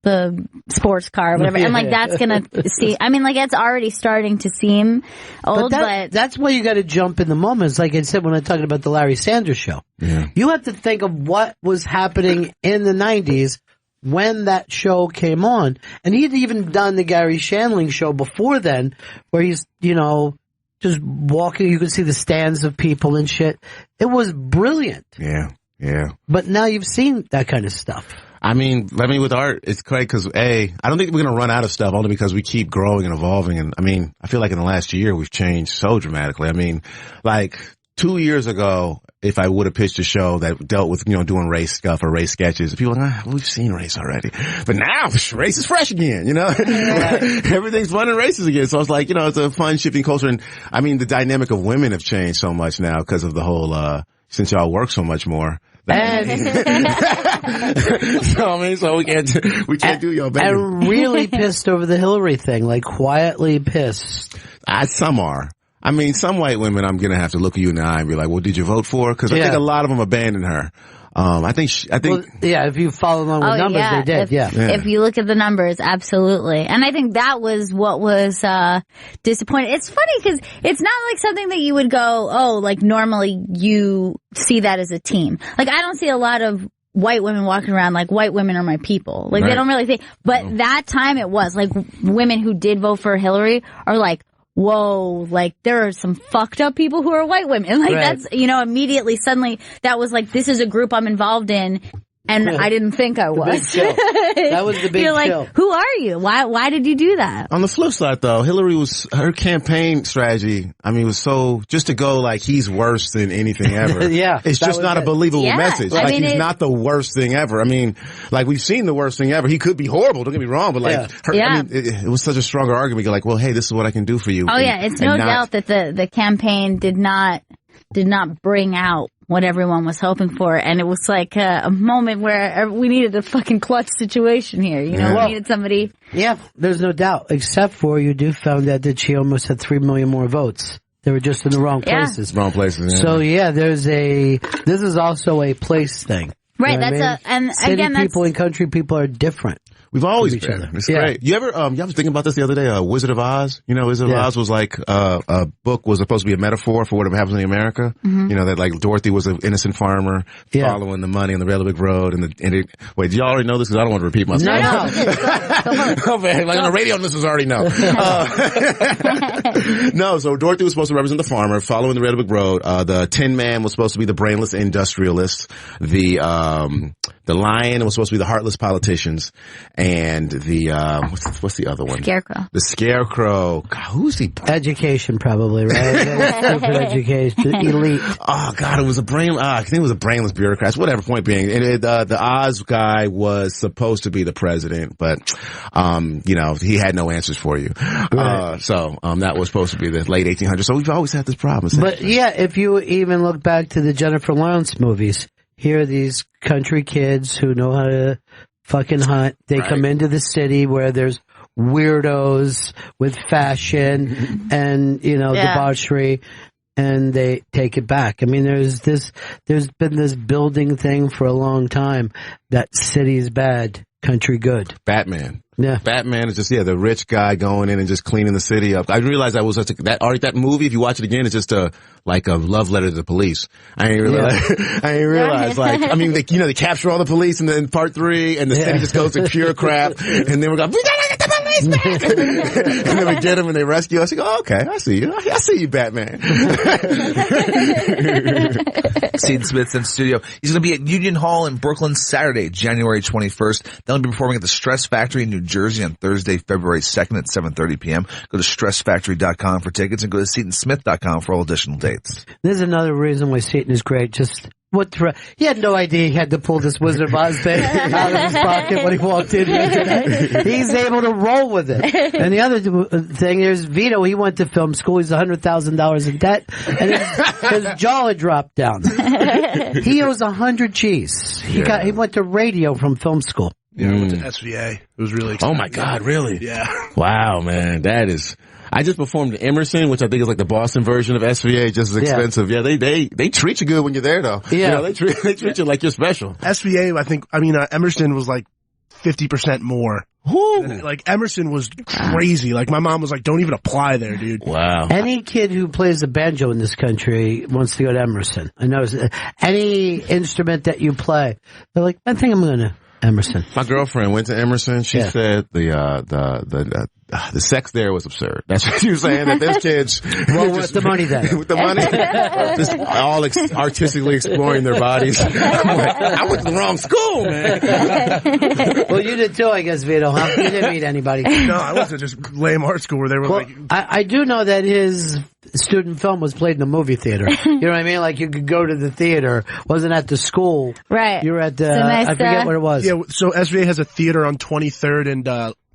the sports car or whatever. And like that's gonna it's already starting to seem old, but that's why you got to jump in the moments. Like I said when I talked about the Larry Sanders Show, you have to think of what was happening in the 90s when that show came on. And he'd even done the Gary Shandling show before then, where he's just walking, you could see the stands of people and shit. It was brilliant. Yeah. But now you've seen that kind of stuff. With art, it's great because I don't think we're going to run out of stuff only because we keep growing and evolving. And I feel like in the last year we've changed so dramatically. Like 2 years ago, if I would have pitched a show that dealt with, doing race stuff or race sketches, people are like, we've seen race already. But now race is fresh again, Everything's fun and races again. So it's like, it's a fun shifting culture. And the dynamic of women have changed so much now because of the whole, since y'all work so much more. So we can't do y'all better. And really pissed over the Hillary thing, like quietly pissed. Some are. Some white women, I'm gonna have to look at you in the eye and be like, "Well, did you vote for her?" Because I think a lot of them abandoned her. I think. If you follow along with numbers, they did. If you look at the numbers, absolutely. And I think that was what was disappointing. It's funny because it's not like something that you would go, oh, like normally you see that as a team. Like I don't see a lot of white women walking around like white women are my people. Like they don't really think. But that time it was like women who did vote for Hillary are like, whoa, like there are some fucked up people who are white women. Like that's, immediately suddenly that was like, this is a group I'm involved in. And I didn't think I was. That was the big You're like, chill. who are you? Why did you do that? On the flip side, though, her campaign strategy, I mean, was so, just to go like, he's worse than anything ever. Yeah. It's just not a believable message. I Like, mean, he's not the worst thing ever. I mean, like, we've seen the worst thing ever. He could be horrible, don't get me wrong, but like, I mean, it was such a stronger argument. You're like, well, hey, this is what I can do for you. Oh, yeah. It's no doubt that the campaign did not bring out what everyone was hoping for. And it was like a moment where we needed a fucking clutch situation here. You know, we needed somebody. Yeah. There's no doubt, except for you found out that she almost had 3 million more votes. They were just in the wrong places. Wrong places, yeah. So, this is also a place thing. Right. You know That's and city again, people and country people are different. We've always been. It's great. You ever, y'all was thinking about this the other day, Wizard of Oz? You know, Wizard of Oz was like, a book was supposed to be a metaphor for whatever happens in America. Mm-hmm. You know, that like Dorothy was an innocent farmer following the money on the railroad road wait, do y'all already know this? Cause I don't want to repeat myself. No. Like on the radio, listeners already know. No, so Dorothy was supposed to represent the farmer following the railroad road. The Tin Man was supposed to be the brainless industrialist. The lion was supposed to be the heartless politicians. And the, what's the other one? Scarecrow. The Scarecrow. God, who's he? Education, probably, right? Stupid education. Elite. Oh, God, it was I think it was a brainless bureaucrat. Whatever, point being. And the Oz guy was supposed to be the president, but, you know, he had no answers for you. Right. That was supposed to be the late 1800s. So we've always had this problem. But yeah, if you even look back to the Jennifer Lawrence movies, here are these country kids who know how to fucking hunt. They come into the city where there's weirdos with fashion and, you know, debauchery, and they take it back. I mean, there's been this building thing for a long time that city's bad, country good. Batman. Yeah. Batman is just, the rich guy going in and just cleaning the city up. I realized that movie, if you watch it again, it's just a love letter to the police. I didn't realize, like, I mean, they capture all the police in part 3 and the city just goes to pure crap. And then we gotta get the police back. And then we get them and they rescue us. Oh, okay. I see you. I see you, Batman. Seton Smith's in studio. He's going to be at Union Hall in Brooklyn Saturday, January 21st. Then he'll be performing at the Stress Factory in New Jersey on Thursday, February 2nd at 7:30 p.m. Go to stressfactory.com for tickets and go to setonsmith.com for all additional dates. There's another reason why Seton is great. Just he had no idea he had to pull this Wizard of Oz thing out of his pocket when he walked in here today. He's able to roll with it. And the other thing is Vito, he went to film school. He's $100,000 in debt, and his jaw had dropped down. He owes 100 G's. He went to radio from film school. Yeah, I went to SVA. It was really exciting. Oh my God, really? Yeah. Wow, man. I just performed at Emerson, which I think is like the Boston version of SVA, just as expensive. Yeah, they treat you good when you're there, though. Yeah. You know, they treat you like you're special. SVA, Emerson was like 50% more. Like, Emerson was crazy. Like, my mom was like, don't even apply there, dude. Wow. Any kid who plays the banjo in this country wants to go to Emerson. I know. Any instrument that you play, they're like, I think I'm going to Emerson. My girlfriend went to Emerson. She said the sex there was absurd. That's what she was saying. That those kids, with the money then, with the money, just all artistically exploring their bodies. I'm like, I went to the wrong school, man. Well, you did too, I guess, Vito. Huh? You didn't meet anybody. No, I went to just lame art school where they were I do know that his student film was played in the movie theater. You know what I mean? Like, you could go to the theater. Wasn't at the school. Right. You were at the, I forget what it was. Yeah, so SVA has a theater on 23rd and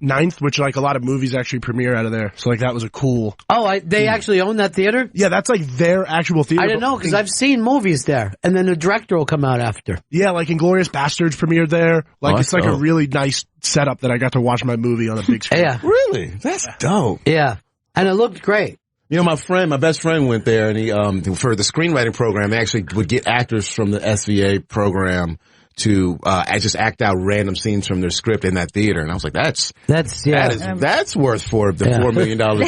9th, which like a lot of movies actually premiere out of there. So like that was a cool. Oh, they actually own that theater? Yeah, that's like their actual theater. I didn't know, because I've seen movies there, and then the director will come out after. Yeah, like Inglourious Bastards premiered there. Like it's like a really nice setup that I got to watch my movie on a big screen. Yeah. Really? That's dope. Yeah. And it looked great. You know, my best friend went there, and he, for the screenwriting program, they actually would get actors from the SVA program to just act out random scenes from their script in that theater, and I was like, that's worth the $4 million that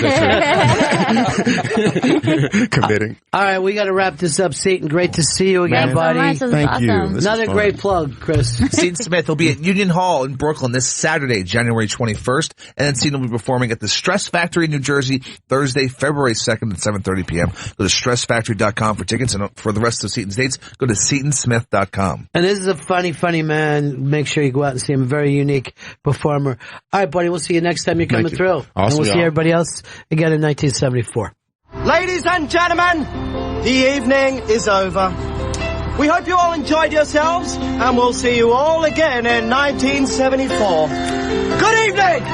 you're committing. All right, we got to wrap this up. Seton, great to see you again, buddy. Thank you. Another great plug, Chris. Seton Smith will be at Union Hall in Brooklyn this Saturday, January 21st, and then Seton will be performing at the Stress Factory in New Jersey Thursday, February 2nd at 7:30 p.m. Go to stressfactory.com for tickets, and for the rest of Seton's dates, go to setonsmith.com. And this is a funny funny man. Make sure you go out and see him. Very unique performer. All right, buddy. We'll see you next time you're coming through. Awesome, and we'll see everybody else again in 1974. Ladies and gentlemen, the evening is over. We hope you all enjoyed yourselves, and we'll see you all again in 1974. Good evening!